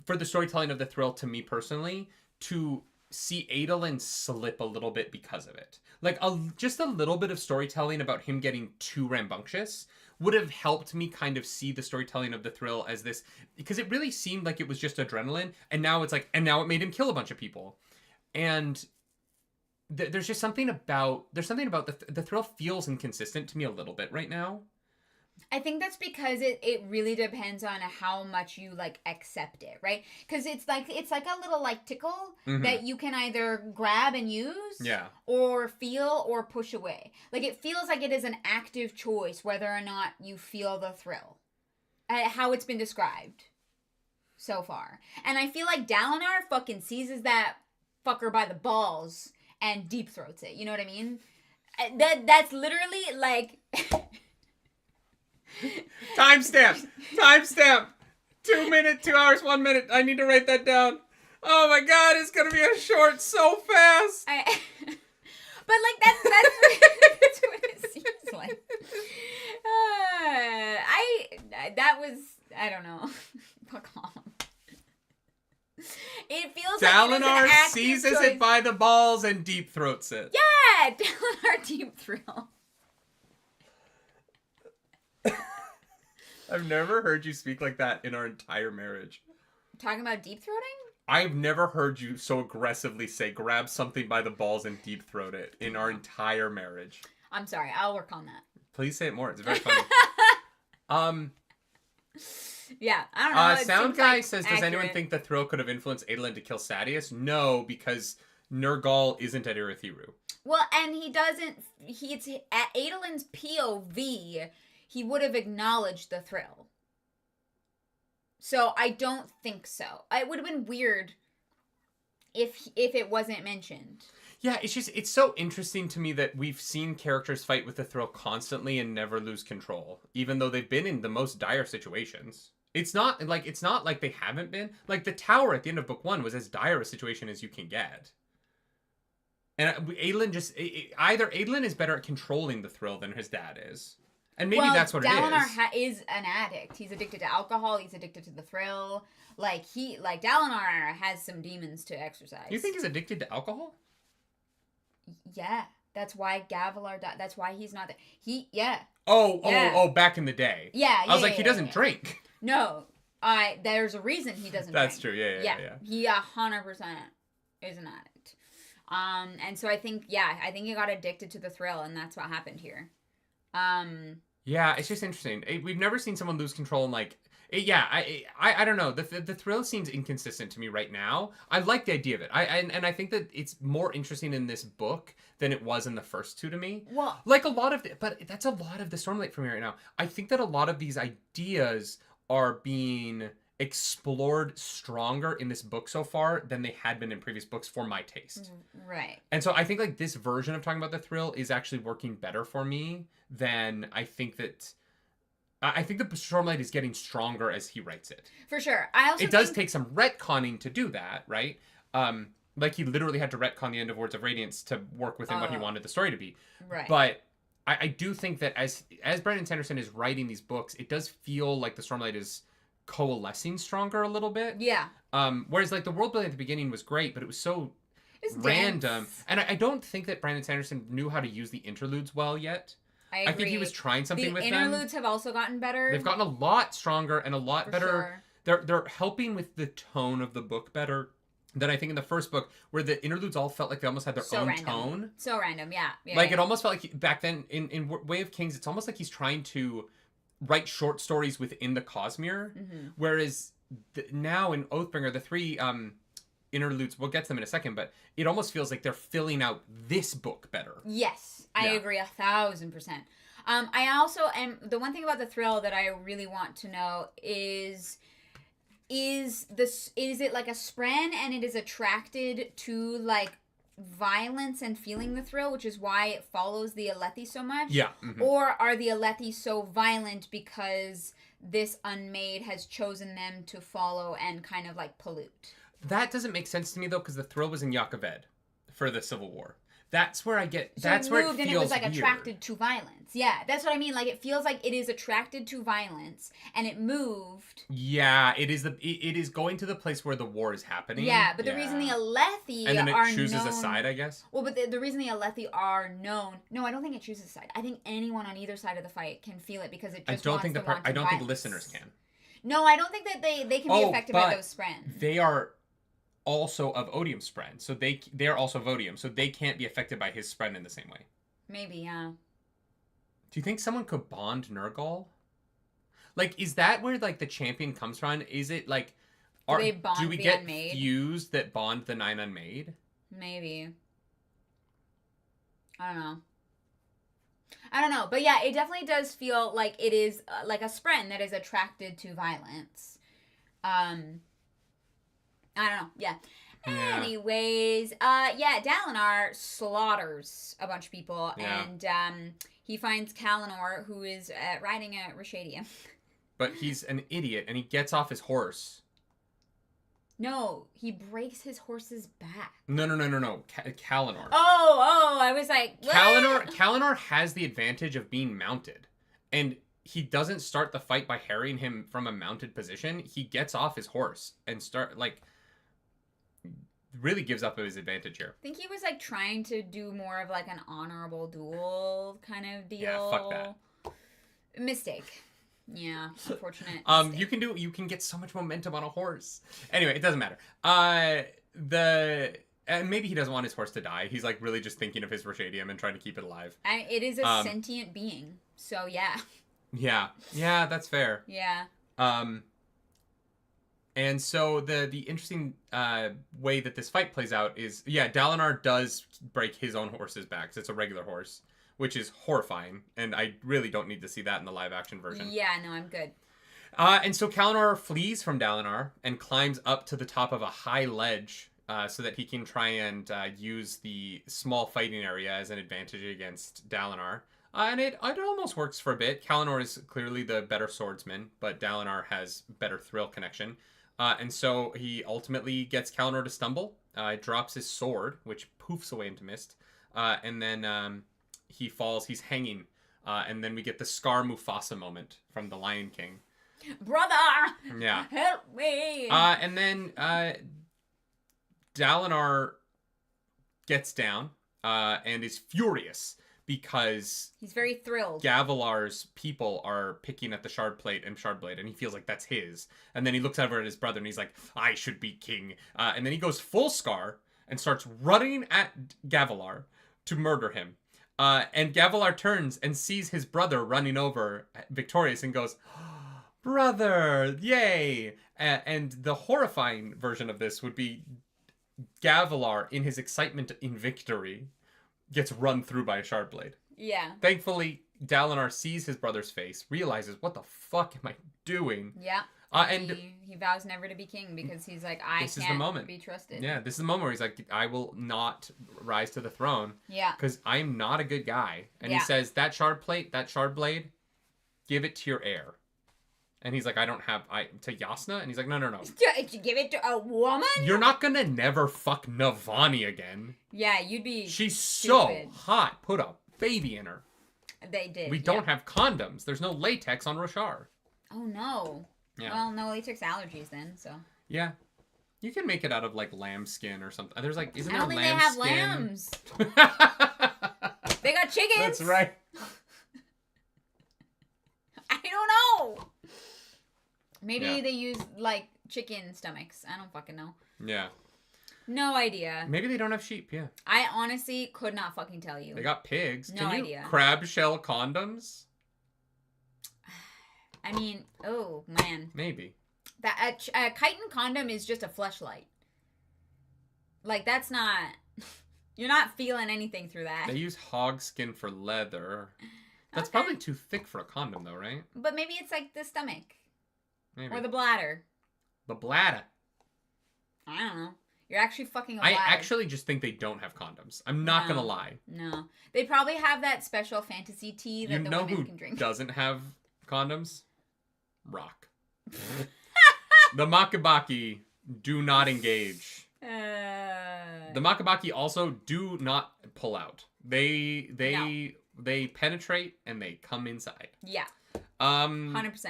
for the storytelling of the Thrill to me personally to see Adolin slip a little bit because of it. Like just a little bit of storytelling about him getting too rambunctious would have helped me kind of see the storytelling of the Thrill as this, because it really seemed like it was just adrenaline, and now it made him kill a bunch of people. And there's something about the Thrill feels inconsistent to me a little bit right now. I think that's because it really depends on how much you like accept it, right? Because it's like a little like tickle that you can either grab and use, or feel or push away. Like it feels like it is an active choice whether or not you feel the Thrill, how it's been described so far. And I feel like Dalinar fucking seizes that fucker by the balls and deep throats it. You know what I mean? That's literally like. Timestamp. 2 minutes, 2 hours, 1 minute. I need to write that down. Oh my god, it's gonna be a short so fast. But like that's what it seems like. I don't know. Fuck off. It feels Dalinar like Dalinar seizes it by the balls and deep throats it. Yeah, Dalinar deep thrill. I've never heard you speak like that in our entire marriage. Talking about deep throating? I've never heard you so aggressively say grab something by the balls and deep throat it in our entire marriage. I'm sorry, I'll work on that. Please say it more. It's very funny. Yeah, I don't know. Sound Guy says, does anyone think the Thrill could have influenced Adolin to kill Sadeas? No, because Nurgle isn't at Irithiru. Well, and he doesn't. It's at Adolin's POV. He would have acknowledged the Thrill. So I don't think so. It would have been weird if it wasn't mentioned. Yeah, it's so interesting to me that we've seen characters fight with the Thrill constantly and never lose control, even though they've been in the most dire situations. It's not like they haven't been. Like the Tower at the end of Book 1 was as dire a situation as you can get. And Adolin either Adolin is better at controlling the Thrill than his dad is. And maybe that's what Dalinar it is. is an addict. He's addicted to alcohol. He's addicted to the Thrill. Dalinar has some demons to exercise. You think he's addicted to alcohol? Yeah. That's why Gavilar died. That's why he's not there. Oh, back in the day. Yeah, I was like, he doesn't drink. No. There's a reason he doesn't That's drink. True. Yeah. He 100% is an addict. And so I think he got addicted to the Thrill, and that's what happened here. Yeah, it's just interesting. We've never seen someone lose control and Yeah, I don't know. The thrill seems inconsistent to me right now. I like the idea of it. And I think that it's more interesting in this book than it was in the first two to me. Well, like a lot of but that's a lot of the Stormlight for me right now. I think that a lot of these ideas are being explored stronger in this book so far than they had been in previous books for my taste. Right. And so I think like this version of talking about the thrill is actually working better for me than I think that. I think the Stormlight is getting stronger as he writes it. For sure. It does take some retconning to do that, right? Like he literally had to retcon the end of Words of Radiance to work within what he wanted the story to be. Right. But I do think that as Brandon Sanderson is writing these books, it does feel like the Stormlight is coalescing stronger a little bit. Yeah. Whereas like the world building at the beginning was great, but it was so random. And I don't think that Brandon Sanderson knew how to use the interludes well yet. I think he was trying something with them. The interludes have also gotten better. They've gotten a lot stronger and a lot better. Sure. They're helping with the tone of the book better than I think in the first book, where the interludes all felt like they almost had their own tone. So random, yeah. It almost felt like back then in Way of Kings, it's almost like he's trying to write short stories within the Cosmere, whereas now in Oathbringer, the three interludes, we'll get to them in a second, but it almost feels like they're filling out this book better. Yes, I agree 1,000%. I also am, the one thing about the thrill that I really want to know is it like a spren and it is attracted to like violence and feeling the thrill, which is why it follows the Alethi so much? Yeah. Or are the Alethi so violent because this unmade has chosen them to follow and kind of like pollute? That doesn't make sense to me though, because the thrill was in Yakaved for the Civil War. That's where I get. So that's where it feels and it was like weird. Attracted to violence. Yeah, that's what I mean. Like it feels like it is attracted to violence, and it moved. Yeah, it is it is going to the place where the war is happening. Yeah, but the reason the Alethi and then it chooses known, a side, I guess. Well, but the reason the Alethi are known. No, I don't think it chooses a side. I think anyone on either side of the fight can feel it because it just. I don't think listeners can. No, I don't think that they can be affected by those spren. They are also of Odium spren, so they are also of Odium, so they can't be affected by his spren in the same way. Maybe, yeah. Do you think someone could bond Nurgle? Like, is that where like the champion comes from? Is it like do we get unmade? Fused that bond the 9 unmade? Maybe. I don't know, but yeah, it definitely does feel like it is like a spren that is attracted to violence. I don't know. Yeah. Anyways, Dalinar slaughters a bunch of people, and he finds Kalinor, who is riding a Rashadium. But he's an idiot, and he gets off his horse. No, he breaks his horse's back. No. Kalinor. Oh, I was like, what? Kalinor has the advantage of being mounted, and he doesn't start the fight by harrying him from a mounted position. He gets off his horse and really gives up his advantage here. I think he was like trying to do more of like an honorable duel kind of deal. Yeah, fuck that. Mistake. Yeah, unfortunate. You can get so much momentum on a horse. Anyway, it doesn't matter. And maybe he doesn't want his horse to die. He's like really just thinking of his Rashadium and trying to keep it alive. It is a sentient being, so yeah. Yeah, that's fair. Yeah. And so the interesting way that this fight plays out is, Dalinar does break his own horse's back. It's a regular horse, which is horrifying, and I really don't need to see that in the live-action version. Yeah, no, I'm good. And so Kalinor flees from Dalinar and climbs up to the top of a high ledge so that he can try and use the small fighting area as an advantage against Dalinar. And it almost works for a bit. Kalinor is clearly the better swordsman, but Dalinar has better thrill connection. And so he ultimately gets Kalinor to stumble, drops his sword, which poofs away into mist, and then he falls, he's hanging, and then we get the Scar Mufasa moment from The Lion King. Brother! Yeah. Help me! And then Dalinar gets down and is furious because he's very thrilled. Gavilar's people are picking at the Shardblade, and he feels like that's his. And then he looks over at his brother and he's like, I should be king. And then he goes full Scar and starts running at Gavilar to murder him. And Gavilar turns and sees his brother running over victorious and goes, brother, yay. And the horrifying version of this would be Gavilar, in his excitement in victory, gets run through by a shard blade. Yeah. Thankfully, Dalinar sees his brother's face, realizes, what the fuck am I doing? Yeah. And he vows never to be king because he's like, I this can't is the moment. be trusted. Yeah, this is the moment where he's like, I will not rise to the throne. Yeah. Because I'm not a good guy. And he says, that shard blade, give it to your heir. And he's like, I don't have, to Yasna? And he's like, no. Give it to a woman? You're not gonna never fuck Navani again. Yeah, you'd be She's stupid. so hot. Put a baby in her. They did. We don't have condoms. There's no latex on Roshar. Oh, no. Yeah. Well, no latex allergies then, so. Yeah. You can make it out of, like, lamb skin or something. There's, like, isn't I there don't lamb think skin? they have lambs. They got chickens. That's right. I don't know. Maybe they use, like, chicken stomachs. I don't fucking know. Yeah. No idea. Maybe they don't have sheep, yeah. I honestly could not fucking tell you. They got pigs. No idea. Crab shell condoms? I mean, oh, man. Maybe. That a chitin condom is just a fleshlight. Like, that's not... You're not feeling anything through that. They use hog skin for leather. That's probably too thick for a condom, though, right? But maybe it's like the stomach. Maybe. Or the bladder. The bladder. I don't know. You're actually fucking alive. I actually just think they don't have condoms. I'm not gonna lie. No. They probably have that special fantasy tea that the women can drink. You know who doesn't have condoms? Rock. The Makabaki do not engage. The Makabaki also do not pull out. They penetrate and they come inside. Yeah. 100%.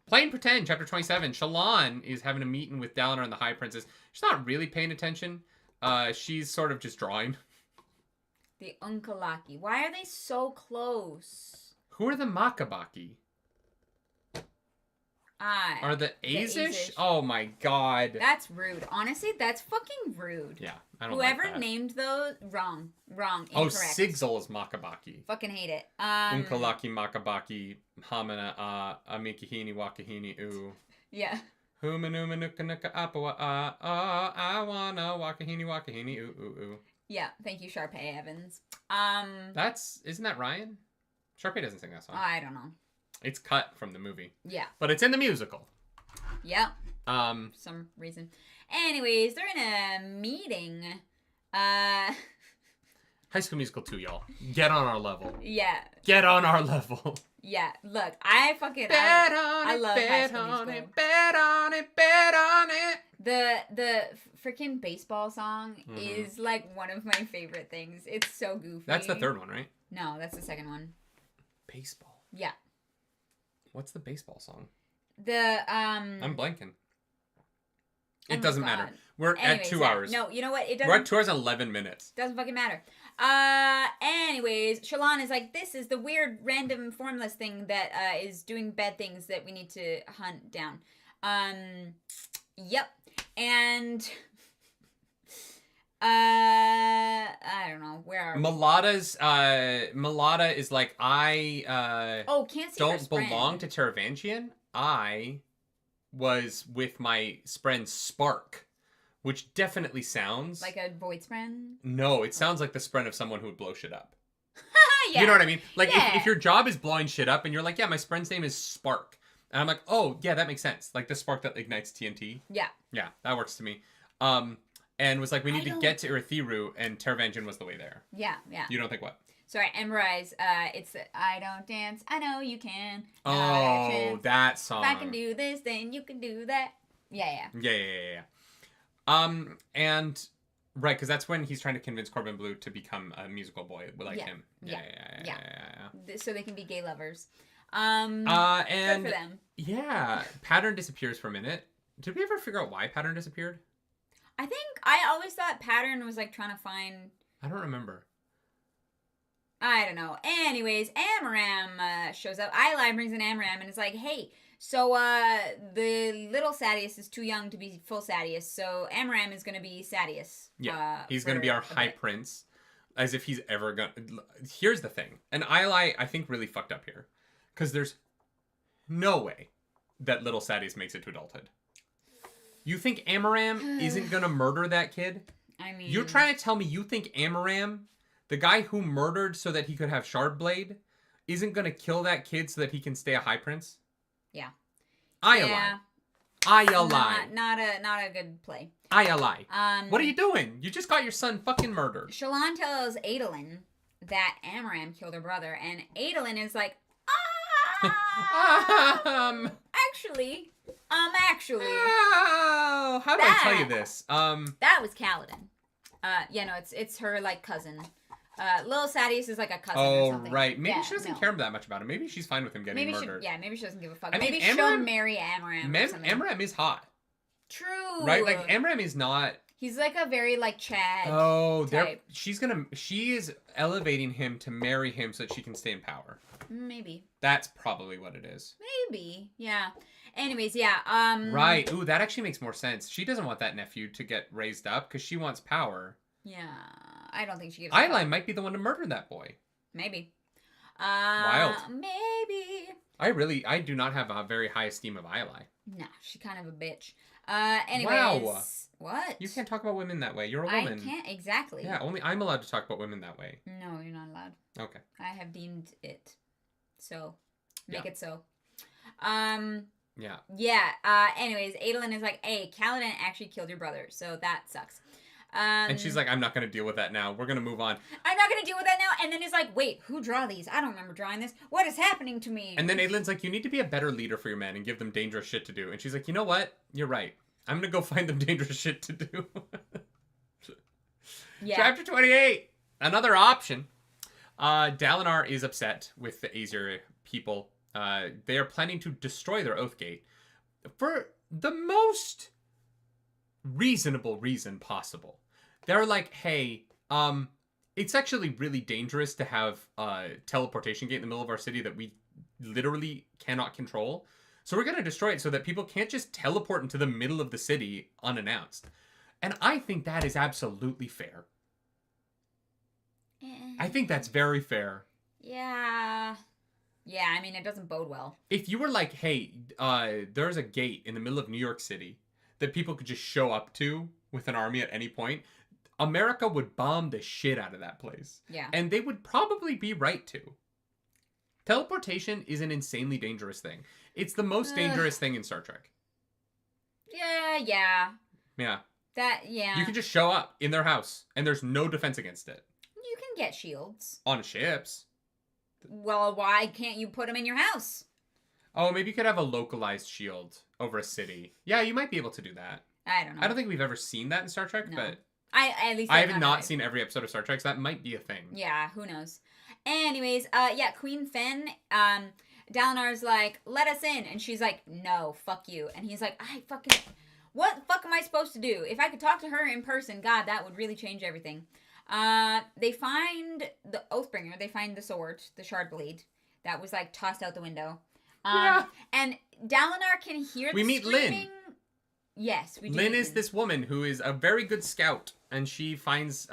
Plain Pretend, Chapter 27. Shallan is having a meeting with Dalinar and the High Princess. She's not really paying attention. She's sort of just drawing. The Unkalaki. Why are they so close? Who are the Makabaki? Are the Azish? Oh my god. That's rude. Honestly, that's fucking rude. Yeah, I don't Whoever like that. named those, wrong. Incorrect. Oh, Sigzil is Makabaki. Fucking hate it. Unkalaki Makabaki Hamana Amikihini Wakahini U. Yeah. Humanuma Nuka Nuka Apawa I wanna Wakahini ooh. Yeah, thank you, Sharpay Evans. Isn't that Ryan? Sharpay doesn't sing that song. I don't know. It's cut from the movie. Yeah. But it's in the musical. Yeah. For some reason. Anyways, they're in a meeting. High School Musical 2, y'all. Get on our level. Yeah. Get on our level. Yeah. Look, I fucking... Bet I love High School Musical. Bet on it. The freaking baseball song is like one of my favorite things. It's so goofy. That's the third one, right? No, that's the second one. Baseball. Yeah. What's the baseball song? I'm blanking. It doesn't matter. We're anyways, at 2 hours. No, you know what? It doesn't. We're at 2 hours and 11 minutes. Doesn't fucking matter. Anyways, Shallan is like, this is the weird, random, formless thing that is doing bad things that we need to hunt down. Yep. And I don't know. Where are we? Malada is like, I can't see don't belong to Taravangian. I was with my spren Spark, which definitely sounds like a void spren. No, it sounds like the spren of someone who would blow shit up. Yeah. You know what I mean? Like if your job is blowing shit up and you're like, yeah, my spren's name is Spark. And I'm like, oh, yeah, that makes sense. Like the spark that ignites TNT. Yeah. Yeah, that works to me. And was like, we need to get to Urithiru, and Taravangian was the way there. Yeah, yeah. You don't think what? Sorry, Emberize. It's I don't dance, I know you can. Oh, that song. If I can do this, then you can do that. Yeah. And right, because that's when he's trying to convince Corbin Blue to become a musical boy like him. Yeah. So they can be gay lovers. And good for them. Yeah, Pattern disappears for a minute. Did we ever figure out why Pattern disappeared? I think I always thought Pattern was like trying to find. I don't remember. I don't know. Anyways, Amaram shows up. Eli brings in Amaram and is like, hey, so the little Sadius is too young to be full Sadius, so Amaram is going to be Sadius. Yeah, he's going to be our High Prince, as if he's ever going to... Here's the thing. And Eli, I think, really fucked up here. Because there's no way that little Sadius makes it to adulthood. You think Amaram isn't gonna murder that kid? I mean... You're trying to tell me you think Amaram, the guy who murdered so that he could have Shardblade, isn't gonna kill that kid so that he can stay a High Prince? Yeah. I lie. Not a good play. I lie. What are you doing? You just got your son fucking murdered. Shallan tells Adolin that Amaram killed her brother, and Adolin is like, actually. Oh, how do I tell you this? That was Kaladin. No, it's her like cousin. Lil Sadius is like a cousin or something. Oh, right. Maybe she doesn't care that much about him. Maybe she's fine with him getting murdered. Maybe she doesn't give a fuck. I mean, maybe she'll marry Amaram or something. Amaram is hot. True. Right? Like, Amaram is not... He's like a very, like, Chad type. She is elevating him to marry him so that she can stay in power. Maybe. That's probably what it is. Maybe. Yeah. Anyways, yeah. Right. Ooh, that actually makes more sense. She doesn't want that nephew to get raised up because she wants power. Yeah. I don't think she gives Eyeline might be the one to murder that boy. Maybe. Wild. Maybe. I do not have a very high esteem of Eyeline. Nah, she's kind of a bitch. Anyways. Wow. What? You can't talk about women that way. You're a woman. I can't, exactly. Yeah, only I'm allowed to talk about women that way. No, you're not allowed. Okay. I have deemed it. So, make it so. Yeah. Yeah. Anyways, Adolin is like, hey, Kaladin actually killed your brother, so that sucks. And she's like, I'm not going to deal with that now. We're going to move on. I'm not going to deal with that now. And then it's like, wait, who draw these? I don't remember drawing this. What is happening to me? And then Adelin's like, you need to be a better leader for your men and give them dangerous shit to do. And she's like, you know what? You're right. I'm going to go find them dangerous shit to do. Yeah. Chapter 28. Another option. Dalinar is upset with the Aesir people. They are planning to destroy their Oathgate for the most reasonable reason possible. They're like, hey, it's actually really dangerous to have a teleportation gate in the middle of our city that we literally cannot control. So we're going to destroy it so that people can't just teleport into the middle of the city unannounced. And I think that is absolutely fair. I think that's very fair. Yeah. Yeah, I mean, it doesn't bode well. If you were like, hey, there's a gate in the middle of New York City that people could just show up to with an army at any point, America would bomb the shit out of that place. Yeah. And they would probably be right to. Teleportation is an insanely dangerous thing. It's the most dangerous thing in Star Trek. Yeah. Yeah. You can just show up in their house, and there's no defense against it. You can get shields. On ships. Well, why can't you put them in your house? Oh, maybe you could have a localized shield over a city. Yeah, you might be able to do that. I don't know. I don't think we've ever seen that in Star Trek, but... I have not seen every episode of Star Trek, so that might be a thing. Yeah, who knows. Anyways, Queen Fen, Dalinar's like, let us in. And she's like, no, fuck you. And he's like, what the fuck am I supposed to do? If I could talk to her in person, God, that would really change everything. They find the Oathbringer. They find the sword, the Shardblade, that was, like, tossed out the window. And Dalinar can hear the meet screaming. Lynn. Yes, we do. Lynn is this woman who is a very good scout, and she finds,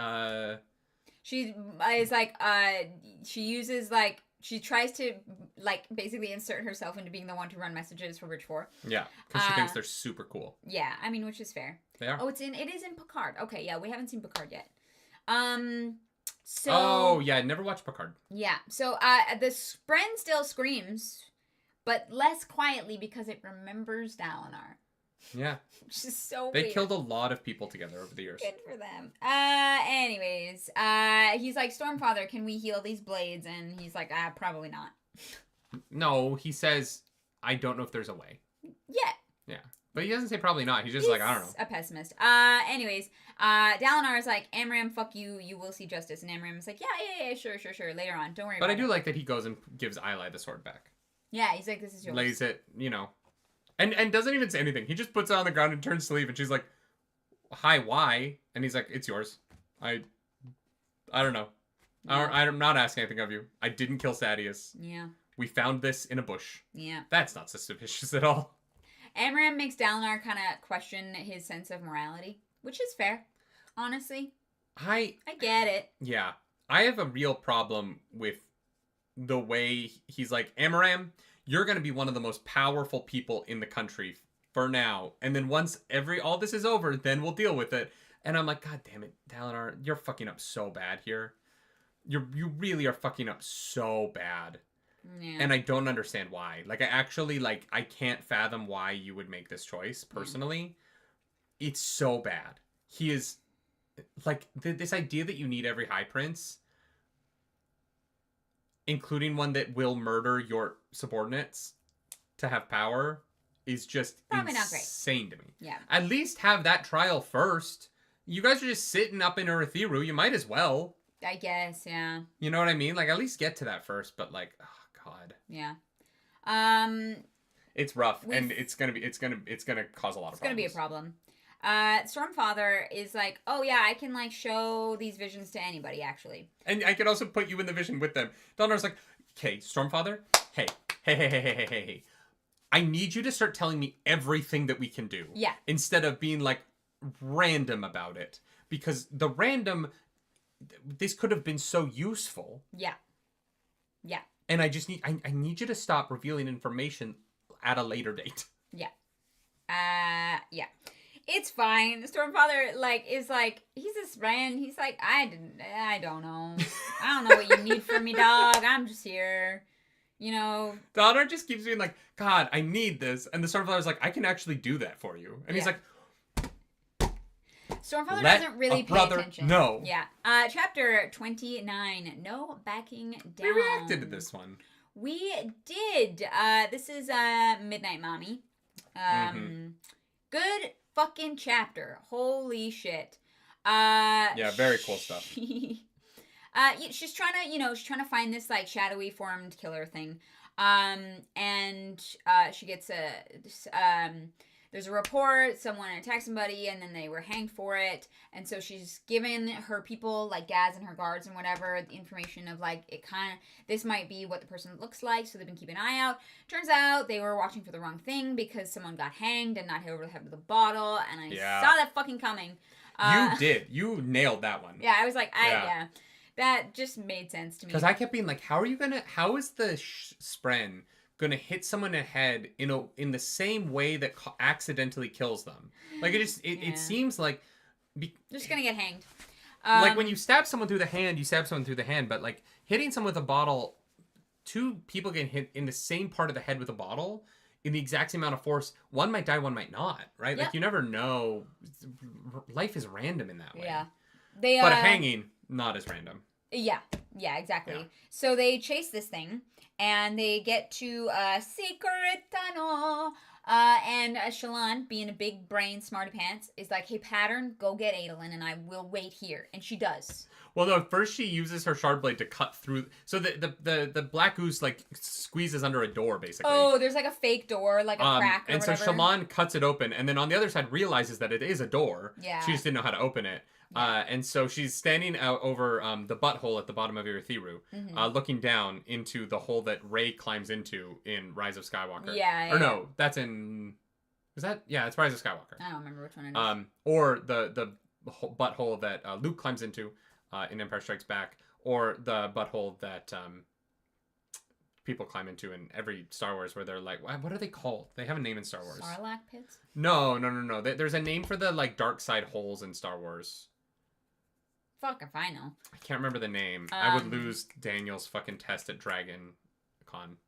She is, like, she tries to, like, basically insert herself into being the one to run messages for Bridge 4. Yeah, because she thinks they're super cool. Yeah, I mean, which is fair. They are. Oh, it is in Picard. Okay, yeah, we haven't seen Picard yet. Oh, yeah, I never watched Picard. Yeah, so, the Spren still screams, but less quietly because it remembers Dalinar. Yeah. Which is so They weird. killed a lot of people together over the years. Good for them. Anyways, he's like, Stormfather, can we heal these blades? And he's like, probably not. No, he says, I don't know if there's a way. Yeah. But he doesn't say probably not. He's just like, I don't know. A pessimist. Anyways, Dalinar is like, Amram, fuck you. You will see justice. And Amram is like, yeah, sure. Later on. Don't worry about it. But I do like that he goes and gives Eli the sword back. Yeah, he's like, this is yours. Lays it, And doesn't even say anything. He just puts it on the ground and turns to leave. And she's like, hi, why? And he's like, it's yours. I don't know. Yeah. I'm not asking anything of you. I didn't kill Sadius. Yeah. We found this in a bush. Yeah. That's not suspicious at all. Amram makes Dalinar kind of question his sense of morality, which is fair, honestly. I get it. Yeah. I have a real problem with the way he's like, Amram, you're going to be one of the most powerful people in the country for now. And then once all this is over, then we'll deal with it. And I'm like, God damn it, Dalinar, you're fucking up so bad here. You really are fucking up so bad. Yeah. And I don't understand why. Like, I actually, like, I can't fathom why you would make this choice, personally. It's so bad. He is, like, this idea that you need every High Prince, including one that will murder your subordinates to have power, is just probably insane to me. Yeah. At least have that trial first. You guys are just sitting up in Urithiru. You might as well. I guess, yeah. You know what I mean? Like, at least get to that first, but, like, oh, God. Yeah. It's rough, and it's gonna cause a lot of problems. It's gonna be a problem. Stormfather is like, oh yeah, I can like show these visions to anybody, actually. And I could also put you in the vision with them. Dalinar's like, okay, Stormfather, hey. I need you to start telling me everything that we can do. Yeah. Instead of being like random about it. Because the random, this could have been so useful. Yeah. Yeah. And I just I need you to stop revealing information at a later date. Yeah. Yeah. It's fine. Stormfather, like, is like, he's his friend. He's like, I don't know. I don't know what you need from me, dog. I'm just here. You know. Dalinar just keeps being like, God, I need this. And the Stormfather's like, I can actually do that for you. And he's like, Stormfather doesn't really pay attention. No. Yeah. Chapter 29, No Backing Down. We reacted to this one. We did. This is Midnight Mommy. Good fucking chapter. Holy shit. Yeah, very cool stuff. She's trying to find this like shadowy formed killer thing. And she gets there's a report, someone attacked somebody, and then they were hanged for it. And so she's given her people, like Gaz and her guards and whatever, the information of, like, this might be what the person looks like, so they've been keeping an eye out. Turns out they were watching for the wrong thing because someone got hanged and not hit over the head with a bottle, and I saw that fucking coming. You did. You nailed that one. Yeah, I was like, that just made sense to me. Because I kept being like, how is the Spren gonna hit someone in the head in the same way that accidentally kills them? Like, it seems like just gonna get hanged. Like, when you stab someone through the hand, you stab someone through the hand, but like hitting someone with a bottle, two people getting hit in the same part of the head with a bottle in the exact same amount of force, one might die, one might not, right? Yep. Like, you never know. Life is random in that way. Yeah. But a hanging, not as random. Yeah, exactly. Yeah. So they chase this thing, and they get to a secret tunnel. And Shallan, being a big brain smarty pants, is like, hey, Pattern, go get Adolin, and I will wait here. And she does. Well, no, first she uses her shard blade to cut through. So the black goose, like, squeezes under a door, basically. Oh, there's like a fake door, like a crack or and whatever. So Shallan cuts it open, and then on the other side realizes that it is a door. Yeah. She just didn't know how to open it. Yeah. And so she's standing out over the butthole at the bottom of Urithiru, looking down into the hole that Rey climbs into in Rise of Skywalker. Yeah. Or no, that's in... Is that... Yeah, it's Rise of Skywalker. I don't remember which one it is. Or the butthole that Luke climbs into in Empire Strikes Back, or the butthole that people climb into in every Star Wars, where they're like, what are they called? They have a name in Star Wars. Sarlacc pits? No. There's a name for the, like, dark side holes in Star Wars. Fuck if I know. I can't remember the name. I would lose Daniel's fucking test at Dragon Con.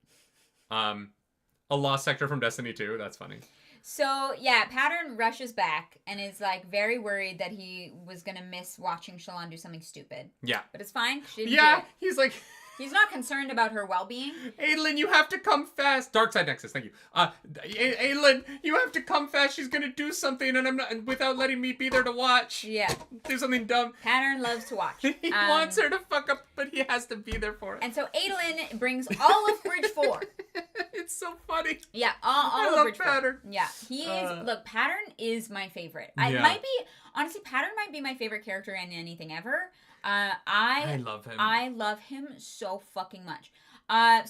A lost sector from Destiny 2. That's funny. So, yeah, Pattern rushes back and is, like, very worried that he was going to miss watching Shallan do something stupid. Yeah. But it's fine. She didn't do it. He's like... He's not concerned about her well-being. Adolin, you have to come fast. Dark side Nexus, thank you. Adolin, you have to come fast. She's gonna do something, and I'm not without letting me be there to watch. Yeah. Do something dumb. Pattern loves to watch. He wants her to fuck up, but he has to be there for it. And so Adolin brings all of Bridge 4. It's so funny. Yeah, all of Bridge Pattern. 4. Yeah, he is. Look, Pattern is my favorite. Honestly, Pattern might be my favorite character in anything ever. I love him. I love him so fucking much.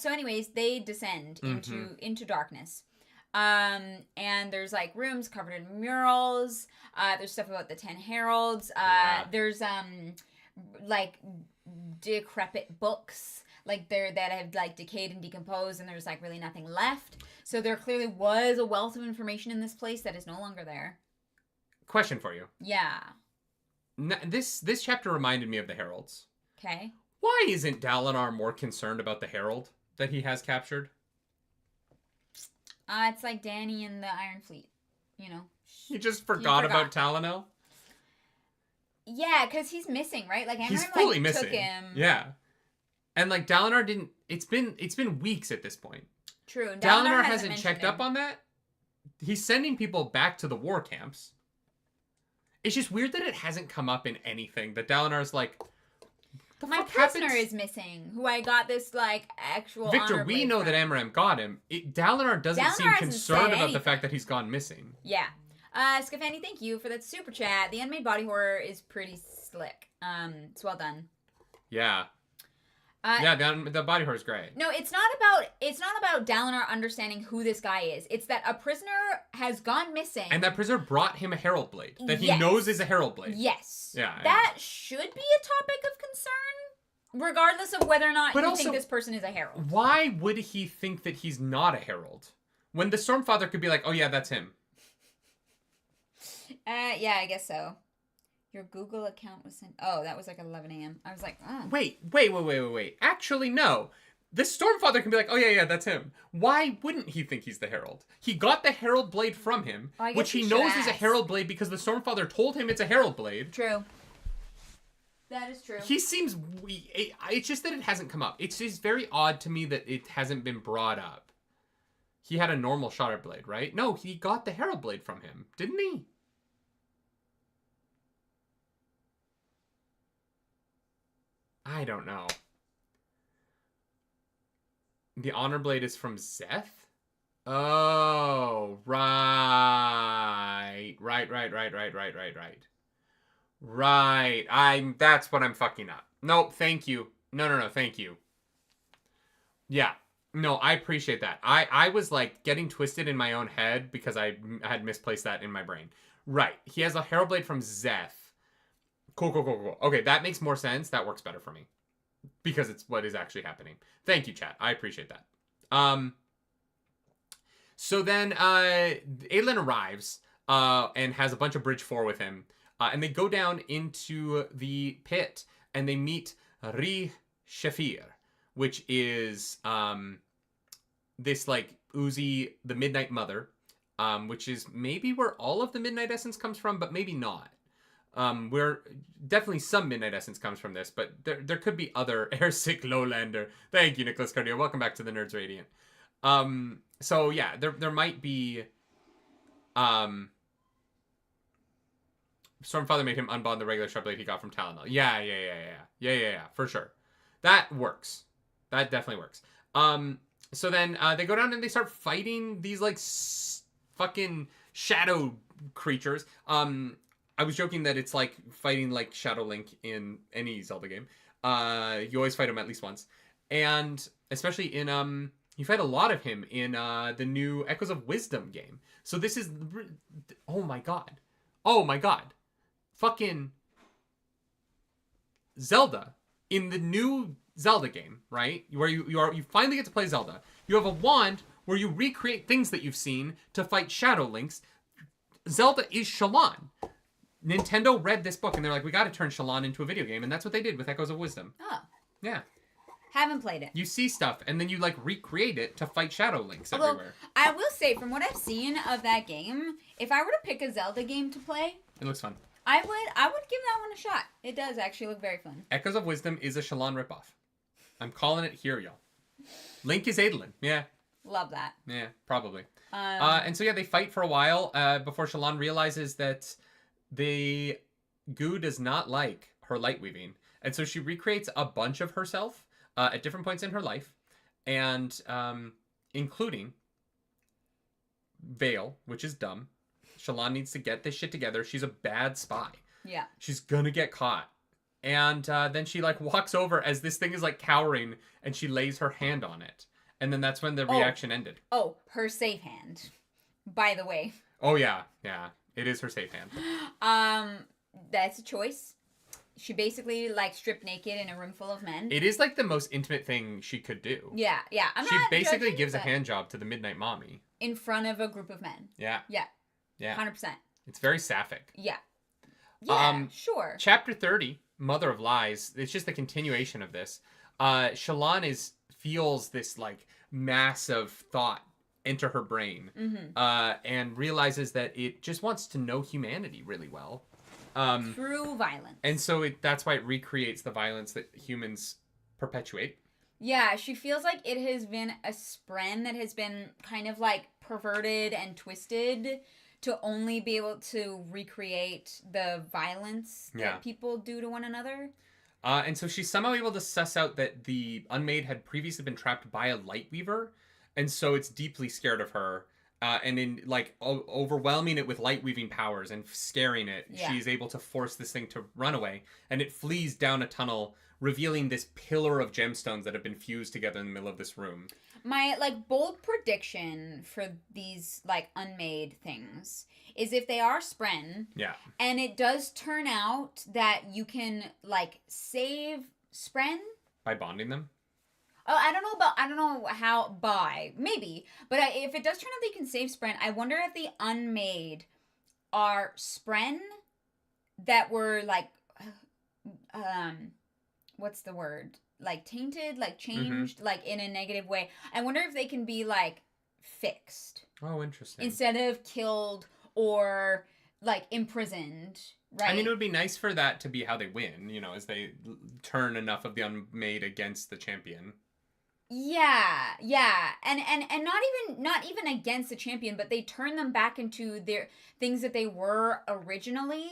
So anyways, they descend into darkness. And there's like rooms covered in murals. There's stuff about the 10 Heralds. There's like decrepit books. like that have like decayed and decomposed, and there's like really nothing left. So there clearly was a wealth of information in this place that is no longer there. Question for you. Yeah. This chapter reminded me of the Heralds. Okay. Why isn't Dalinar more concerned about the Herald that he has captured? It's like Dany and the Iron Fleet, you know. He just forgot about Talonel? Yeah, because he's missing, right? Like, he's fully missing. Took him. Yeah. And, like, Dalinar didn't... It's been weeks at this point. True. Dalinar hasn't checked up on that. He's sending people back to the war camps. It's just weird that it hasn't come up in anything. That Dalinar's like... My prisoner is missing, who I got this, like, actual Victor, we know that Amaram got him. Dalinar doesn't seem concerned about the fact that he's gone missing. Yeah. Scafani, thank you for that super chat. The animated body horror is pretty slick. It's well done. Yeah. The body horror is great. No, it's not about Dalinar understanding who this guy is. It's that a prisoner has gone missing. And that prisoner brought him a herald blade that he knows is a herald blade. Yes. Yeah. That should be a topic of concern, regardless of whether or not you think this person is a herald. Why would he think that he's not a herald? When the Stormfather could be like, oh yeah, that's him. Yeah, I guess so. Your Google account was sent... Oh, that was like 11 a.m. I was like, oh. Wait. Actually, no. The Stormfather can be like, oh yeah, that's him. Why wouldn't he think he's the Herald? He got the Herald Blade from him, which he knows is a Herald Blade because the Stormfather told him it's a Herald Blade. True. That is true. He seems... It's just that it hasn't come up. It's just very odd to me that it hasn't been brought up. He had a normal Shattered Blade, right? No, he got the Herald Blade from him, didn't he? I don't know. The Honor Blade is from Szeth? Oh, right. Right. That's what I'm fucking up. Nope, thank you. No, thank you. Yeah. No, I appreciate that. I was like getting twisted in my own head because I had misplaced that in my brain. Right. He has a Herald Blade from Szeth. Cool. Okay, that makes more sense. That works better for me. Because it's what is actually happening. Thank you, chat. I appreciate that. So then Aelin arrives and has a bunch of Bridge 4 with him. And they go down into the pit and they meet Ri Shafir, which is this like Uzi, the Midnight Mother, which is maybe where all of the Midnight Essence comes from, but maybe not. Where definitely some Midnight Essence comes from this, but there could be other airsick lowlander. Thank you, Nicholas Cardio. Welcome back to the Nerds Radiant. So yeah, there might be Stormfather made him unbond the regular sharp blade he got from Talonel. Yeah, for sure. That works. That definitely works. So then they go down and they start fighting these like fucking shadow creatures. I was joking that it's like fighting like Shadow Link in any Zelda game. You always fight him at least once. And especially in, you fight a lot of him in the new Echoes of Wisdom game. So this is, oh my god. Fucking Zelda in the new Zelda game, right? Where you finally get to play Zelda. You have a wand where you recreate things that you've seen to fight Shadow Links. Zelda is Shallan. Nintendo read this book and they're like, we got to turn Shallan into a video game, and that's what they did with Echoes of Wisdom. Oh. Yeah. Haven't played it. You see stuff and then you like recreate it to fight Shadow Links everywhere. I will say, from what I've seen of that game, if I were to pick a Zelda game to play, it looks fun. I would give that one a shot. It does actually look very fun. Echoes of Wisdom is a Shallan ripoff. I'm calling it here, y'all. Link is Adolin. Yeah. Love that. Yeah, probably. And so yeah, they fight for a while before Shallan realizes that the goo does not like her light weaving. And so she recreates a bunch of herself at different points in her life. And including Veil, which is dumb. Shallan needs to get this shit together. She's a bad spy. Yeah. She's gonna get caught. And then she like walks over as this thing is like cowering and she lays her hand on it. And then that's when the reaction ended. Oh, her safe hand. By the way. Oh yeah. It is her safe hand. That's a choice. she basically like stripped naked in a room full of men. It is like the most intimate thing she could do. Yeah. She basically gives a hand job to the Midnight Mommy. In front of a group of men. Yeah. 100%. It's very sapphic. Yeah, sure. Chapter 30, Mother of Lies, it's just the continuation of this. Shallan feels this like mass of thought enter her brain, and realizes that it just wants to know humanity really well. Through violence. And so that's why it recreates the violence that humans perpetuate. Yeah, she feels like it has been a spren that has been kind of like perverted and twisted to only be able to recreate the violence that people do to one another. And so she's somehow able to suss out that the Unmade had previously been trapped by a Lightweaver, and so it's deeply scared of her. And in like overwhelming it with light weaving powers and scaring it, she's able to force this thing to run away, and it flees down a tunnel, revealing this pillar of gemstones that have been fused together in the middle of this room. My like bold prediction for these like Unmade things is if they are spren, and it does turn out that you can like save spren by bonding them. Oh, I don't know how maybe, but if it does turn out that you can save spren, I wonder if the Unmade are spren that were like, what's the word? Like tainted, like changed, like in a negative way. I wonder if they can be like fixed. Oh, interesting. Instead of killed or like imprisoned. Right. I mean, it would be nice for that to be how they win, you know, as they turn enough of the Unmade against the champion. Yeah, and not even against the champion, but they turn them back into their things that they were originally,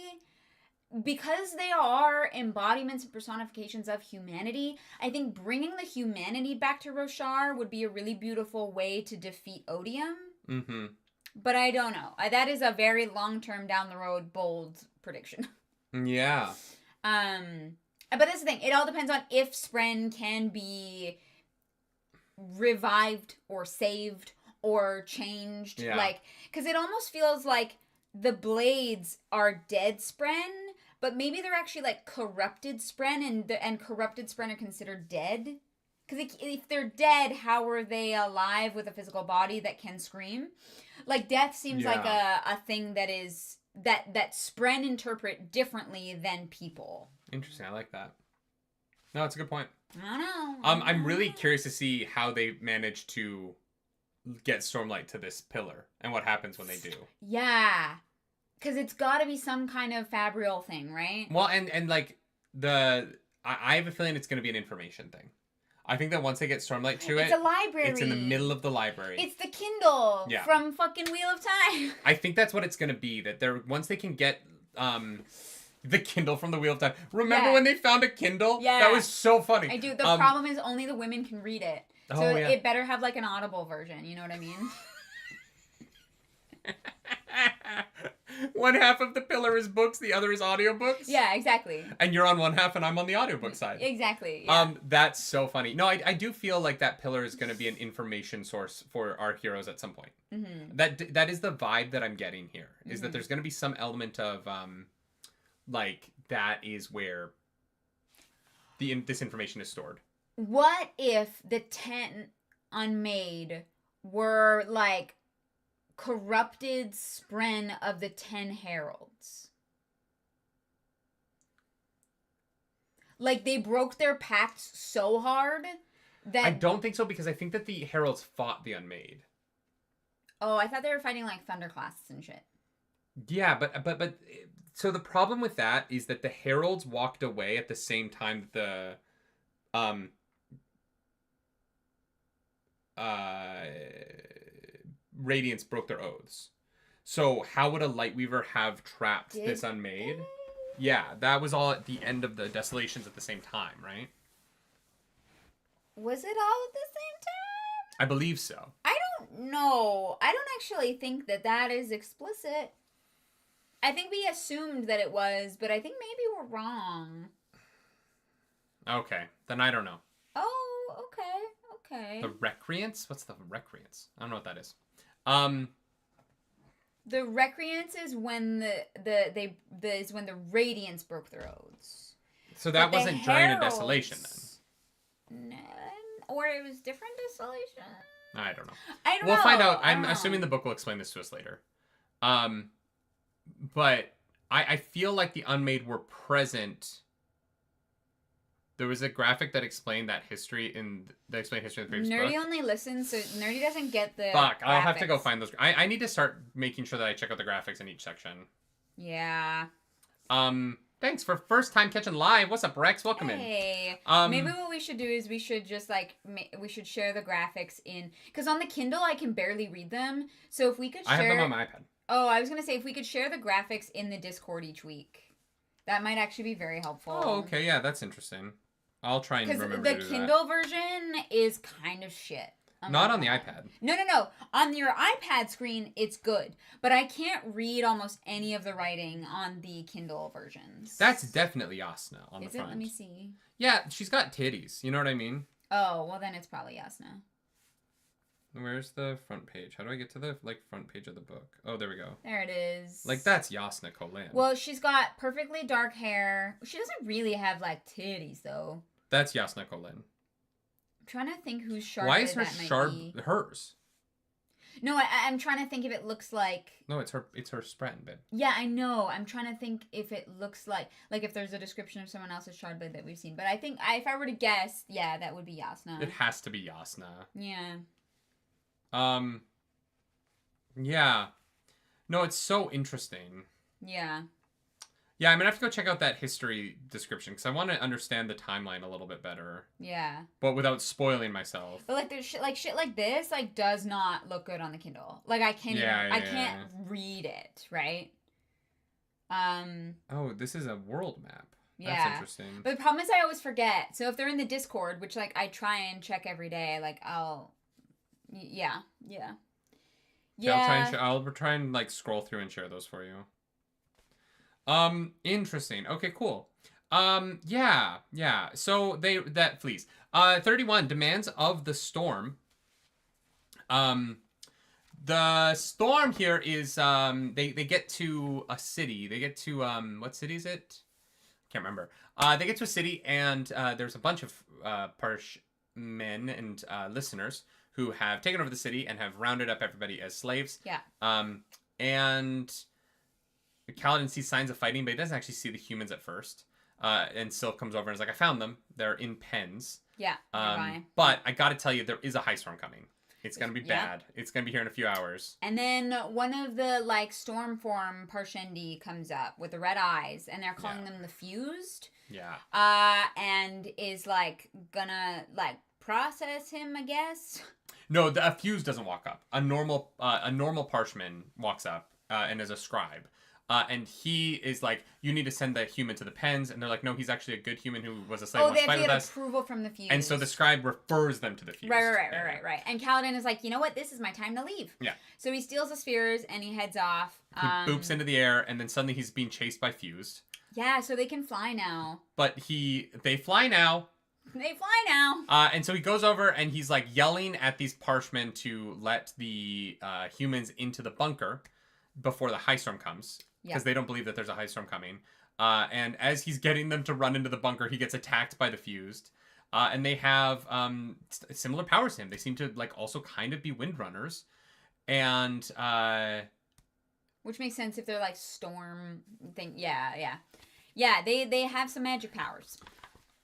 because they are embodiments and personifications of humanity. I think bringing the humanity back to Roshar would be a really beautiful way to defeat Odium. Mm-hmm. But I don't know. That is a very long-term, down the road, bold prediction. Yeah. But that's the thing. It all depends on if spren can be revived or saved or changed. Like, because it almost feels like the blades are dead spren, but maybe they're actually like corrupted spren, and corrupted spren are considered dead. Because if they're dead, how are they alive with a physical body that can scream? Like, death seems like a thing that is that spren interpret differently than people. Interesting. I like that. No, it's a good point. I don't know. I'm really curious to see how they manage to get Stormlight to this pillar and what happens when they do. Yeah. Because it's got to be some kind of fabrial thing, right? Well, and like I have a feeling it's going to be an information thing. I think that once they get Stormlight to it's a library. It's in the middle of the library. It's the Kindle from fucking Wheel of Time. I think that's what it's going to be. That once they can get the Kindle from the Wheel of Time. Remember when they found a Kindle? Yeah. That was so funny. I do. The problem is only the women can read it. So it better have like an Audible version. You know what I mean? One half of the pillar is books, the other is audiobooks. Yeah, exactly. And you're on one half and I'm on the audiobook side. Exactly. Yeah. That's so funny. No, I do feel like that pillar is going to be an information source for our heroes at some point. Mm-hmm. That is the vibe that I'm getting here. Is that there's going to be some element of like that is where this information is stored. What if the 10 Unmade were like corrupted spren of the 10 heralds? Like, they broke their pacts so hard that... I don't think so, because I think that the heralds fought the Unmade. Oh, I thought they were fighting like thunderclasts and shit. Yeah, but so the problem with that is that the heralds walked away at the same time that the Radiance broke their oaths. So how would a Lightweaver have trapped this Unmade? Yeah, that was all at the end of the Desolations at the same time, right? Was it all at the same time? I believe so. I don't know. I don't actually think that is explicit. I think we assumed that it was, but I think maybe we're wrong. Okay, then I don't know. Oh, okay. The Recreants? What's the Recreants? I don't know what that is. The Recreants is when the Radiance broke their oaths. So that wasn't during a desolation then? No, or it was different desolation? I don't know. I don't know. We'll find out. I'm assuming the book will explain this to us later. But I feel like the Unmade were present. There was a graphic that explained that history in the previous Nerdy book. only listens, so Nerdy doesn't get the Fuck, graphics. I'll have to go find those. I need to start making sure that I check out the graphics in each section. Yeah. Thanks for first time catching live. What's up, Rex? Welcome in. Hey. Maybe what we should do is we should just we should share the graphics in, because on the Kindle I can barely read them. So if we could share, I have them on my iPad. Oh, I was gonna say if we could share the graphics in the Discord each week, that might actually be very helpful. Oh, okay, yeah, that's interesting. I'll try and remember to do that. Because the Kindle version is kind of shit. Not on the iPad. No. On your iPad screen, it's good. But I can't read almost any of the writing on the Kindle versions. That's definitely Yasna on the front. Let me see. Yeah, she's got titties. You know what I mean? Oh, well then it's probably Yasna. Where's the front page? How do I get to the front page of the book? Oh, there we go. There it is. That's Yasna Kolan. Well, she's got perfectly dark hair. She doesn't really have titties though. That's Yasna Kolan. I'm trying to think who's sharp. Why is her sharp hers? No, I'm trying to think if it looks like. No, it's her spread, babe. Yeah, I know. I'm trying to think if it looks like if there's a description of someone else's shardblade that we've seen. But I think if I were to guess, yeah, that would be Yasna. It has to be Yasna. Yeah. Yeah. No, it's so interesting. Yeah. Yeah, I'm gonna have to go check out that history description because I want to understand the timeline a little bit better. Yeah. But without spoiling myself. But there's shit like this does not look good on the Kindle. I can't I can't read it, right? Oh, this is a world map. Yeah. That's interesting. But the problem is I always forget. So if they're in the Discord, which I try and check every day, I'll yeah. I'll try and scroll through and share those for you. Interesting. Okay, cool. Yeah. So that flees. 31 demands of the storm. The storm here is they get to a city. They get to what city is it? Can't remember. They get to a city and there's a bunch of Parsh men and listeners who have taken over the city and have rounded up everybody as slaves. Yeah. And Kaladin sees signs of fighting, but he doesn't actually see the humans at first. And Sylph comes over and is like, I found them. They're in pens. Yeah. But I gotta tell you, there is a high storm coming. It's gonna be bad. It's gonna be here in a few hours. And then one of the storm form Parshendi comes up with the red eyes, and they're calling them the Fused. Yeah. And is gonna process him, I guess. No, a Fused doesn't walk up. A normal Parshman walks up and is a scribe. And he is you need to send the human to the pens. And they're like, no, he's actually a good human who was a slave. Oh, they have to get approval from the Fused. And so the scribe refers them to the Fused. Right. And Kaladin is like, you know what? This is my time to leave. Yeah. So he steals the spheres and he heads off. He boops into the air, and then suddenly he's being chased by Fused. Yeah, so they can fly now. But they fly now. They fly now. And so he goes over and he's yelling at these Parshmen to let the humans into the bunker before the high storm comes. Because they don't believe that there's a high storm coming. And as he's getting them to run into the bunker, he gets attacked by the Fused. And they have similar powers to him. They seem to also kind of be windrunners. And which makes sense if they're storm thing. Yeah, they have some magic powers.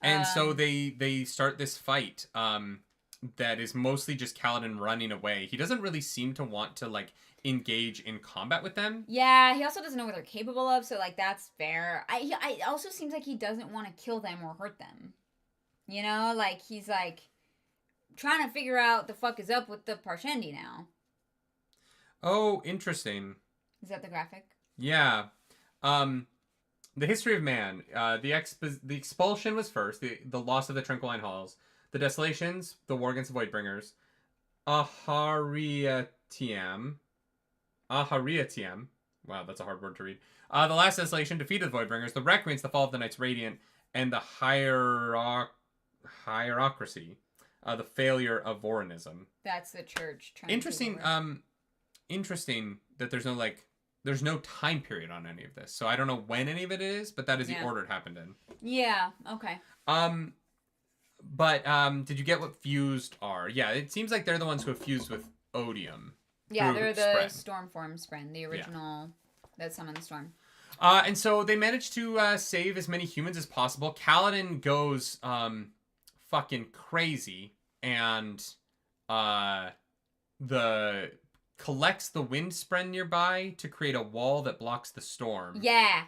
And so they start this fight that is mostly just Kaladin running away. He doesn't really seem to want to engage in combat with them. Yeah, he also doesn't know what they're capable of, so that's fair. I also seems like he doesn't want to kill them or hurt them. You know, he's trying to figure out the fuck is up with the Parshendi now. Oh, interesting. Is that the graphic? Yeah. The history of man. The expulsion was first. The loss of the Tranquiline Halls. The desolations. The war against the Voidbringers. Aharietiam. Wow, that's a hard word to read. The last desolation, defeat of the Voidbringers. The Recreants, the fall of the Knights Radiant. And the hierocracy. The failure of Vorinism. That's the church. Interesting. Interesting that there's no there's no time period on any of this. So I don't know when any of it is, but that is the order it happened in. Yeah, okay. But did you get what fused are? Yeah, it seems like they're the ones who have fused with Odium. Yeah, they're the Stormform Spren, the original that summoned the storm. And so they managed to save as many humans as possible. Kaladin goes fucking crazy and collects the wind spren nearby to create a wall that blocks the storm. Yeah.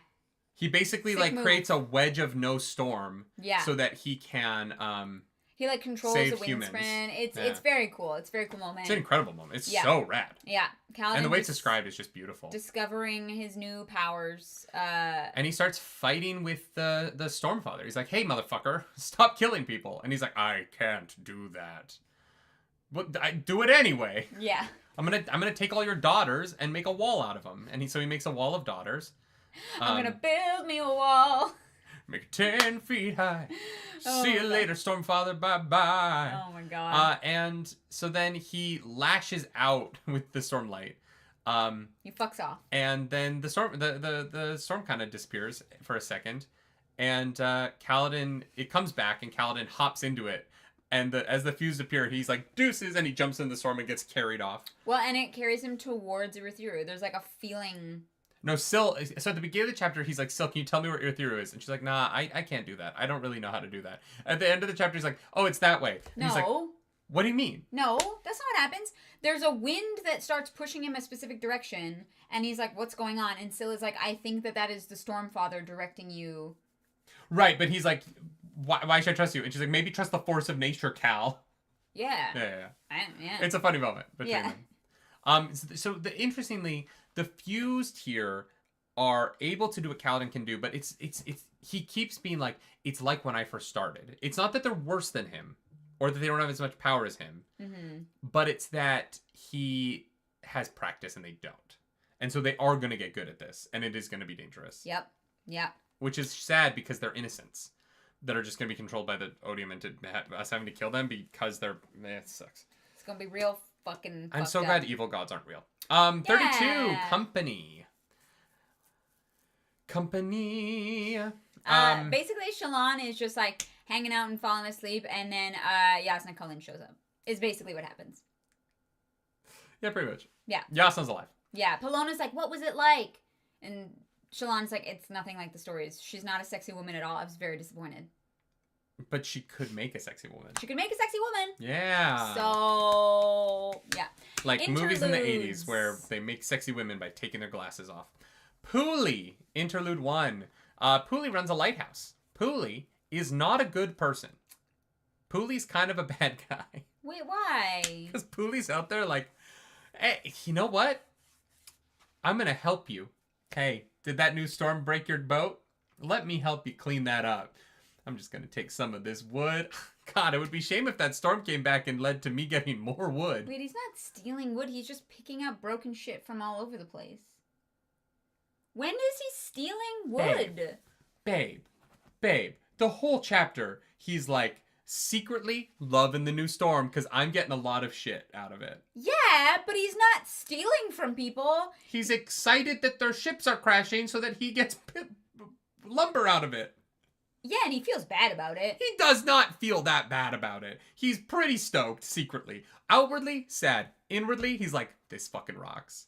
He basically creates a wedge of no storm. Yeah. So that he can he controls the wind spren. It's very cool. It's a very cool moment. It's an incredible moment. It's so rad. Yeah. Kaladin and the way it's described is just beautiful. Discovering his new powers. And he starts fighting with the Stormfather. He's like, "Hey, motherfucker, stop killing people." And he's like, "I can't do that." But I do it anyway. Yeah. I'm gonna take all your daughters and make a wall out of them. And so he makes a wall of daughters. I'm gonna build me a wall. Make it 10 feet high. See you later, Stormfather. Bye-bye. Oh, my God. And so then he lashes out with the Stormlight. He fucks off. And then the storm kind of disappears for a second. And Kaladin, it comes back, and Kaladin hops into it. And as the fuse appear, he's like, deuces, and he jumps in the storm and gets carried off. Well, and it carries him towards Urithiru. There's a feeling... No, Syl, so at the beginning of the chapter, he's like, Syl, can you tell me where Urithiru is? And she's like, nah, I can't do that. I don't really know how to do that. At the end of the chapter, he's like, oh, it's that way. And no. He's like, what do you mean? No, that's not what happens. There's a wind that starts pushing him a specific direction, and he's like, what's going on? And Syl is like, I think that is the Stormfather directing you. Right, but he's like, why should I trust you? And she's like, maybe trust the force of nature, Cal. Yeah. Yeah. It's a funny moment between them. So interestingly, the fused here are able to do what Kaladin can do, but it's he keeps being like, it's like when I first started. It's not that they're worse than him, or that they don't have as much power as him, but it's that he has practice and they don't. And so they are going to get good at this, and it is going to be dangerous. Yep. Which is sad because they're innocents that are just going to be controlled by the Odium and us having to kill them because they're... it sucks. It's going to be real fucking I'm so glad evil gods aren't real. 32, Company. Basically, Shallan is just hanging out and falling asleep, and then Yasna Cullen shows up. Is basically what happens. Yeah, pretty much. Yeah. Yasna's alive. Yeah, Pelona's like, what was it like? And Shallan's like, it's nothing like the stories. She's not a sexy woman at all. I was very disappointed. But she could make a sexy woman. She could make a sexy woman. Yeah. So, yeah. Like movies in the 80s where they make sexy women by taking their glasses off. Pooley, Interlude 1. Pooley runs a lighthouse. Pooley is not a good person. Pooley's kind of a bad guy. Wait, why? Because Pooley's out there like, hey, you know what? I'm going to help you. Hey, did that new storm break your boat? Let me help you clean that up. I'm just going to take some of this wood. God, it would be a shame if that storm came back and led to me getting more wood. Wait, he's not stealing wood. He's just picking up broken shit from all over the place. When is he stealing wood? Babe. The whole chapter, he's like secretly loving the new storm because I'm getting a lot of shit out of it. Yeah, but he's not stealing from people. He's excited that their ships are crashing so that he gets lumber out of it. Yeah, and he feels bad about it. He does not feel that bad about it. He's pretty stoked, secretly. Outwardly, sad. Inwardly, he's like, this fucking rocks.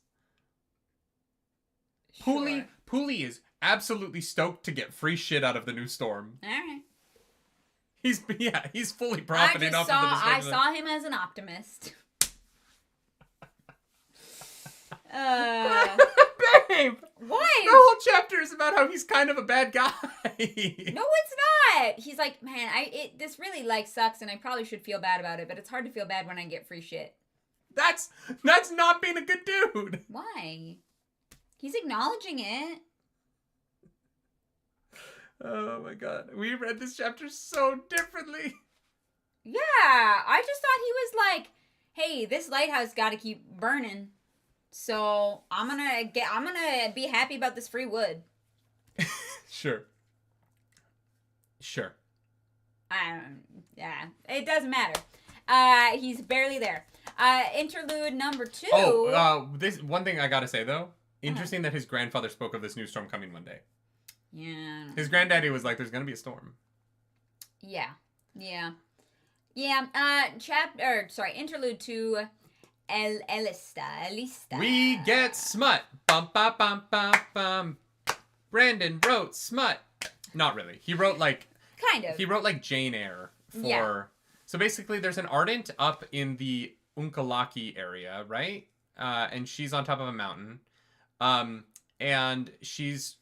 Sure. Pooley is absolutely stoked to get free shit out of the new storm. Alright. He's fully profiting off of the storm. I saw him as an optimist. Babe! What? The whole chapter is about how he's kind of a bad guy. No, it's not. He's like, man, this really sucks, and I probably should feel bad about it, but it's hard to feel bad when I get free shit. That's not being a good dude. Why? He's acknowledging it. Oh my god, we read this chapter so differently. Yeah, I just thought he was like, hey, this lighthouse got to keep burning. So I'm gonna be happy about this free wood. Sure. Yeah, it doesn't matter. He's barely there. Interlude number 2. This one thing I gotta say though, Interesting that his grandfather spoke of this new storm coming one day. Yeah. His granddaddy was like, there's going to be a storm. Yeah. Yeah. Yeah. Interlude 2, Elista. We get smut. Bum, ba, bum, bum, bum. Brandon wrote smut. Not really. He wrote like... Kind of. He wrote like Jane Eyre for... Yeah. So basically there's an ardent up in the Unkalaki area, right? And she's on top of a mountain. And she's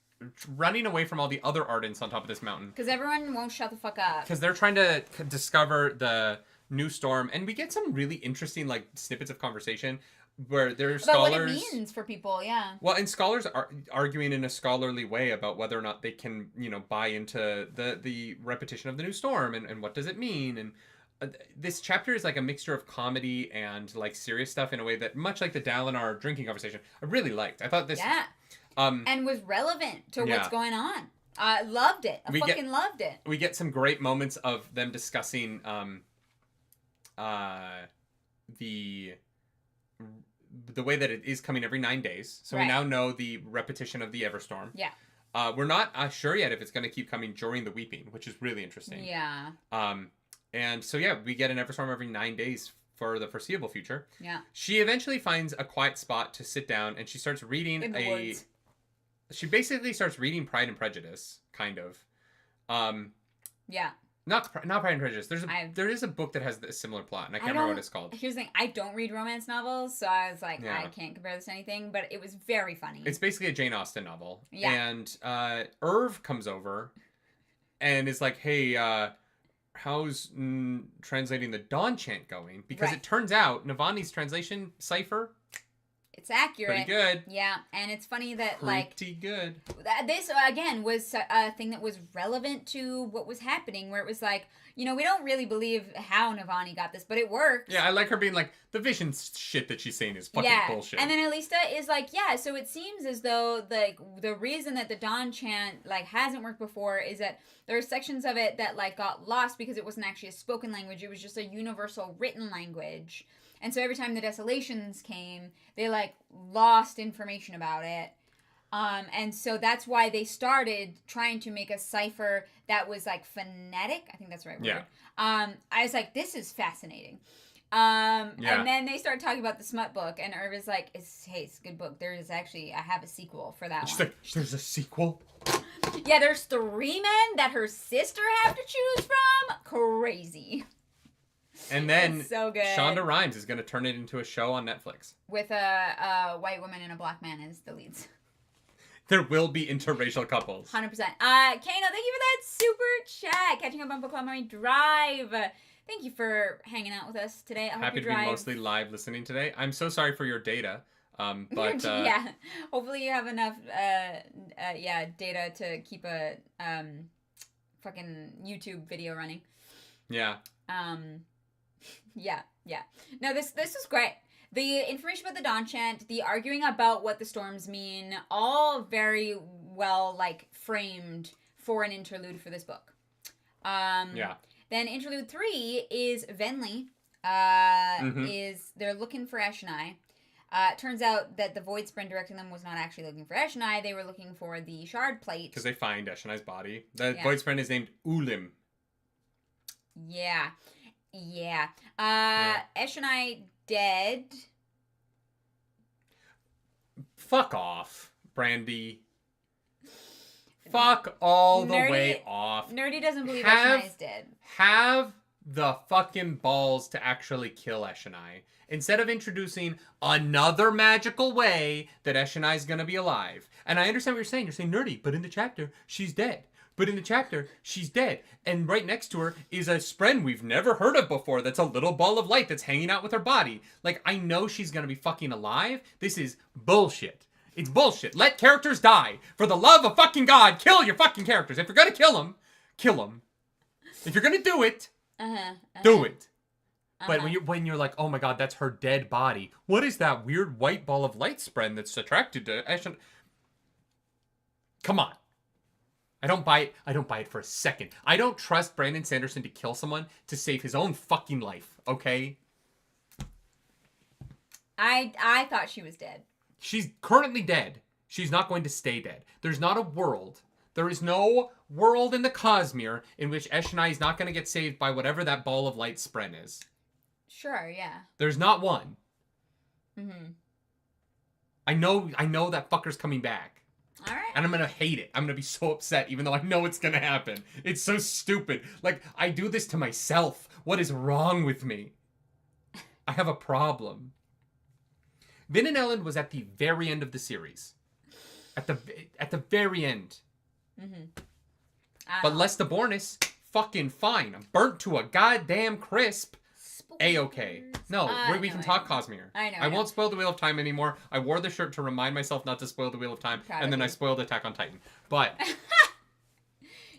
running away from all the other ardents on top of this mountain. Because everyone won't shut the fuck up. Because they're trying to discover the new storm. And we get some really interesting like snippets of conversation where there's scholars... About what it means for people, yeah. Well, and scholars are arguing in a scholarly way about whether or not they can, buy into the repetition of the new storm and what does it mean. And this chapter is like a mixture of comedy and like serious stuff in a way that, much like the Dalinar drinking conversation, I really liked. I thought this... Yeah. And was relevant to what's going on. I loved it. I loved it. We get some great moments of them discussing the way that it is coming every 9 days. So we now know the repetition of the Everstorm. Yeah. We're not sure yet if it's going to keep coming during the Weeping, which is really interesting. Yeah. And so, we get an Everstorm every 9 days for the foreseeable future. Yeah. She eventually finds a quiet spot to sit down, and she starts reading in the woods. She basically starts reading Pride and Prejudice, kind of. Yeah. Not Pride and Prejudice. There is a book that has a similar plot, and I can't remember what it's called. Here's the thing. I don't read romance novels, so I was like, I can't compare this to anything, but it was very funny. It's basically a Jane Austen novel. Yeah. And Irv comes over and is like, hey, how's translating the Dawn Chant going? Because it turns out Navani's translation cipher... It's accurate. Pretty good. Yeah, and it's funny that, Pretty good. This, again, was a thing that was relevant to what was happening, where it was like, we don't really believe how Navani got this, but it works. Yeah, I like her being like, the vision shit that she's saying is fucking bullshit. And then Elista is like, so it seems as though, the reason that the Dawn Chant, hasn't worked before is that there are sections of it that, got lost because it wasn't actually a spoken language, it was just a universal written language. And so every time the Desolations came, they, lost information about it. And so that's why they started trying to make a cipher that was, phonetic. I think that's the right word. Yeah. I was like, this is fascinating. And then they start talking about the smut book, and Irv is like, it's a good book. There is actually, I have a sequel for that one. There's a sequel? Yeah, there's 3 men that her sister have to choose from. Crazy. And then so good. Shonda Rhimes is going to turn it into a show on Netflix. With a white woman and a black man as the leads. There will be interracial couples. 100%. Kano, thank you for that super chat. Catching up on Book Club Morning Drive. Thank you for hanging out with us today. Happy to be mostly live listening today. I'm so sorry for your data. But yeah, hopefully you have enough data to keep a fucking YouTube video running. Yeah. Yeah. No, this was great. The information about the Dawn Chant, the arguing about what the storms mean, all very well framed for an interlude for this book. Then interlude 3 is Venli. They're looking for Eshonai. Turns out that the Void Sprint directing them was not actually looking for Eshonai. They were looking for the Shard Plate. Because they find Eshonai's body. The Void Sprint is named Ulim. Yeah. Eshonai dead. Fuck off, Brandy. Fuck all the way off. Nerdy doesn't believe Eshonai is dead. Have the fucking balls to actually kill Eshonai. Instead of introducing another magical way that Eshonai is going to be alive. And I understand what you're saying. You're saying, Nerdy, but in the chapter, she's dead. But in the chapter, she's dead. And right next to her is a spren we've never heard of before that's a little ball of light that's hanging out with her body. I know she's going to be fucking alive. This is bullshit. It's bullshit. Let characters die. For the love of fucking God, kill your fucking characters. If you're going to kill them, kill them. If you're going to do it, do it. But when you're like, oh my God, that's her dead body. What is that weird white ball of light spren that's attracted to Eshonai? Come on. I don't buy it. I don't buy it for a second. I don't trust Brandon Sanderson to kill someone to save his own fucking life, okay? I thought she was dead. She's currently dead. She's not going to stay dead. There's not a world. There is no world in the Cosmere in which Eshonai is not going to get saved by whatever that ball of light spren is. Sure, yeah. There's not one. Mm-hmm. I know that fucker's coming back. All right. And I'm going to hate it. I'm going to be so upset even though I know it's going to happen. It's so stupid. Like, I do this to myself. What is wrong with me? I have a problem. Vin and Ellen was at the very end of the series. At the very end. Mm-hmm. But Lesta Bornis, fucking fine. I'm burnt to a goddamn crisp. A-okay. No, we can talk Cosmere. I know. I won't spoil the Wheel of Time anymore. I wore the shirt to remind myself not to spoil the Wheel of Time, and then I spoiled Attack on Titan. But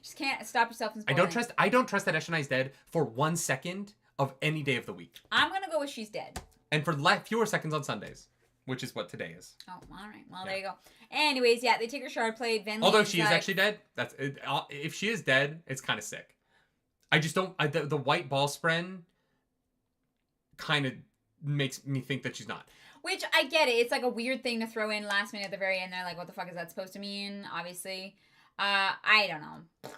just can't stop yourself from spoiling. I don't trust that Eshonai's dead for 1 second of any day of the week. I'm gonna go with she's dead. And for fewer seconds on Sundays, which is what today is. Oh, all right. Well, there you go. Anyways, yeah, they take her shard plate. Although she is actually dead, if she is dead, it's kind of sick. I just don't. The white ball spren kind of makes me think that she's not. Which, I get it. It's like a weird thing to throw in last minute at the very end. They're like, what the fuck is that supposed to mean? Obviously. I don't know.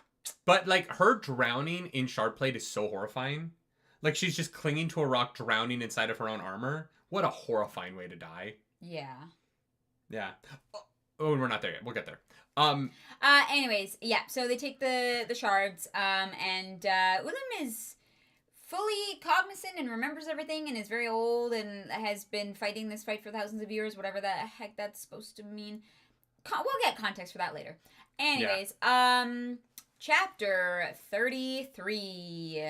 But, like, her drowning in shardplate is so horrifying. Like, she's just clinging to a rock, drowning inside of her own armor. What a horrifying way to die. Yeah. Yeah. Oh, we're not there yet. We'll get there. Anyways, yeah. So they take the shards, and Ulim is fully cognizant and remembers everything and is very old and has been fighting this fight for thousands of years, whatever the heck that's supposed to mean. We'll get context for that later. Anyways, chapter 33.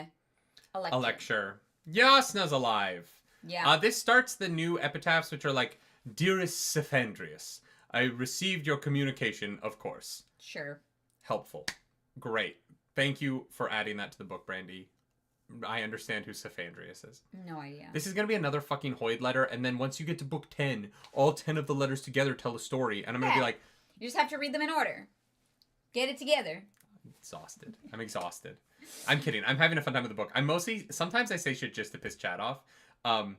A lecture. Yasna's alive. Yeah. This starts the new epitaphs, which are like, Dearest Sephandrius, I received your communication, of course. Sure. Helpful. Great. Thank you for adding that to the book, Brandy. I understand who Sephandrius is. No idea. This is going to be another fucking Hoyd letter, and then once you get to book 10, all 10 of the letters together tell a story, and I'm going to be like... You just have to read them in order. Get it together. I'm exhausted. I'm kidding. I'm having a fun time with the book. I'm mostly... Sometimes I say shit just to piss Chad off. And...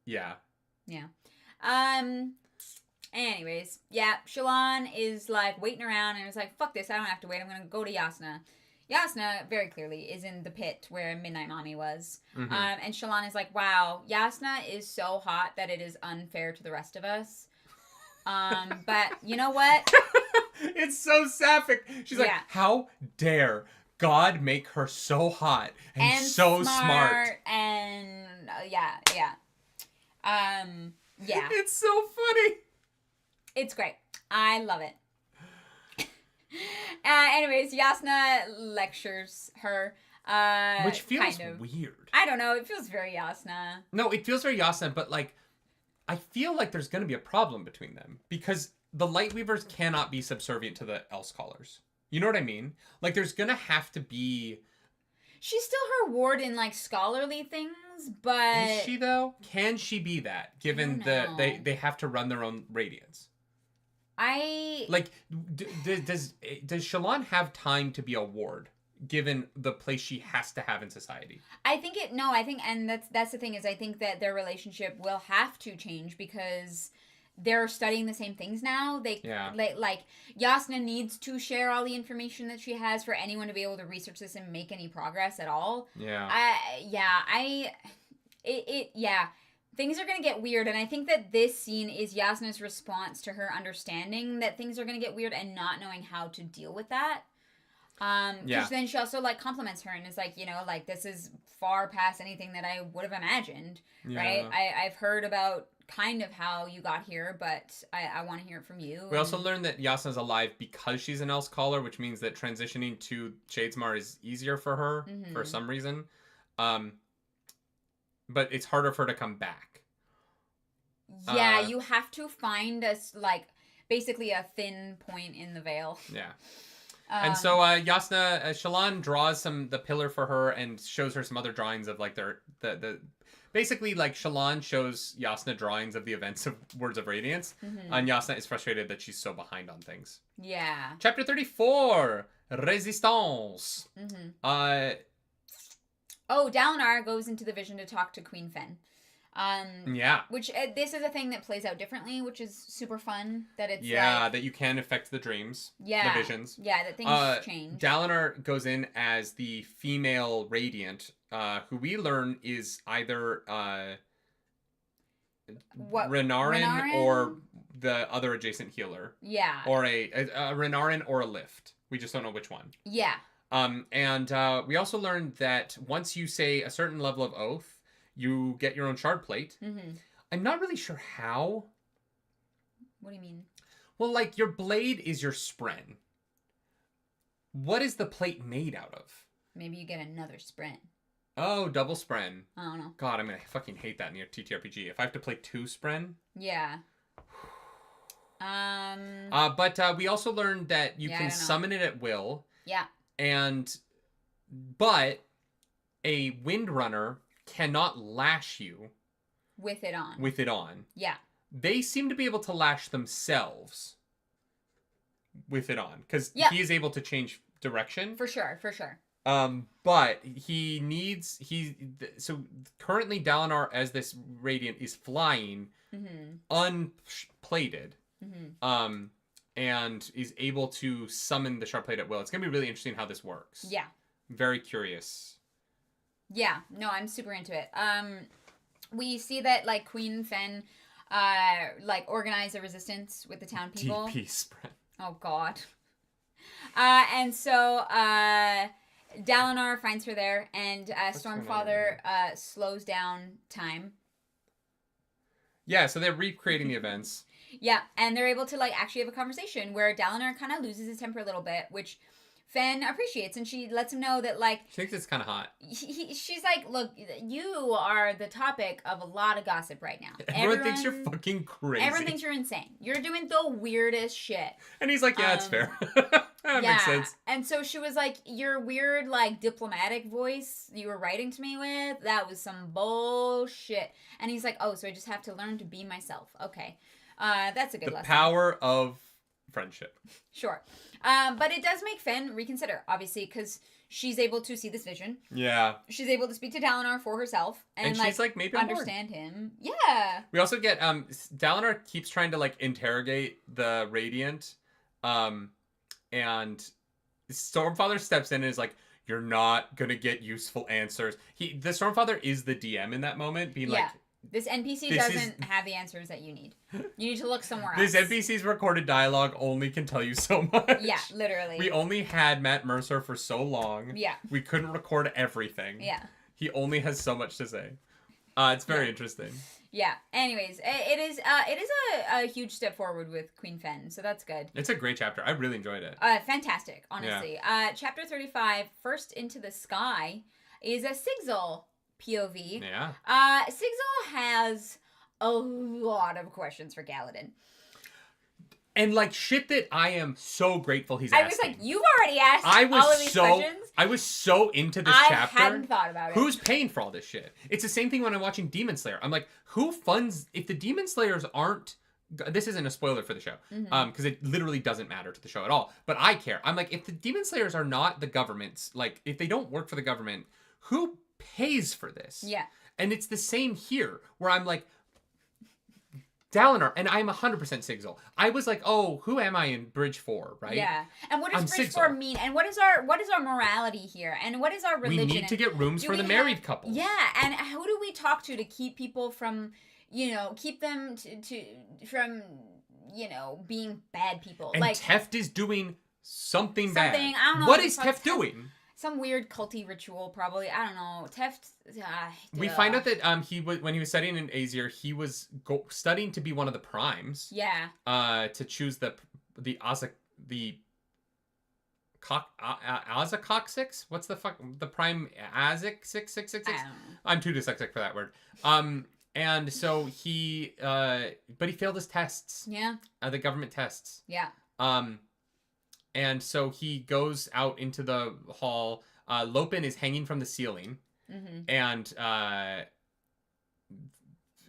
Yeah. Yeah. Anyways, yeah, Shallan is like waiting around and is like, fuck this, I don't have to wait, I'm gonna go to Yasna. Yasna, very clearly, is in the pit where Midnight Mommy was. And Shallan is like, wow, Yasna is so hot that it is unfair to the rest of us. But you know what? It's so sapphic. She's like, how dare God make her so hot and so smart. And yeah. It's so funny. It's great. I love it. Anyways, Yasna lectures her. Which feels weird. I don't know. It feels very Yasna. No, it feels very Yasna, but like, I feel like there's going to be a problem between them. Because the Lightweavers cannot be subservient to the Elsecallers. You know what I mean? Like, there's going to have to be... She's still her ward in, like, scholarly things, but... Is she, though? Can she be that, given that they have to run their own radiance? Like, does Shallan have time to be a ward, given the place she has to have in society? And that's the thing, is I think that their relationship will have to change, because... They're studying the same things now. Like Yasna needs to share all the information that she has for anyone to be able to research this and make any progress at all. Things are going to get weird, and I think that this scene is Yasna's response to her understanding that things are going to get weird and not knowing how to deal with that. Because then she also, like, compliments her and is like, you know, like, this is far past anything that I would have imagined, right? I've heard about kind of how you got here, but I want to hear it from you. We also learned that Yasna's alive because she's an Elsecaller, which means that transitioning to Shadesmar is easier for her for some reason. But it's harder for her to come back. Yeah, you have to find basically a thin point in the veil. Yeah. And so Shallan draws the pillar for her and shows her some other drawings of like the basically like Shallan shows Yasna drawings of the events of Words of Radiance, and Yasna is frustrated that she's so behind on things. Yeah. Chapter 34, Resistance. Dalinar Dalinar goes into the vision to talk to Queen Fen. Yeah. Which this is a thing that plays out differently, which is super fun. That it's that you can affect the dreams, the visions. Yeah, that things change. Dalinar goes in as the female Radiant, who we learn is either Renarin or the other adjacent healer. Yeah. Or a Renarin or a Lift. We just don't know which one. Yeah. And we also learned that once you say a certain level of oath, you get your own shard plate. Mm-hmm. I'm not really sure how. What do you mean? Well, like, your blade is your spren. What is the plate made out of? Maybe you get another spren. Oh, double spren. I don't know. God, I'm gonna fucking hate that in your TTRPG. If I have to play 2 spren. Yeah. But we also learned that you can summon it at will. Yeah. But a Windrunner cannot lash you with it on. Yeah. They seem to be able to lash themselves with it on because he is able to change direction. For sure. But so currently Dalinar as this Radiant is flying unplated. Mm-hmm. And is able to summon the shard plate at will. It's gonna be really interesting how this works. Yeah. Very curious. Yeah, no, I'm super into it. We see that like Queen Fen, like organize a resistance with the town people. DP spread. Oh God. And so Dalinar finds her there, and Stormfather slows down time. Yeah, so they're recreating the events. Yeah, and they're able to like actually have a conversation where Dalinar kind of loses his temper a little bit, which Fen appreciates, and she lets him know that like she thinks it's kind of hot. She's like, look, you are the topic of a lot of gossip right now. Everyone thinks you're fucking crazy. Everyone thinks you're insane. You're doing the weirdest shit. And he's like, yeah, it's fair. That makes sense. And so she was like, your weird like diplomatic voice you were writing to me with, that was some bullshit. And he's like, oh, so I just have to learn to be myself. Okay. That's a good lesson. The power of friendship. Sure. But it does make Fen reconsider, obviously, because she's able to see this vision. Yeah. She's able to speak to Dalinar for herself. And she's like maybe understand him. Yeah. We also get, Dalinar keeps trying to, like, interrogate the Radiant. And Stormfather steps in and is like, you're not gonna get useful answers. The Stormfather is the DM in that moment, being like, this NPC doesn't have the answers that you need. You need to look somewhere This else. NPC's recorded dialogue only can tell you so much. Yeah, literally. We only had Matt Mercer for so long. Yeah. We couldn't record everything. Yeah. He only has so much to say. It's very interesting. Yeah. Anyways, it is a huge step forward with Queen Fen, so that's good. It's a great chapter. I really enjoyed it. Fantastic, honestly. Yeah. Chapter 35, First into the Sky, is a Sigil POV. Yeah. Sigil has a lot of questions for Galadin. And like shit that I am so grateful he's asking. I was like, you've already asked all of these questions? I was so into this chapter. I hadn't thought about it. Who's paying for all this shit? It's the same thing when I'm watching Demon Slayer. I'm like, who funds... If the Demon Slayers aren't... This isn't a spoiler for the show. Because it literally doesn't matter to the show at all. But I care. I'm like, if the Demon Slayers are not the government's... Like, if they don't work for the government, who pays for this? Yeah. And it's the same here, where I'm like... Dalinar, and I'm 100% Sigil. I was like, oh, who am I in Bridge 4, right? Yeah. And what does Bridge 4 mean? And what is our morality here? And what is our religion? We need to get rooms for the married couples. Yeah, and who do we talk to keep people from, keep them from, being bad people? And like Teft is doing something bad. I don't know. What is Teft doing? Some weird culty ritual, probably. I don't know. Teft. We find out that when he was studying in Aesir, he was studying to be one of the primes. Yeah. To choose the Azakok 6? What's the fuck? The prime Azak 666? I don't know. I'm too dyslexic for that word. And so he, but he failed his tests. Yeah. The government tests. Yeah. And so he goes out into the hall. Lopin is hanging from the ceiling. Mm-hmm. And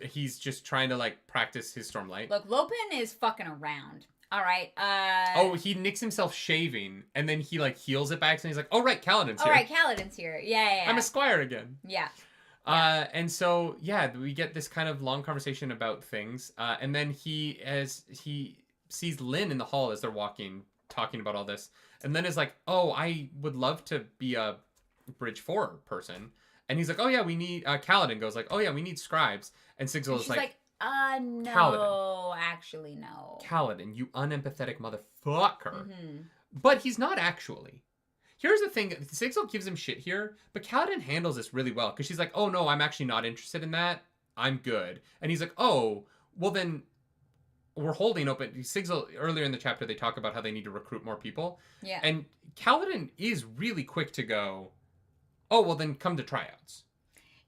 he's just trying to, like, practice his Stormlight. Look, Lopin is fucking around. All right. He nicks himself shaving, and then he, like, heals it back, and he's like, oh, right, Kaladin's here. Oh, right, Kaladin's here. Yeah. I'm a squire again. Yeah. And so, yeah, we get this kind of long conversation about things. And then he sees Lynn in the hall as they're walking, talking about all this. And then is like, oh, I would love to be a Bridge 4 person. And he's like, oh, yeah, we need... Kaladin goes like, oh, yeah, we need scribes. And Sigil is like... no, Kaladin. actually, no. Kaladin, you unempathetic motherfucker. But he's not actually. Here's the thing. Sigil gives him shit here, but Kaladin handles this really well. Because she's like, oh, no, I'm actually not interested in that. I'm good. And he's like, oh, well then... We're holding open. Sigil, earlier in the chapter, they talk about how they need to recruit more people. Yeah. And Kaladin is really quick to go, oh, well, then come to tryouts.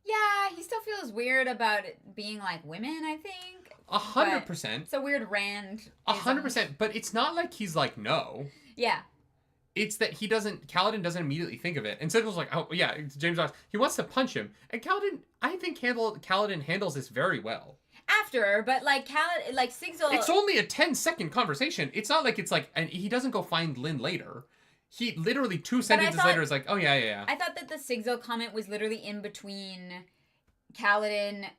Yeah, he still feels weird about it being like women, I think. 100%. It's a weird Rand. 100%. But it's not like he's like, no. Yeah. It's that Kaladin doesn't immediately think of it. And Sigil's like, oh, yeah, James Ross, he wants to punch him. And Kaladin, I think Kaladin handles this very well. After, but Sigil... It's only a 10-second conversation. It's not like and he doesn't go find Lynn later. He literally 2 sentences later is like, oh, yeah. I thought that the Sigil comment was literally in between Kaladin,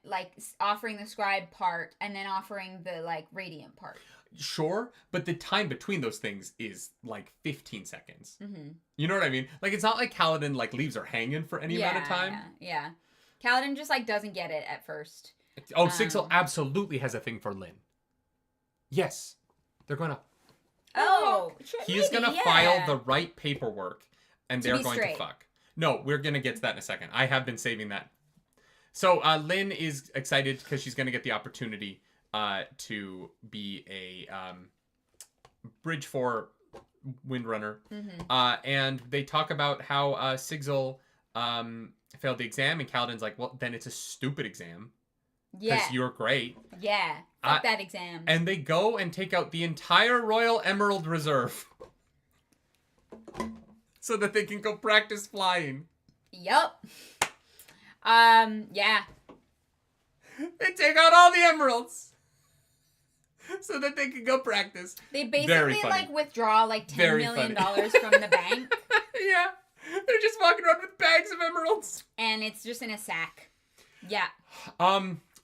offering the scribe part and then offering the, radiant part. Sure, but the time between those things is, 15 seconds. You know what I mean? It's not like Kaladin, leaves her hanging for any amount of time. Yeah. Kaladin just, doesn't get it at first. Oh, Sigil absolutely has a thing for Lynn. Yes. They're going to... Oh, he is going to file the right paperwork, and they're going to fuck. No, we're going to get to that in a second. I have been saving that. So, Lynn is excited because she's going to get the opportunity to be a Bridge 4 Windrunner. And they talk about how Sigil failed the exam, and Kaladin's like, well, then it's a stupid exam. Because you're great. Yeah. Fuck that exam. And they go and take out the entire Royal Emerald Reserve. So that they can go practice flying. Yup. Yeah. They take out all the emeralds. So that they can go practice. They basically, withdraw, $10 million from the bank. Yeah. They're just walking around with bags of emeralds. And it's just in a sack. Yeah.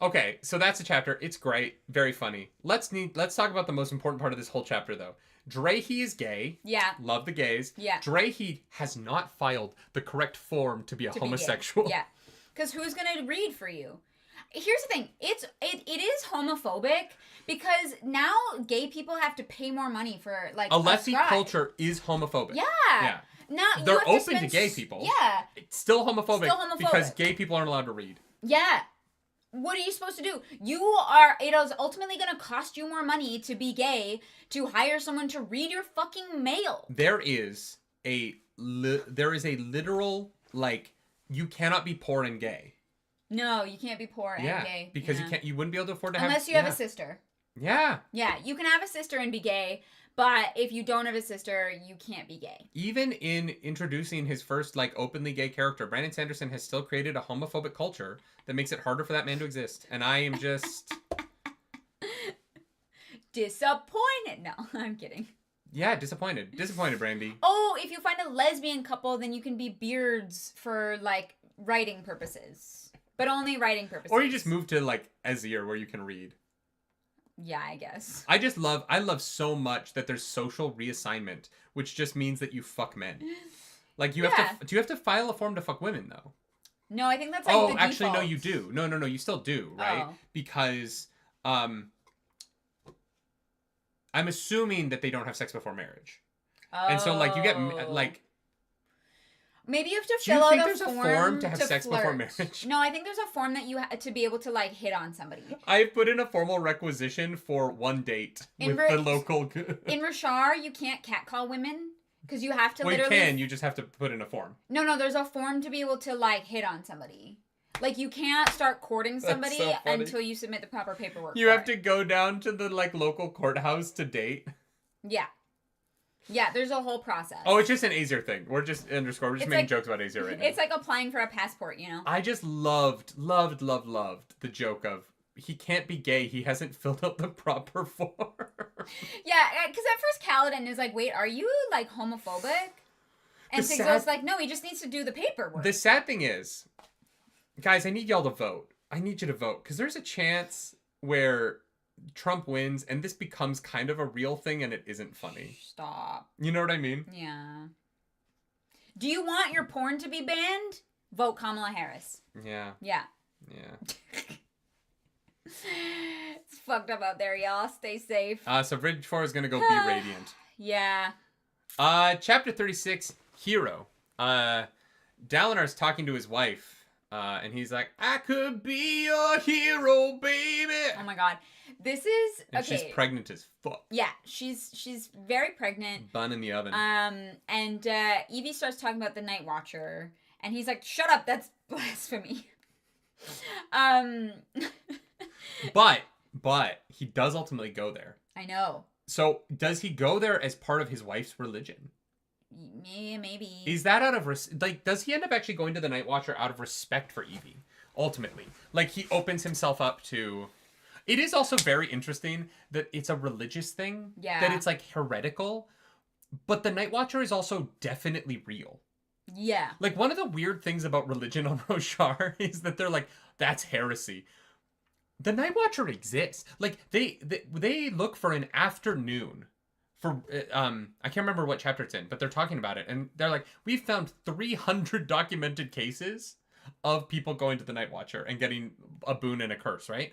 Okay, so that's a chapter. It's great. Very funny. Let's talk about the most important part of this whole chapter, though. Drahe is gay. Yeah. Love the gays. Yeah. Drahe has not filed the correct form to be a homosexual. Yeah. Because who's going to read for you? Here's the thing. It is homophobic because now gay people have to pay more money for, a lefty culture is homophobic. Yeah. Now, they're open to gay people. Yeah. It's still homophobic because gay people aren't allowed to read. Yeah. What are you supposed to do? It is ultimately going to cost you more money to be gay, to hire someone to read your fucking mail. There is a literal, you cannot be poor and gay. No, you can't be poor and gay. Because you wouldn't be able to afford to have... Unless you have a sister. Yeah. Yeah, you can have a sister and be gay, but if you don't have a sister, you can't be gay. Even in introducing his first, openly gay character, Brandon Sanderson has still created a homophobic culture that makes it harder for that man to exist. And I am just... disappointed. No, I'm kidding. Yeah, disappointed. Disappointed, Brandy. Oh, if you find a lesbian couple, then you can be beards for, writing purposes. But only writing purposes. Or you just move to, Azir, where you can read. Yeah, I guess. I love so much that there's social reassignment, which just means that you fuck men. Do you have to file a form to fuck women, though? No, I think that's the actually, default. No, you do. No, you still do, right? Oh. Because, I'm assuming that they don't have sex before marriage. Oh. And so, you get, maybe you have to fill out a form. Do you think there's a form to have sex before marriage? No, I think there's a form that you to be able to hit on somebody. I put in a formal requisition for one date with the local. In Rashar, you can't catcall women because you have to literally. You can. You just have to put in a form. No. There's a form to be able to hit on somebody. You can't start courting somebody until you submit the proper paperwork. You have to go down to the local courthouse to date. Yeah. Yeah, there's a whole process. Oh, it's just an Azir thing. We're just making jokes about Azir right now. It's like applying for a passport, you know? I just loved the joke of, he can't be gay, he hasn't filled out the proper form. Yeah, because at first Kaladin is like, wait, are you, homophobic? And Sigil's like, no, he just needs to do the paperwork. The sad thing is, Guys, I need y'all to vote. I need you to vote. Because there's a chance where Trump wins and this becomes kind of a real thing and it isn't funny. Stop. You know what I mean? Yeah. Do you want your porn to be banned? Vote Kamala Harris. Yeah. Yeah. Yeah. It's fucked up out there, y'all. Stay safe. So Bridge 4 is going to go be Radiant. Yeah. Chapter 36, Hero. Dalinar's talking to his wife, and he's like, I could be your hero, baby. Oh my god. This is... And okay. she's pregnant as fuck. Yeah, she's very pregnant. Bun in the oven. And Evie starts talking about the Night Watcher, and he's like, shut up, that's blasphemy. But he does ultimately go there. I know. So does he go there as part of his wife's religion? Yeah, maybe. Is that out of does he end up actually going to the Night Watcher out of respect for Evie? Ultimately, like he opens himself up to. It is also very interesting that it's a religious thing. Yeah. That it's like heretical, but the Night Watcher is also definitely real. Yeah. Like one of the weird things about religion on Roshar is that they're like, that's heresy. The Night Watcher exists. Like they look for an afternoon for I can't remember what chapter it's in, but they're talking about it and they're like, we've found 300 documented cases of people going to the Night Watcher and getting a boon and a curse, right?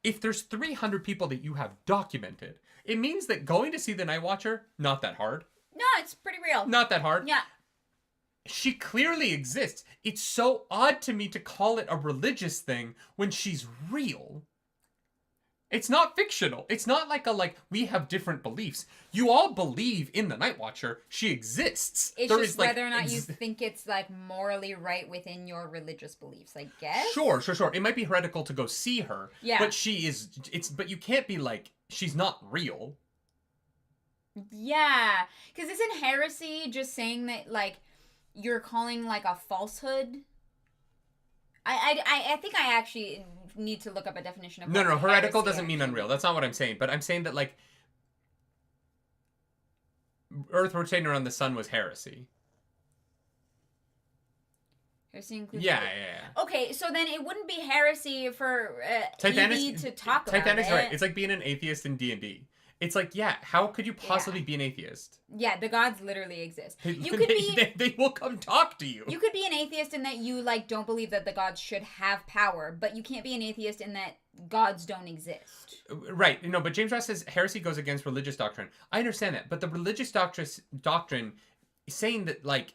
If there's 300 people that you have documented, it means that going to see the Night Watcher, not that hard. No, it's pretty real. Not that hard. Yeah. She clearly exists. It's so odd to me to call it a religious thing when she's real. It's not fictional. It's not like we have different beliefs. You all believe in the Night Watcher. She exists. It's just whether or not you think it's like morally right within your religious beliefs, I guess. Sure. It might be heretical to go see her. Yeah. But but you can't be like, she's not real. Yeah. Because isn't heresy just saying that like you're calling like a falsehood? I think I actually need to look up a definition of No, heretical doesn't mean unreal. That's not what I'm saying. But I'm saying that like Earth rotating around the sun was heresy. Heresy includes... Yeah. Okay, so then it wouldn't be heresy for Evie to talk about Titanic's it. right. It's like being an atheist in D&D. It's like, yeah, how could you possibly be an atheist? Yeah, the gods literally exist. They will come talk to you. You could be an atheist in that you like don't believe that the gods should have power, but you can't be an atheist in that gods don't exist. Right. No, but James Ross says heresy goes against religious doctrine. I understand that, but the religious doctrine saying that like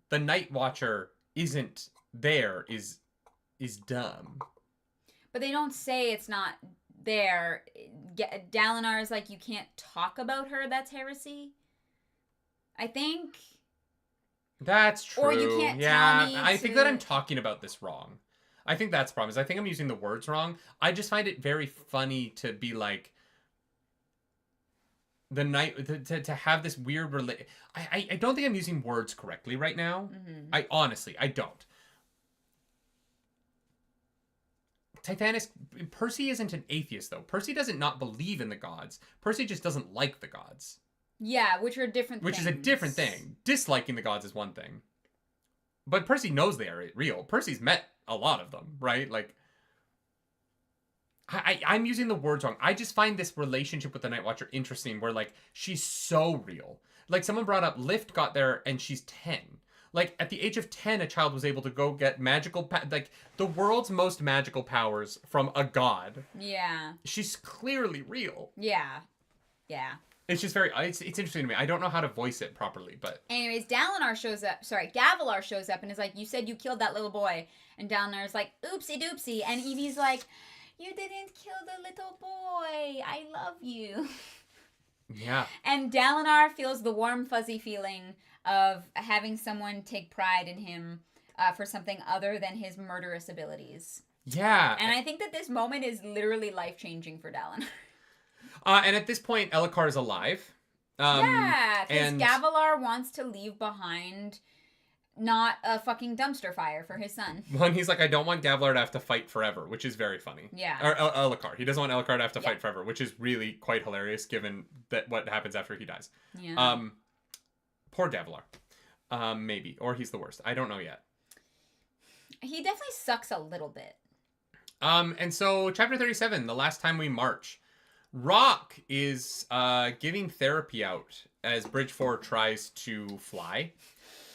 the Night Watcher isn't there is dumb. But they don't say it's not there. Dalinar is like, you can't talk about her. That's heresy, I think. That's true. Or you can't tell me I think that I'm talking about this wrong. I think that's the problem. I think I'm using the words wrong. I just find it very funny to be like the night to have this weird I don't think I'm using words correctly right now. Mm-hmm. I don't. Percy isn't an atheist, though. Percy doesn't not believe in the gods. Percy just doesn't like the gods. Yeah, which are different things. Which is a different thing. Disliking the gods is one thing. But Percy knows they are real. Percy's met a lot of them, right? Like, I'm using the words wrong. I just find this relationship with the Night Watcher interesting, where, like, she's so real. Like, someone brought up, Lift got there, and she's 10. Like, at the age of 10, a child was able to go get magical... like, the world's most magical powers from a god. Yeah. She's clearly real. Yeah. Yeah. It's just very... It's interesting to me. I don't know how to voice it properly, but... Anyways, Gavilar shows up and is like, you said you killed that little boy. And Dalinar's like, oopsie doopsie. And Evie's like, you didn't kill the little boy. I love you. Yeah. And Dalinar feels the warm, fuzzy feeling of having someone take pride in him for something other than his murderous abilities. Yeah. And I think that this moment is literally life-changing for Dalinar. And at this point, Elhokar is alive. Yeah, because Gavilar wants to leave behind not a fucking dumpster fire for his son. Well, and he's like, I don't want Gavilar to have to fight forever, which is very funny. Yeah. Or Elhokar. He doesn't want Elhokar to have to fight forever, which is really quite hilarious given that what happens after he dies. Yeah. Poor Gavilar. Maybe. Or he's the worst. I don't know yet. He's He definitely sucks a little bit. And so chapter 37, the last time we march. Rock is giving therapy out as Bridge 4 tries to fly.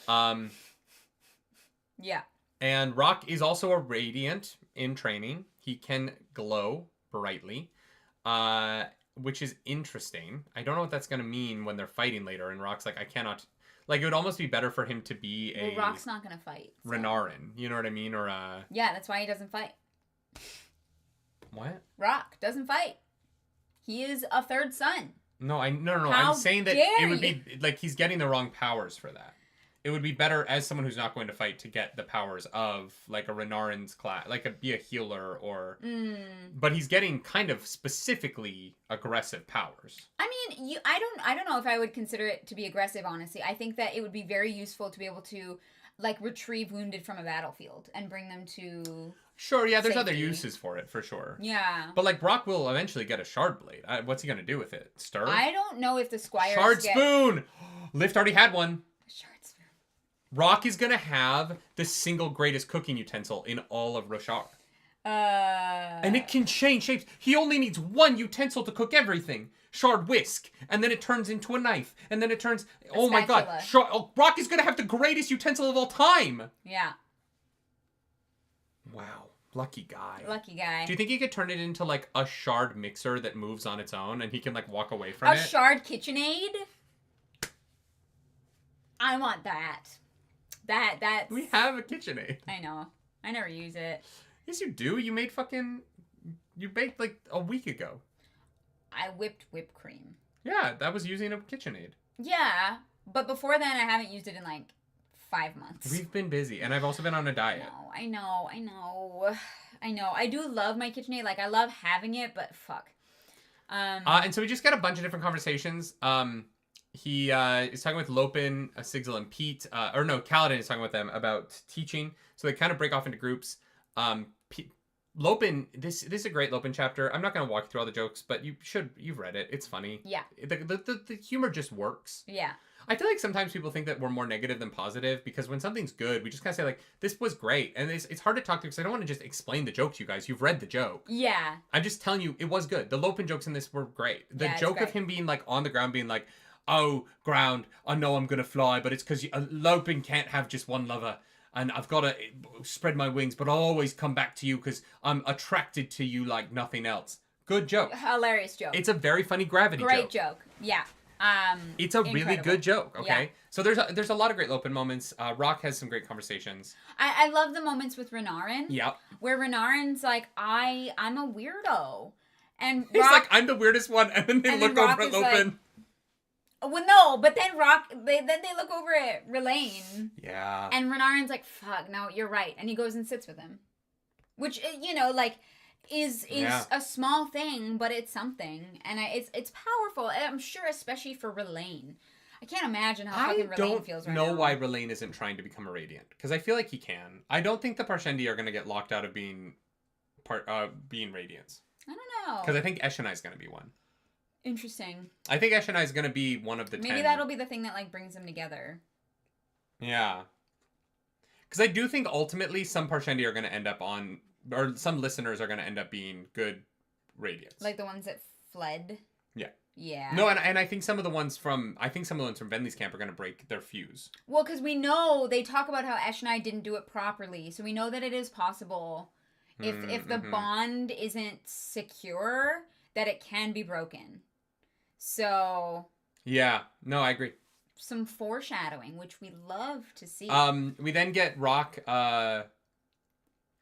Yeah. And Rock is also a Radiant in training. He can glow brightly, which is interesting. I don't know what that's going to mean when they're fighting later. And Rock's like, I cannot... Like, it would almost be better for him to be a... Well, Rock's not going to fight. So. Renarin. You know what I mean? Or Yeah, that's why he doesn't fight. What? Rock doesn't fight. He is a third son. No. How I'm saying that it would you? be... Like, he's getting the wrong powers for that. It would be better as someone who's not going to fight to get the powers of like a Renarin's class, like be a healer or. But he's getting kind of specifically aggressive powers. I mean, I don't know if I would consider it to be aggressive. Honestly, I think that it would be very useful to be able to like retrieve wounded from a battlefield and bring them to. Sure, yeah, there's safety. other uses for it for sure. Yeah. But like Brock will eventually get a shard blade. What's he gonna do with it? Stir? I don't know if the squires Shard spoon. Lift already had one. Rock is going to have the single greatest cooking utensil in all of Roshar. And it can change shapes. He only needs one utensil to cook everything. Shard whisk. And then it turns into a knife. And then it turns... Oh my god. Rock is going to have the greatest utensil of all time. Yeah. Wow. Lucky guy. Lucky guy. Do you think he could turn it into like a shard mixer that moves on its own and he can like walk away from it? A shard KitchenAid? I want that. That's... We have a KitchenAid. I know. I never use it. Yes, you do. You baked like a week ago. I whipped whipped cream. Yeah, that was using a KitchenAid. Yeah, but before then I haven't used it in like 5 months. We've been busy, and I've also been on a diet. I know. I do love my KitchenAid. Like, I love having it, but fuck. And so we just got a bunch of different conversations. He is talking with Lopin, Sigil, and Pete. Kaladin is talking with them about teaching. So they kind of break off into groups. Lopin, this is a great Lopin chapter. I'm not going to walk you through all the jokes, but you've read it. It's funny. Yeah. The humor just works. Yeah. I feel like sometimes people think that we're more negative than positive because when something's good, we just kind of say like, this was great. And it's hard to talk to because I don't want to just explain the joke to you guys. You've read the joke. Yeah. I'm just telling you, it was good. The Lopin jokes in this were great. The joke of him being like on the ground being like, oh, ground, I know I'm going to fly, but it's because Lopin can't have just one lover. And I've got to spread my wings, but I'll always come back to you because I'm attracted to you like nothing else. Good joke. Hilarious joke. It's a very funny gravity joke. Great joke. Yeah. It's a really good joke, okay? Yeah. So there's a lot of great Lopin moments. Rock has some great conversations. I love the moments with Renarin. Yeah. Where Renarin's like, I'm a weirdo. And He's Rock, like, I'm the weirdest one, and then they look over at Lopin. Like, well, no, but then they look over at Relaine. Yeah. And Renarin's like, fuck, no, you're right. And he goes and sits with him. Which, is a small thing, but it's something. And it's powerful. I'm sure, especially for Relaine. I can't imagine how fucking Relaine feels right now. I don't know why Relaine isn't trying to become a Radiant. Because I feel like he can. I don't think the Parshendi are going to get locked out of being Radiants. I don't know. Because I think Eshonai is going to be one. Interesting. I think Eshonai is going to be one of the 10. Maybe that'll be the thing that, like, brings them together. Yeah. Because I do think ultimately some Parshendi are going to end up on... Or some listeners are going to end up being good Radiants. Like the ones that fled? Yeah. Yeah. No, and I think some of the ones from... Venli's camp are going to break their fuse. Well, because we know... They talk about how Eshonai didn't do it properly. So we know that it is possible. If the bond isn't secure, that it can be broken. So... Yeah. No, I agree. Some foreshadowing, which we love to see. We then get Rock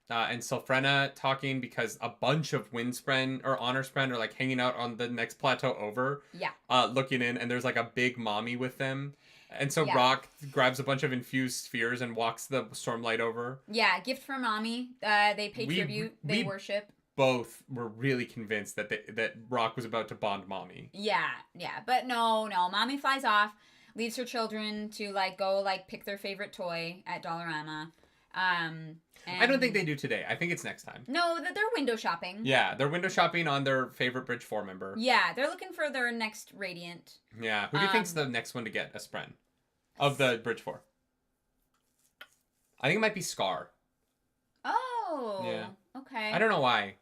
and Sylphrena talking because a bunch of Windspren or Honorspren are like hanging out on the next plateau over. Yeah. Looking in, and there's like a big mommy with them. And so Rock grabs a bunch of infused spheres and walks the Stormlight over. Yeah, gift for mommy. They pay tribute. They worship. Both were really convinced that Rock was about to bond mommy. Yeah. But no. Mommy flies off, leaves her children to like go like pick their favorite toy at Dollarama. I don't think they do today. I think it's next time. No, they're window shopping. Yeah, they're window shopping on their favorite Bridge 4 member. Yeah, they're looking for their next Radiant. Yeah, who do you think's the next one to get a Spren of the Bridge 4? I think it might be Scar. Oh. Yeah. Okay. I don't know why.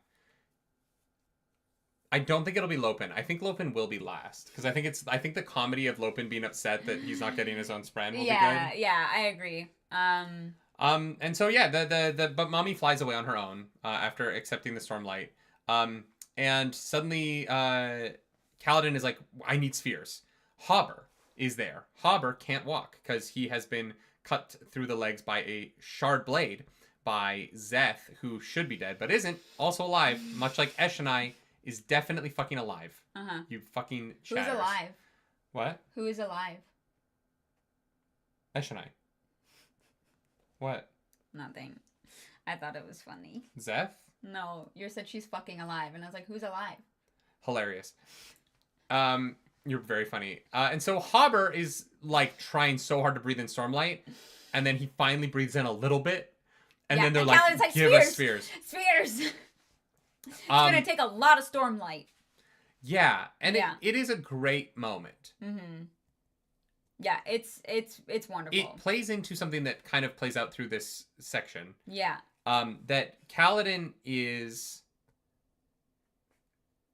I don't think it'll be Lopin. I think Lopin will be last because I think the comedy of Lopin being upset that he's not getting his own spren will be good. Yeah, I agree. And so yeah, but Mommy flies away on her own after accepting the Stormlight. And suddenly Kaladin is like, I need spheres. Hobber is there. Hobber can't walk because he has been cut through the legs by a shard blade by Zeth, who should be dead but isn't, also alive, much like Eshonai is definitely fucking alive. Uh-huh. You fucking chatters. Who's alive? What? Who is alive? Eshonai. What? Nothing. I thought it was funny. Zeth? No, you said she's fucking alive, and I was like, who's alive? Hilarious. You're very funny. And so Hobber is like trying so hard to breathe in Stormlight, and then he finally breathes in a little bit, and then they're like, give us spheres. Spheres! It's gonna take a lot of Stormlight. Yeah, and it is a great moment. Mm-hmm. Yeah, it's wonderful. It plays into something that kind of plays out through this section. Yeah. That Kaladin is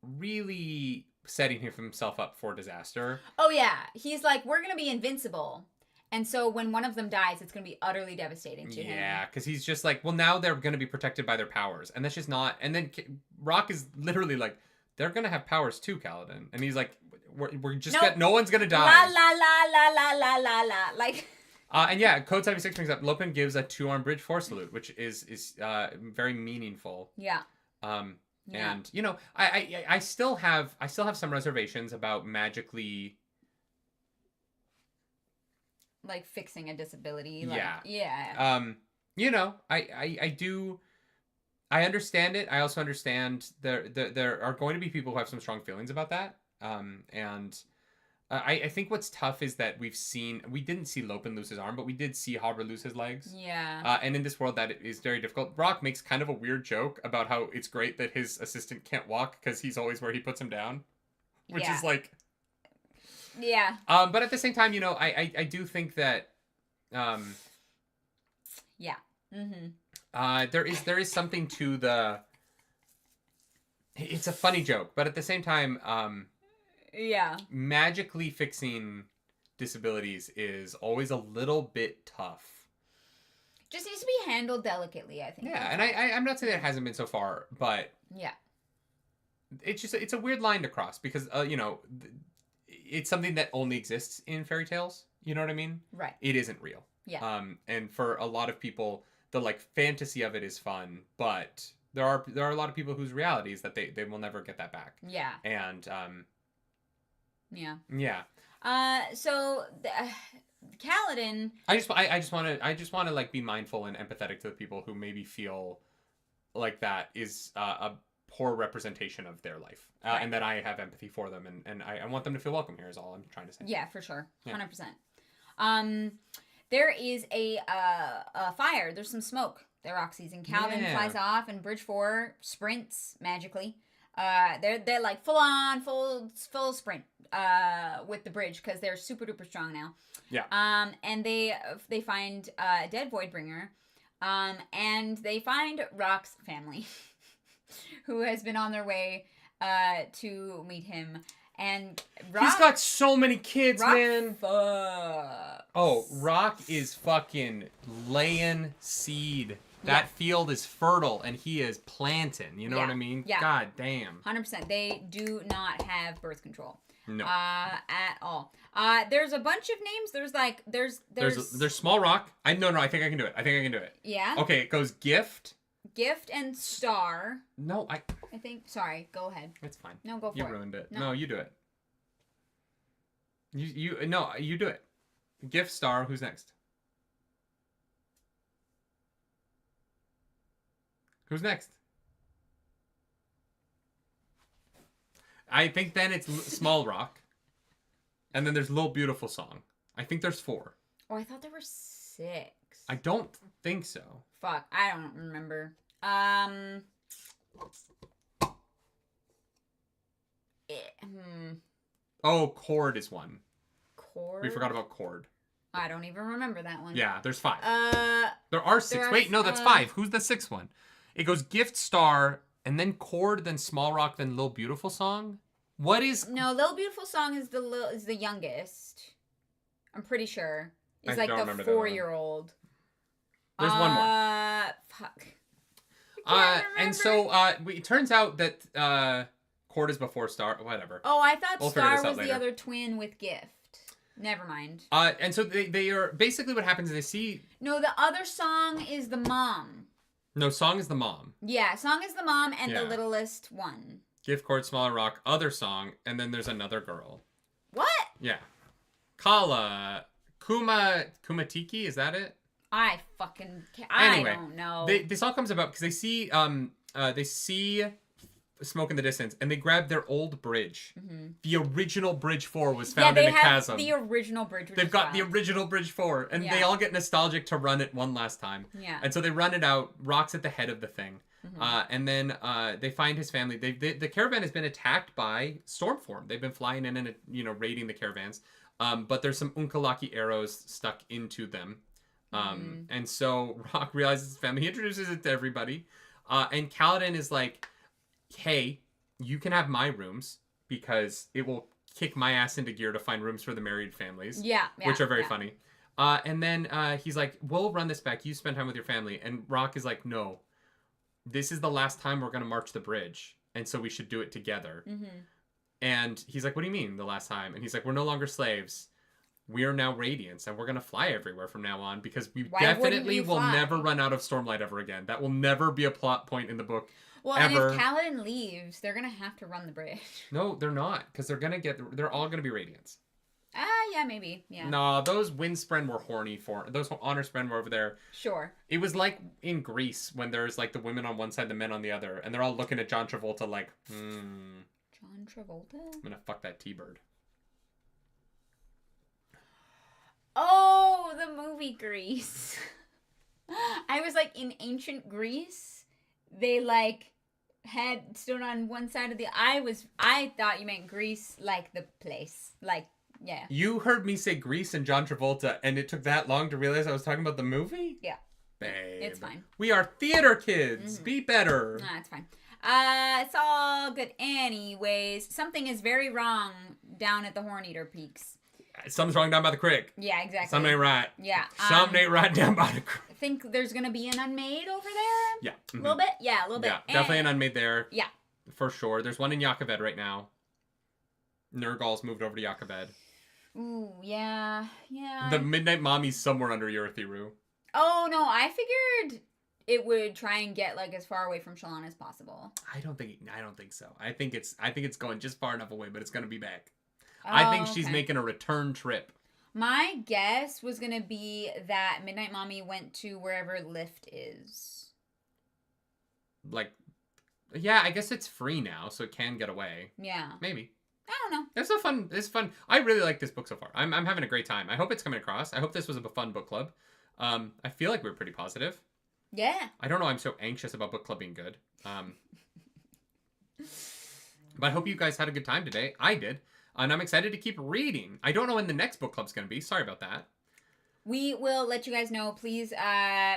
really setting himself up for disaster. Oh yeah, he's like, we're gonna be invincible. And so when one of them dies, it's going to be utterly devastating to him. Yeah, because he's just like, well, now they're going to be protected by their powers. And that's just not... And then Rock is literally like, they're going to have powers too, Kaladin. And he's like, we're just... Nope. No one's going to die. La, la, la, la, la, la, la. Like... and yeah, Code 76 brings up, Lopin gives a 2-arm bridge force salute, which is very meaningful. Yeah. And, you know, I still have some reservations about magically... like fixing a disability. Like, yeah. You know, I understand it. I also understand there are going to be people who have some strong feelings about that. And I think what's tough is that we didn't see Lopin lose his arm, but we did see Hobber lose his legs. Yeah. And in this world that is very difficult. Brock makes kind of a weird joke about how it's great that his assistant can't walk because he's always where he puts him down, which is like... Yeah. But at the same time, you know, I do think that, yeah. Mm-hmm. There is something to the. It's a funny joke, but at the same time, yeah. Magically fixing disabilities is always a little bit tough. Just needs to be handled delicately, I think. Yeah, and I'm not saying that it hasn't been so far, but yeah, it's a weird line to cross because you know. It's something that only exists in fairy tales. You know what I mean? Right. It isn't real. Yeah. And for a lot of people, the like fantasy of it is fun, but there are a lot of people whose reality is that they will never get that back. Yeah. And yeah. Yeah. So Kaladin. I just want to like be mindful and empathetic to the people who maybe feel like that is a poor representation of their life, right. And that I have empathy for them, and I want them to feel welcome here is all I'm trying to say. Yeah, for sure. 100%. There is a fire. There's some smoke that Rock sees, and Kaladin flies off, and Bridge 4 sprints magically. They're like full sprint with the bridge because they're super duper strong now. Yeah. And they find a dead Voidbringer, and they find Rock's family. Who has been on their way to meet him. And Rock... He's got so many kids, man. Fuck. Oh, Rock is fucking laying seed. That field is fertile, and he is planting. You know what I mean? Yeah. God damn. 100%. They do not have birth control. No. At all. There's a bunch of names. There's Small Rock. I think I can do it. Yeah? Okay, it goes Gift and Star. No, I think. Sorry, go ahead. It's fine. No, go for it. You ruined it. No, you do it. You do it. Gift, Star. Who's next? Who's next? I think then it's Small Rock, and then there's Little Beautiful Song. I think there's 4. Oh, I thought there were 6. I don't think so. Fuck, I don't remember. Oh, Cord is one. Cord? We forgot about Cord. I don't even remember that one. Yeah, there's 5. There are 6. Wait, no, that's 5. Who's the 6th one? It goes Gift Star, and then Chord, then Small Rock, then Lil Beautiful Song. What is... No, Lil Beautiful Song is the youngest. I'm pretty sure. It's like the 4-year-old. There's one more. Fuck. And so it turns out that Chord is before Star. Whatever. Oh, I thought we'll Star was the other twin with Gift. Never mind. And so they are... Basically what happens is they see... No, the other song is the mom. No, Song is the mom. Yeah, Song is the mom and the littlest one. Gift, Chord, Smaller Rock, other song, and then there's another girl. What? Yeah. Kala... Kumatiki, is that it? I don't know. This all comes about because they see smoke in the distance, and they grab their old bridge. Mm-hmm. The original Bridge 4 was found in a chasm. The original bridge. They've got the original Bridge 4, and they all get nostalgic to run it one last time. Yeah. And so they run it out. Rock's at the head of the thing. Mm-hmm. And then they find his family. The caravan has been attacked by Stormform. They've been flying in and raiding the caravans. But there's some Unkalaki arrows stuck into them. And so Rock realizes his family. He introduces it to everybody. And Kaladin is like, hey, you can have my rooms because it will kick my ass into gear to find rooms for the married families. Yeah. Which are very funny. And then he's like, we'll run this back. You spend time with your family. And Rock is like, no, this is the last time we're going to march the bridge. And so we should do it together. Mm-hmm. And he's like, what do you mean the last time? And he's like, we're no longer slaves. We are now Radiants, and we're going to fly everywhere from now on because we definitely will never run out of Stormlight ever again. That will never be a plot point in the book. Well, ever. And if Kaladin leaves, they're going to have to run the bridge. No, they're not, because they're all going to be Radiants. Yeah, maybe. Yeah. No, those Windspren were horny for... Those Honorspren were over there. Sure. It was like in Greece when there's like the women on one side, the men on the other, and they're all looking at John Travolta like, John Travolta? I'm going to fuck that T-Bird. Oh, the movie Grease. I was like, in ancient Greece, they like had stood on one side of the... I thought you meant Greece, like the place. Like, yeah. You heard me say Grease and John Travolta, and it took that long to realize I was talking about the movie? Yeah. Babe. It's fine. We are theater kids. Mm-hmm. Be better. Nah, it's fine. It's all good. Anyways, something is very wrong down at the Horn-Eater Peaks. Something's wrong down by the creek. Yeah, exactly. Something ain't right. Yeah. Something ain't right down by the creek. I think there's going to be an unmade over there. Yeah. Mm-hmm. A little bit? Yeah, a little bit. Yeah, definitely an unmade there. Yeah. For sure. There's one in Yakaved right now. Nurgle's moved over to Yakaved. Ooh, yeah. Yeah. The Midnight Mommy's somewhere under Urithiru. Oh, no. I figured it would try and get like as far away from Shallan as possible. I don't think so. I think it's going just far enough away, but it's going to be back. Oh, I think she's making a return trip. My guess was going to be that Midnight Mommy went to wherever Lift is. Like, yeah, I guess it's free now, so it can get away. Yeah. Maybe. I don't know. It's fun. I really like this book so far. I'm having a great time. I hope it's coming across. I hope this was a fun book club. I feel like we're pretty positive. Yeah. I don't know. I'm so anxious about book club being good. But I hope you guys had a good time today. I did. And I'm excited to keep reading. I don't know when the next book club's going to be. Sorry about that. We will let you guys know. Please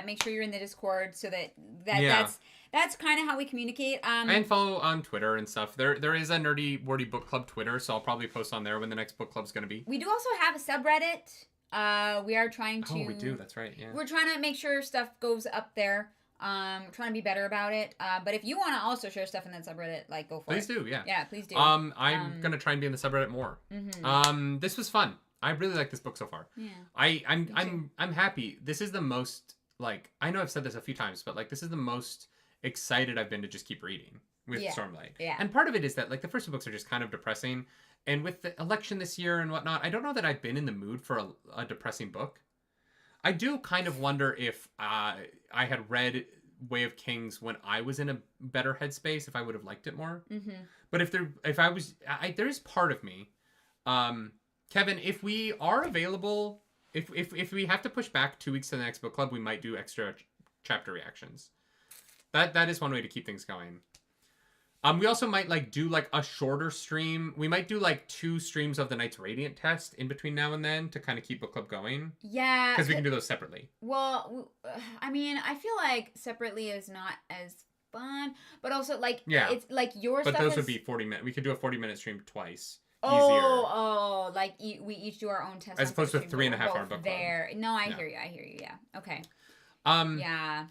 make sure you're in the Discord so that's kind of how we communicate. And follow on Twitter and stuff. There is a Nerdy Wordy Book Club Twitter, so I'll probably post on there when the next book club's going to be. We do also have a subreddit. We are trying to... Oh, we do. That's right, yeah. We're trying to make sure stuff goes up there. We're trying to be better about it. But if you want to also share stuff in that subreddit, like, go for it. Please do, yeah. Yeah, please do. I'm going to try and be in the subreddit more. Mm-hmm. This was fun. I really like this book so far. Yeah. I'm happy. This is the most, like, I know I've said this a few times, but, like, this is the most excited I've been to just keep reading with Stormlight. Yeah. And part of it is that, like, the first two books are just kind of depressing. And with the election this year and whatnot, I don't know that I've been in the mood for a depressing book. I do kind of wonder if I had read Way of Kings when I was in a better headspace, if I would have liked it more. Mm-hmm. But there is part of me, Kevin, if we are available, if we have to push back 2 weeks to the next book club, we might do extra chapter reactions. That is one way to keep things going. We also might like do like a shorter stream. We might do like 2 streams of the Knights Radiant test in between now and then to kind of keep book club going. Yeah. Because we can do those separately. Well, I mean, I feel like separately is not as fun, but also like it's like your but stuff. But those would be 40 minutes. We could do a 40-minute stream twice. Oh, like we each do our own test. As opposed to a 3.5 hour book there. club. No, I hear you. Yeah. Okay. Yeah.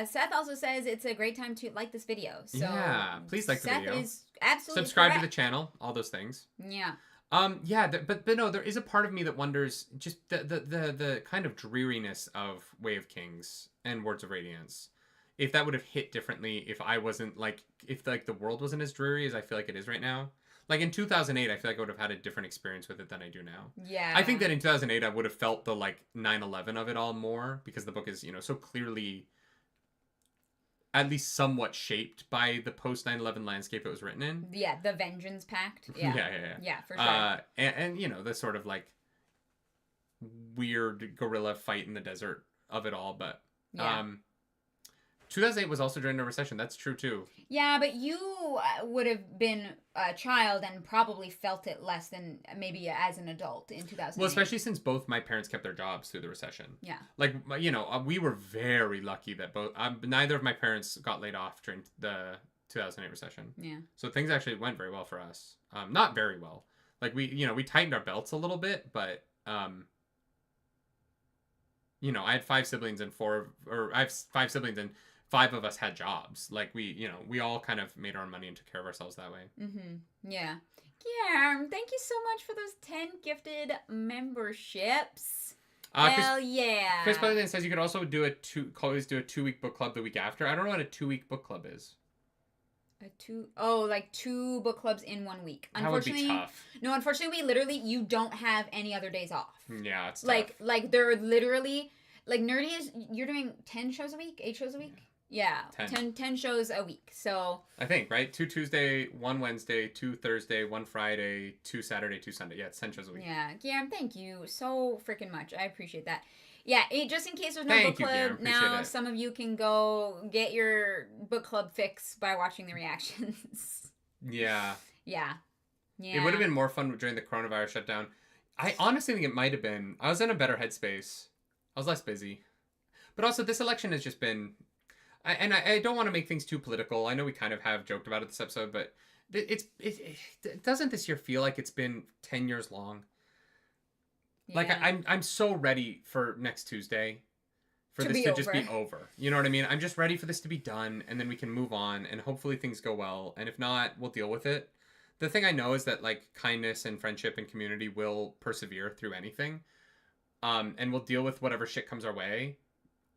Seth also says it's a great time to like this video. So yeah, please like the video. Seth is absolutely subscribe correct. to the channel. All those things. Yeah. But no, there is a part of me that wonders just the kind of dreariness of Way of Kings and Words of Radiance. If that would have hit differently, if I wasn't like, if like the world wasn't as dreary as I feel like it is right now. Like in 2008, I feel like I would have had a different experience with it than I do now. Yeah. I think that in 2008, I would have felt the like 9/11 of it all more because the book is, you know, so clearly at least somewhat shaped by the post 9/11 landscape it was written in. Yeah, the Vengeance Pact. Yeah. Yeah, for sure. And you know, the sort of like weird guerrilla fight in the desert of it all, but 2008 was also during a recession. That's true too. Yeah, but you would have been a child and probably felt it less than maybe as an adult in 2008. Well, especially since both my parents kept their jobs through the recession. Yeah. Like, you know, we were very lucky that neither of my parents got laid off during the 2008 recession. Yeah. So things actually went very well for us. Not very well. Like we tightened our belts a little bit, but you know, I had 5 siblings and 5 of us had jobs. Like we all kind of made our money and took care of ourselves that way. Mm-hmm. Yeah. Yeah. Thank you so much for those 10 gifted memberships. Hell yeah. Chris Butterland says you could also always do a 2-week book club the week after. I don't know what a 2-week book club is. Like 2 book clubs in 1 week. That would be tough. No, unfortunately, you don't have any other days off. Yeah, it's tough. Like they're literally, like Nerdy is, you're doing 10 shows a week? 8 shows a week? Yeah, 10 shows a week. So I think, right? 2 Tuesday, 1 Wednesday, 2 Thursday, 1 Friday, 2 Saturday, 2 Sunday. Yeah, it's 10 shows a week. Yeah, Guillermo, thank you so freaking much. I appreciate that. Yeah, just in case there's no book club, now some of you can go get your book club fix by watching the reactions. Yeah. Yeah. It would have been more fun during the coronavirus shutdown. I honestly think it might have been. I was in a better headspace. I was less busy. But also, this election has just been... I don't want to make things too political. I know we kind of have joked about it this episode, but it doesn't this year feel like it's been 10 years long? Yeah. Like I'm so ready for next Tuesday for this to just be over. You know what I mean? I'm just ready for this to be done, and then we can move on, and hopefully things go well. And if not, we'll deal with it. The thing I know is that like kindness and friendship and community will persevere through anything, and we'll deal with whatever shit comes our way.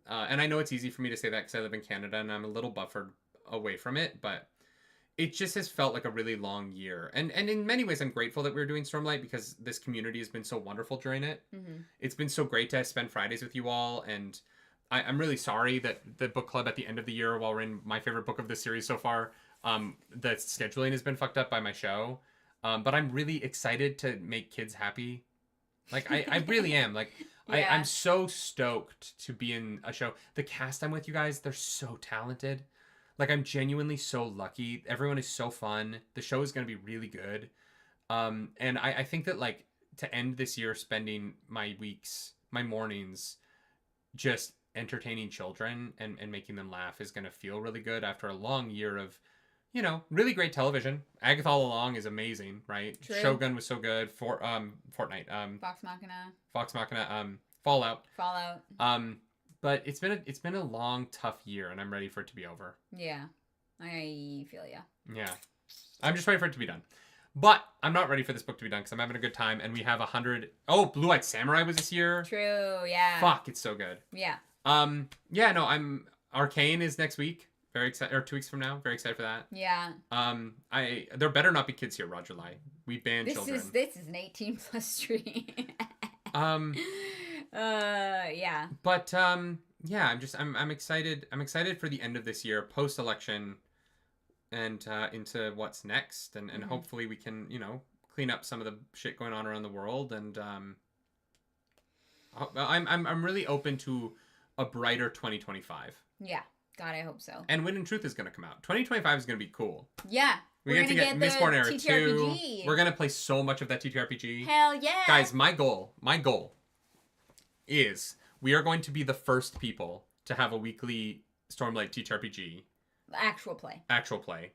And I know it's easy for me to say that because I live in Canada and I'm a little buffered away from it, but it just has felt like a really long year. And in many ways, I'm grateful that we're doing Stormlight because this community has been so wonderful during it. Mm-hmm. It's been so great to spend Fridays with you all. And I'm really sorry that the book club at the end of the year, while we're in my favorite book of the series so far, the scheduling has been fucked up by my show. But I'm really excited to make kids happy. Like, I really am. Like... Yeah. I'm so stoked to be in a show. The cast I'm with, you guys, they're so talented. Like, I'm genuinely so lucky. Everyone is so fun. The show is going to be really good. And I think that, like, to end this year spending my mornings, just entertaining children and making them laugh is going to feel really good after a long year of, you know, really great television. Agatha All Along is amazing, right? True. Shogun was so good. Fortnite. Vox Machina. Fallout. But it's been a long, tough year, and I'm ready for it to be over. Yeah, I feel ya. Yeah, I'm just ready for it to be done. But I'm not ready for this book to be done because I'm having a good time, and we have 100. Oh, Blue Eyed Samurai was this year. True. Yeah. Fuck, it's so good. Yeah. Yeah. No, Arcane is next week. Very excited, or 2 weeks from now. Very excited for that. Yeah. There better not be kids here, Roger Lai. We ban children. This is an 18+ stream. Yeah. But yeah, I'm excited. I'm excited for the end of this year, post election, and into what's next, and mm-hmm. hopefully we can, you know, clean up some of the shit going on around the world, and I'm really open to a brighter 2025. Yeah. God, I hope so. And Wind and Truth is going to come out. 2025 is going to be cool. Yeah. We're going to get Mistborn Era 2. We're going to play so much of that TTRPG. Hell yeah. Guys, my goal is we are going to be the first people to have a weekly Stormlight TTRPG. Actual play.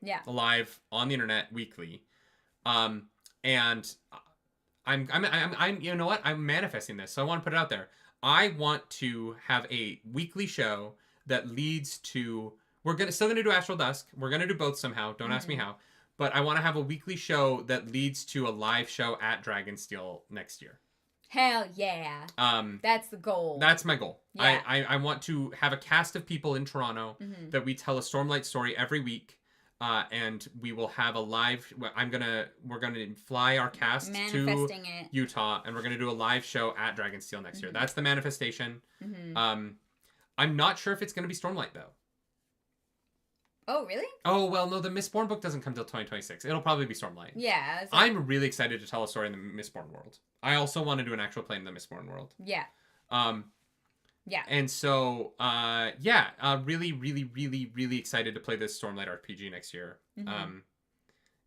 Yeah. Live on the internet weekly. And I'm you know what? I'm manifesting this. So I want to put it out there. I want to have a weekly show that leads to, still gonna do Astral Dusk. We're gonna do both somehow. Don't ask me how. But I want to have a weekly show that leads to a live show at Dragonsteel next year. Hell yeah. That's the goal. That's my goal. Yeah. I want to have a cast of people in Toronto that we tell a Stormlight story every week. And we will have a live, we're gonna fly our cast to Utah, and we're gonna do a live show at Dragonsteel next year. That's the manifestation. I'm not sure if it's gonna be Stormlight though. Oh, really? Oh, well, no, the Mistborn book doesn't come till 2026. It'll probably be Stormlight. Yeah. I'm really excited to tell a story in the Mistborn world. I also want to do an actual play in the Mistborn world. Yeah. Yeah. And so, really, really, really, really excited to play this Stormlight RPG next year.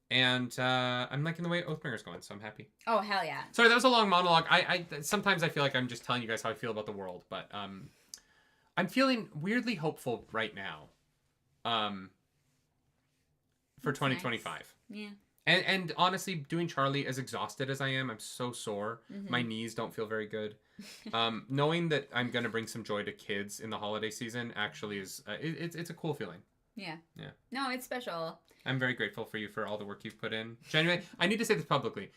And I'm liking the way Oathbringer's going, so I'm happy. Oh, hell yeah. Sorry, that was a long monologue. Sometimes I feel like I'm just telling you guys how I feel about the world, but I'm feeling weirdly hopeful right now. For 2025. Nice. Yeah. And honestly, doing Charlie, as exhausted as I am, I'm so sore. My knees don't feel very good. Knowing that I'm going to bring some joy to kids in the holiday season actually is, it's a cool feeling. Yeah. Yeah. No, it's special. I'm very grateful for you for all the work you've put in. Genuinely, I need to say this publicly.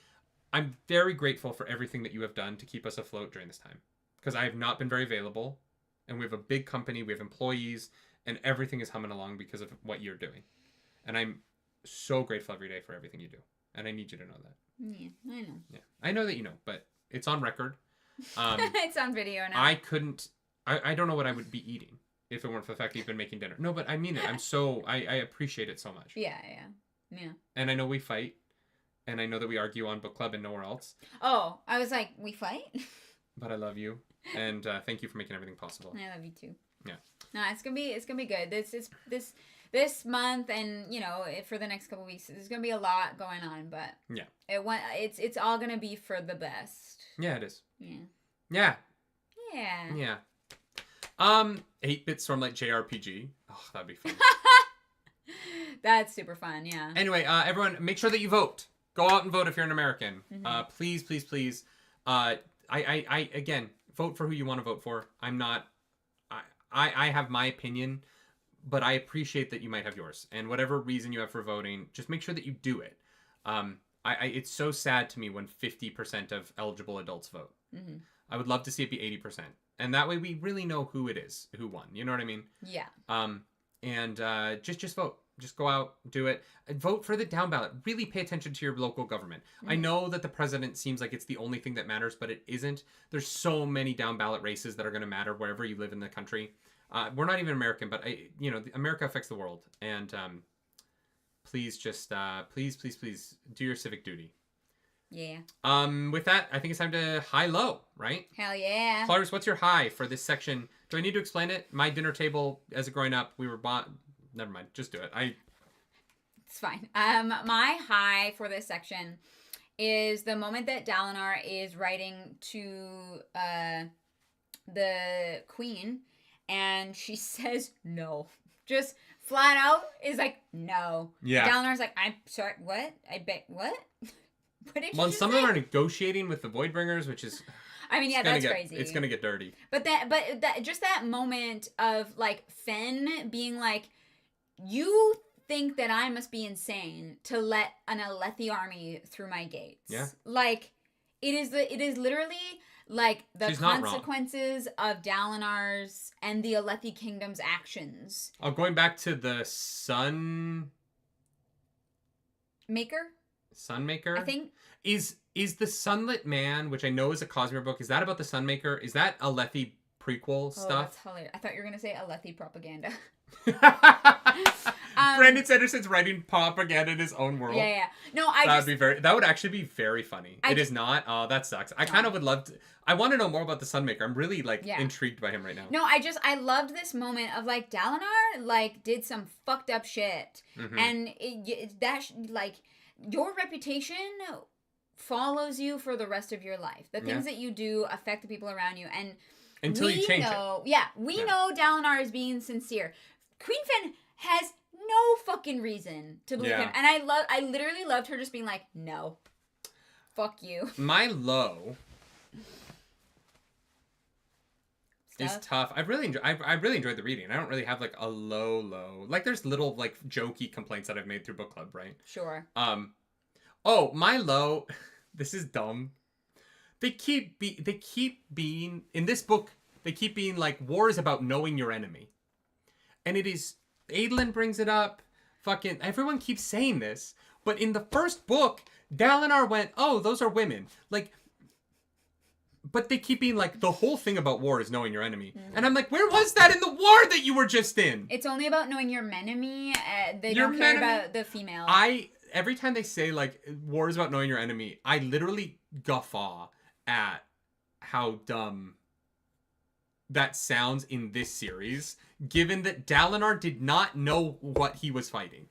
I'm very grateful for everything that you have done to keep us afloat during this time. Because I have not been very available. And we have a big company, we have employees, and everything is humming along because of what you're doing. And I'm so grateful every day for everything you do. And I need you to know that. Yeah, I know. Yeah, I know that you know, but it's on record. It's on video now. I don't know what I would be eating if it weren't for the fact that you've been making dinner. No, but I mean it. I appreciate it so much. Yeah. And I know we fight. And I know that we argue on book club and nowhere else. Oh, I was like, we fight? But I love you. And thank you for making everything possible. I love you too. Yeah. No, it's gonna be good. This month, and for the next couple weeks, there's gonna be a lot going on. But yeah, it's all gonna be for the best. Yeah, it is. Yeah. 8-bit Stormlight JRPG. Oh, that'd be fun. That's super fun. Yeah. Anyway, everyone, make sure that you vote. Go out and vote if you're an American. Please, please, please. I again, vote for who you want to vote for. I have my opinion, but I appreciate that you might have yours. And whatever reason you have for voting, just make sure that you do it. It's so sad to me when 50% of eligible adults vote. I would love to see it be 80%. And that way we really know who it is, who won. You know what I mean? Yeah. And just vote. Just go out, do it. Vote for the down ballot. Really pay attention to your local government. I know that the president seems like it's the only thing that matters, but it isn't. There's so many down ballot races that are going to matter wherever you live in the country. We're not even American, but America affects the world. And please just please do your civic duty. Yeah. With that, I think it's time to high-low, right? Hell yeah. Clarice, what's your high for this section? Do I need to explain it? My dinner table, as a growing up, we were never mind. Just do it. It's fine. My high for this section is the moment that Dalinar is writing to the queen, and she says no. Just flat out is like, no. Yeah. Dalinar's like, I'm sorry, what? I bet, what? What did you some of them are negotiating with the Voidbringers, which is... I mean, yeah, that's crazy. It's gonna get dirty. But just that moment of, like, Fen being like, you think that I must be insane to let an Alethi army through my gates. Yeah. Like, it is literally, like, the consequences of Dalinar's and the Alethi Kingdom's actions. Oh, going back to the Sunmaker? I think. Is the Sunlit Man, which I know is a Cosmere book, is that about the Sunmaker? Is that Alethi prequel stuff? That's hilarious. I thought you were going to say Alethi propaganda. Brandon Sanderson's writing propaganda in his own world. Yeah. No, that would actually be very funny. It is not. Oh, that sucks. I kind of would love to. I want to know more about the Sunmaker. I'm really intrigued by him right now. No, I loved this moment of like Dalinar did some fucked up shit, and your reputation follows you for the rest of your life. The things that you do affect the people around you, and until you change it. Yeah, we know Dalinar is being sincere. Queen Fen has no fucking reason to believe him, and I literally loved her just being like, no, fuck you. My low is tough. I really enjoyed the reading. I don't really have like a low. Like there's little like jokey complaints that I've made through book club, right? Sure. Oh, my low. This is dumb. They keep being in this book. They keep being like, war is about knowing your enemy, and it is. Adolin brings it up. Fucking everyone keeps saying this, but in the first book, Dalinar went, "Oh, those are women." Like, but they keep being like, the whole thing about war is knowing your enemy, and I'm like, where was that in the war that you were just in? It's only about knowing your enemy. They don't care about the female. Every time they say like war is about knowing your enemy, I literally guffaw at how dumb that sounds in this series, given that Dalinar did not know what he was fighting.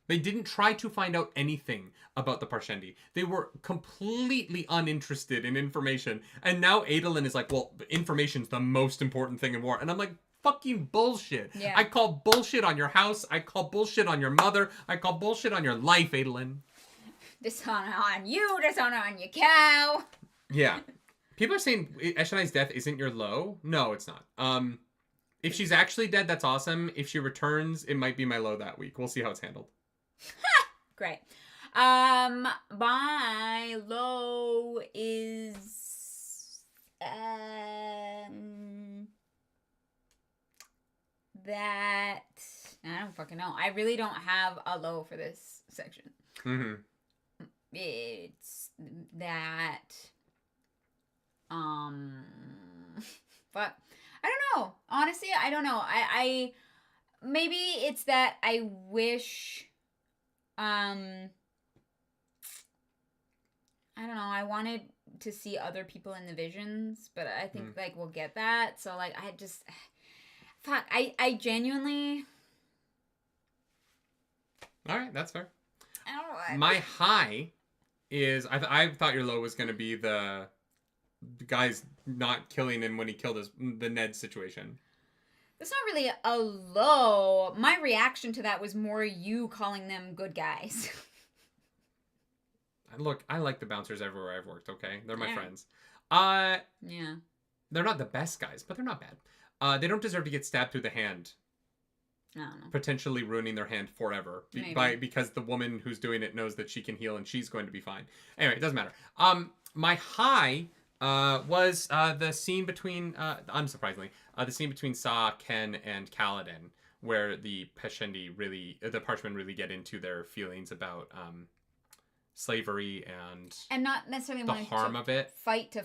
They didn't try to find out anything about the Parshendi. They were completely uninterested in information. And now Adolin is like, well, information's the most important thing in war. And I'm like, fucking bullshit. Yeah. I call bullshit on your house. I call bullshit on your mother. I call bullshit on your life, Adolin. Dishonor on you, dishonor on your cow. Yeah. People are saying Eshonai's death isn't your low. No, it's not. If she's actually dead, that's awesome. If she returns, it might be my low that week. We'll see how it's handled. Great. My low is that I don't fucking know. I really don't have a low for this section. Mm-hmm. It's that but I don't know. Honestly, I don't know. I maybe it's that I wish I don't know. I wanted to see other people in the visions, but I think like we'll get that. So like I just fuck. I genuinely. All right, that's fair. I don't know. My high is I thought your low was gonna be the guy's not killing him when he killed the Ned situation. It's not really a low. My reaction to that was more you calling them good guys. Look, I like the bouncers everywhere I've worked, okay? They're my friends. Yeah. They're not the best guys, but they're not bad. They don't deserve to get stabbed through the hand. I don't know. Potentially ruining their hand forever. Because the woman who's doing it knows that she can heal and she's going to be fine. Anyway, it doesn't matter. My high was the scene between, unsurprisingly, the scene between Sa, Ken, and Kaladin, where the Parshendi really get into their feelings about slavery and not necessarily the harm of it. Fight,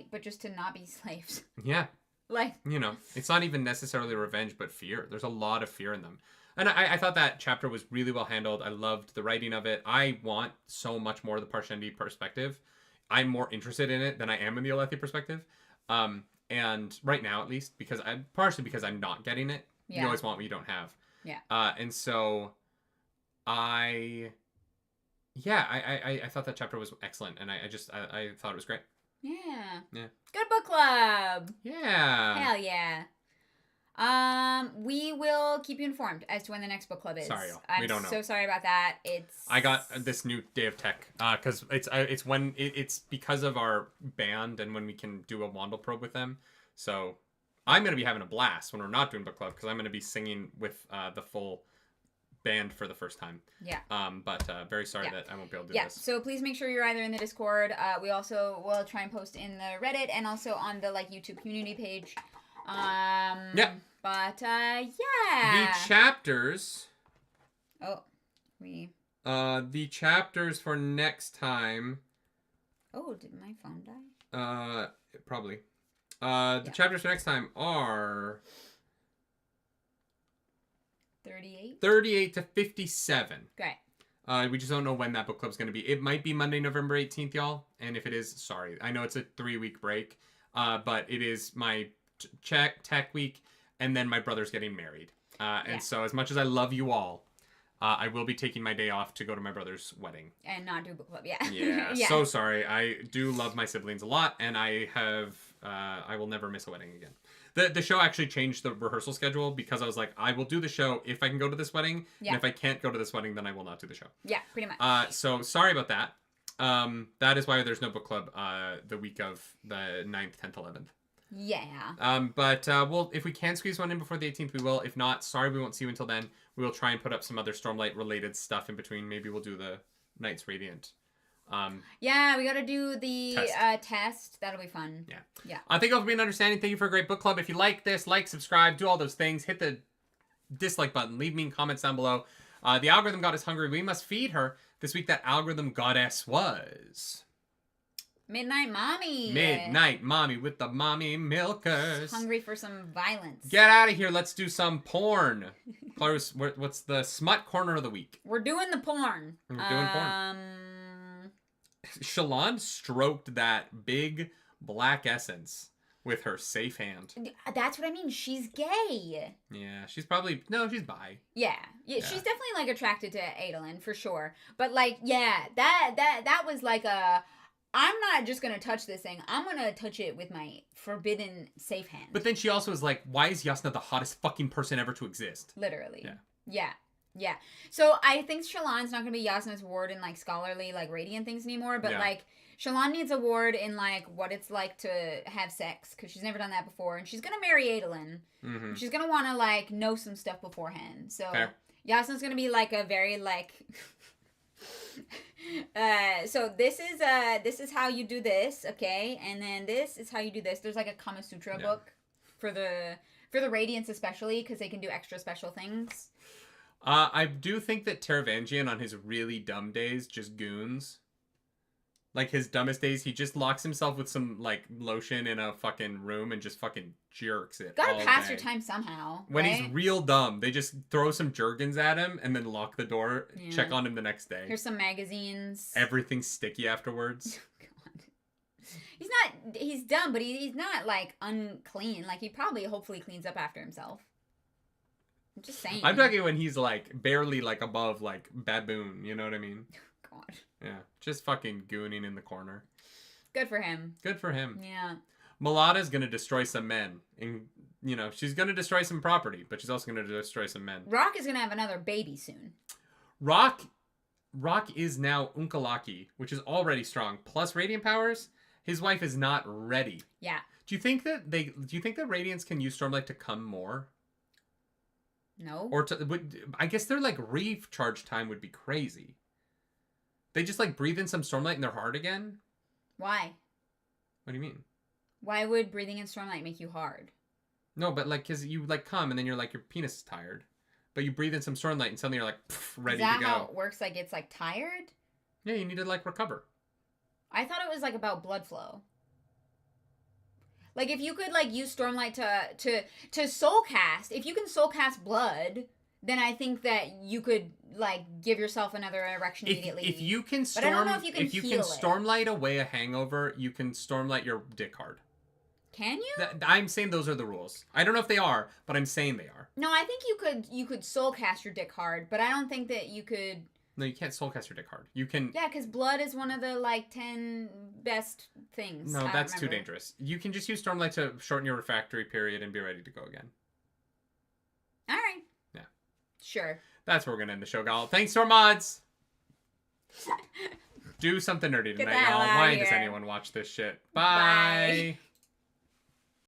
but just to not be slaves. Yeah. Like, you know, it's not even necessarily revenge, but fear. There's a lot of fear in them. And I thought that chapter was really well handled. I loved the writing of it. I want so much more of the Parshendi perspective. I'm more interested in it than I am in the Alethi perspective. And right now, at least, partially because I'm not getting it. Yeah. You always want what you don't have. Yeah. And so I thought that chapter was excellent. And I thought it was great. Yeah. Yeah. Good book club. Yeah. Hell yeah. We will keep you informed as to when the next book club is. Sorry, y'all. I'm we don't know. So sorry about that. I got this new day of tech because it's because of our band and when we can do a Wandle probe with them. So I'm gonna be having a blast when we're not doing book club because I'm gonna be singing with the full band for the first time. Yeah. But very sorry that I won't be able to do this. Yeah. So please make sure you're either in the Discord. We also will try and post in the Reddit and also on the YouTube community page. Yeah. But yeah. The chapters. Oh, the chapters for next time. Oh, did my phone die? Probably. The chapters for next time are 38? 38 to 57. Great. We just don't know when that book club's going to be. It might be Monday, November 18th, y'all. And if it is, sorry. I know it's a 3-week break, but it is my tech week, and then my brother's getting married. And so as much as I love you all, I will be taking my day off to go to my brother's wedding. And not do book club, Yeah, so sorry. I do love my siblings a lot, and I will never miss a wedding again. The show actually changed the rehearsal schedule because I was like, I will do the show if I can go to this wedding, and if I can't go to this wedding, then I will not do the show. Yeah, pretty much. So sorry about that. That is why there's no book club the week of the 9th, 10th, 11th. Yeah. But we'll, if we can squeeze one in before the 18th, we will. If not, sorry, we won't see you until then. We will try and put up some other Stormlight related stuff in between. Maybe we'll do the Knights Radiant. Yeah, we gotta do the test. That'll be fun. Yeah. Thank you all for being understanding. Thank you for a great book club. If you like this, subscribe, do all those things. Hit the dislike button. Leave me comments down below. The algorithm goddess hungry. We must feed her. This week, that algorithm goddess was... Midnight Mommy. Midnight Mommy with the mommy milkers. Hungry for some violence. Get out of here. Let's do some porn. Clarus, what's the smut corner of the week? We're doing the porn. We're doing porn. Shalon stroked that big black essence with her safe hand. That's what I mean. She's gay. Yeah, she's probably... No, she's bi. Yeah. She's definitely, like, attracted to Adolin, for sure. But, like, yeah, that was like a... I'm not just going to touch this thing. I'm going to touch it with my forbidden safe hand. But then she also was like, why is Yasna the hottest fucking person ever to exist? Literally. Yeah. So I think Shalon's not going to be Yasna's ward in, like, scholarly, like, radiant things anymore. But, like, Shalon needs a ward in, like, what it's like to have sex. Because she's never done that before. And she's going to marry Adolin. Mm-hmm. She's going to want to, like, know some stuff beforehand. So Yasna's going to be, like, a very, like... so this is how you do this, okay? And then this is how you do this. There's like a Kama Sutra book for the Radiants especially because they can do extra special things. I do think that Taravangian on his really dumb days just goons. Like his dumbest days, he just locks himself with some like lotion in a fucking room and just fucking jerks it. Gotta pass your time somehow. When he's real dumb, they just throw some Jergens at him and then lock the door, check on him the next day. Here's some magazines. Everything's sticky afterwards. God. He's dumb, but he's not like unclean. Like he probably hopefully cleans up after himself. I'm just saying. I'm talking when he's like barely like above like baboon, you know what I mean? God. Yeah, just fucking gooning in the corner. Good for him. Good for him. Yeah. Malada's gonna destroy some men. And, you know, she's gonna destroy some property, but she's also gonna destroy some men. Rock is gonna have another baby soon. Rock is now Unkalaki, which is already strong. Plus radiant powers. His wife is not ready. Yeah. Do you think that Radiants can use Stormlight to come more? No. Or I guess their like recharge time would be crazy. They just like breathe in some Stormlight in their heart again? Why? What do you mean? Why would breathing in Stormlight make you hard? No, but like, cause you like come and then you're like, your penis is tired. But you breathe in some Stormlight and suddenly you're like, ready to go. Is that how it works? Like it's like tired? Yeah, you need to like recover. I thought it was like about blood flow. Like if you could like use Stormlight to soul cast, if you can soul cast blood, then I think that you could like give yourself another erection immediately. If you can but I don't know if you can Stormlight away a hangover, you can Stormlight your dick hard. Can you? I'm saying those are the rules. I don't know if they are, but I'm saying they are. No, I think you could soul cast your dick hard, but I don't think that you could. No, you can't soul cast your dick hard. You can. Yeah, because blood is one of the like 10 best things. No, that's too dangerous. You can just use Stormlight to shorten your refractory period and be ready to go again. All right. Yeah. Sure. That's where we're gonna end the show, y'all. Thanks to our mods. Do something nerdy tonight, y'all. Why does anyone watch this shit? Bye.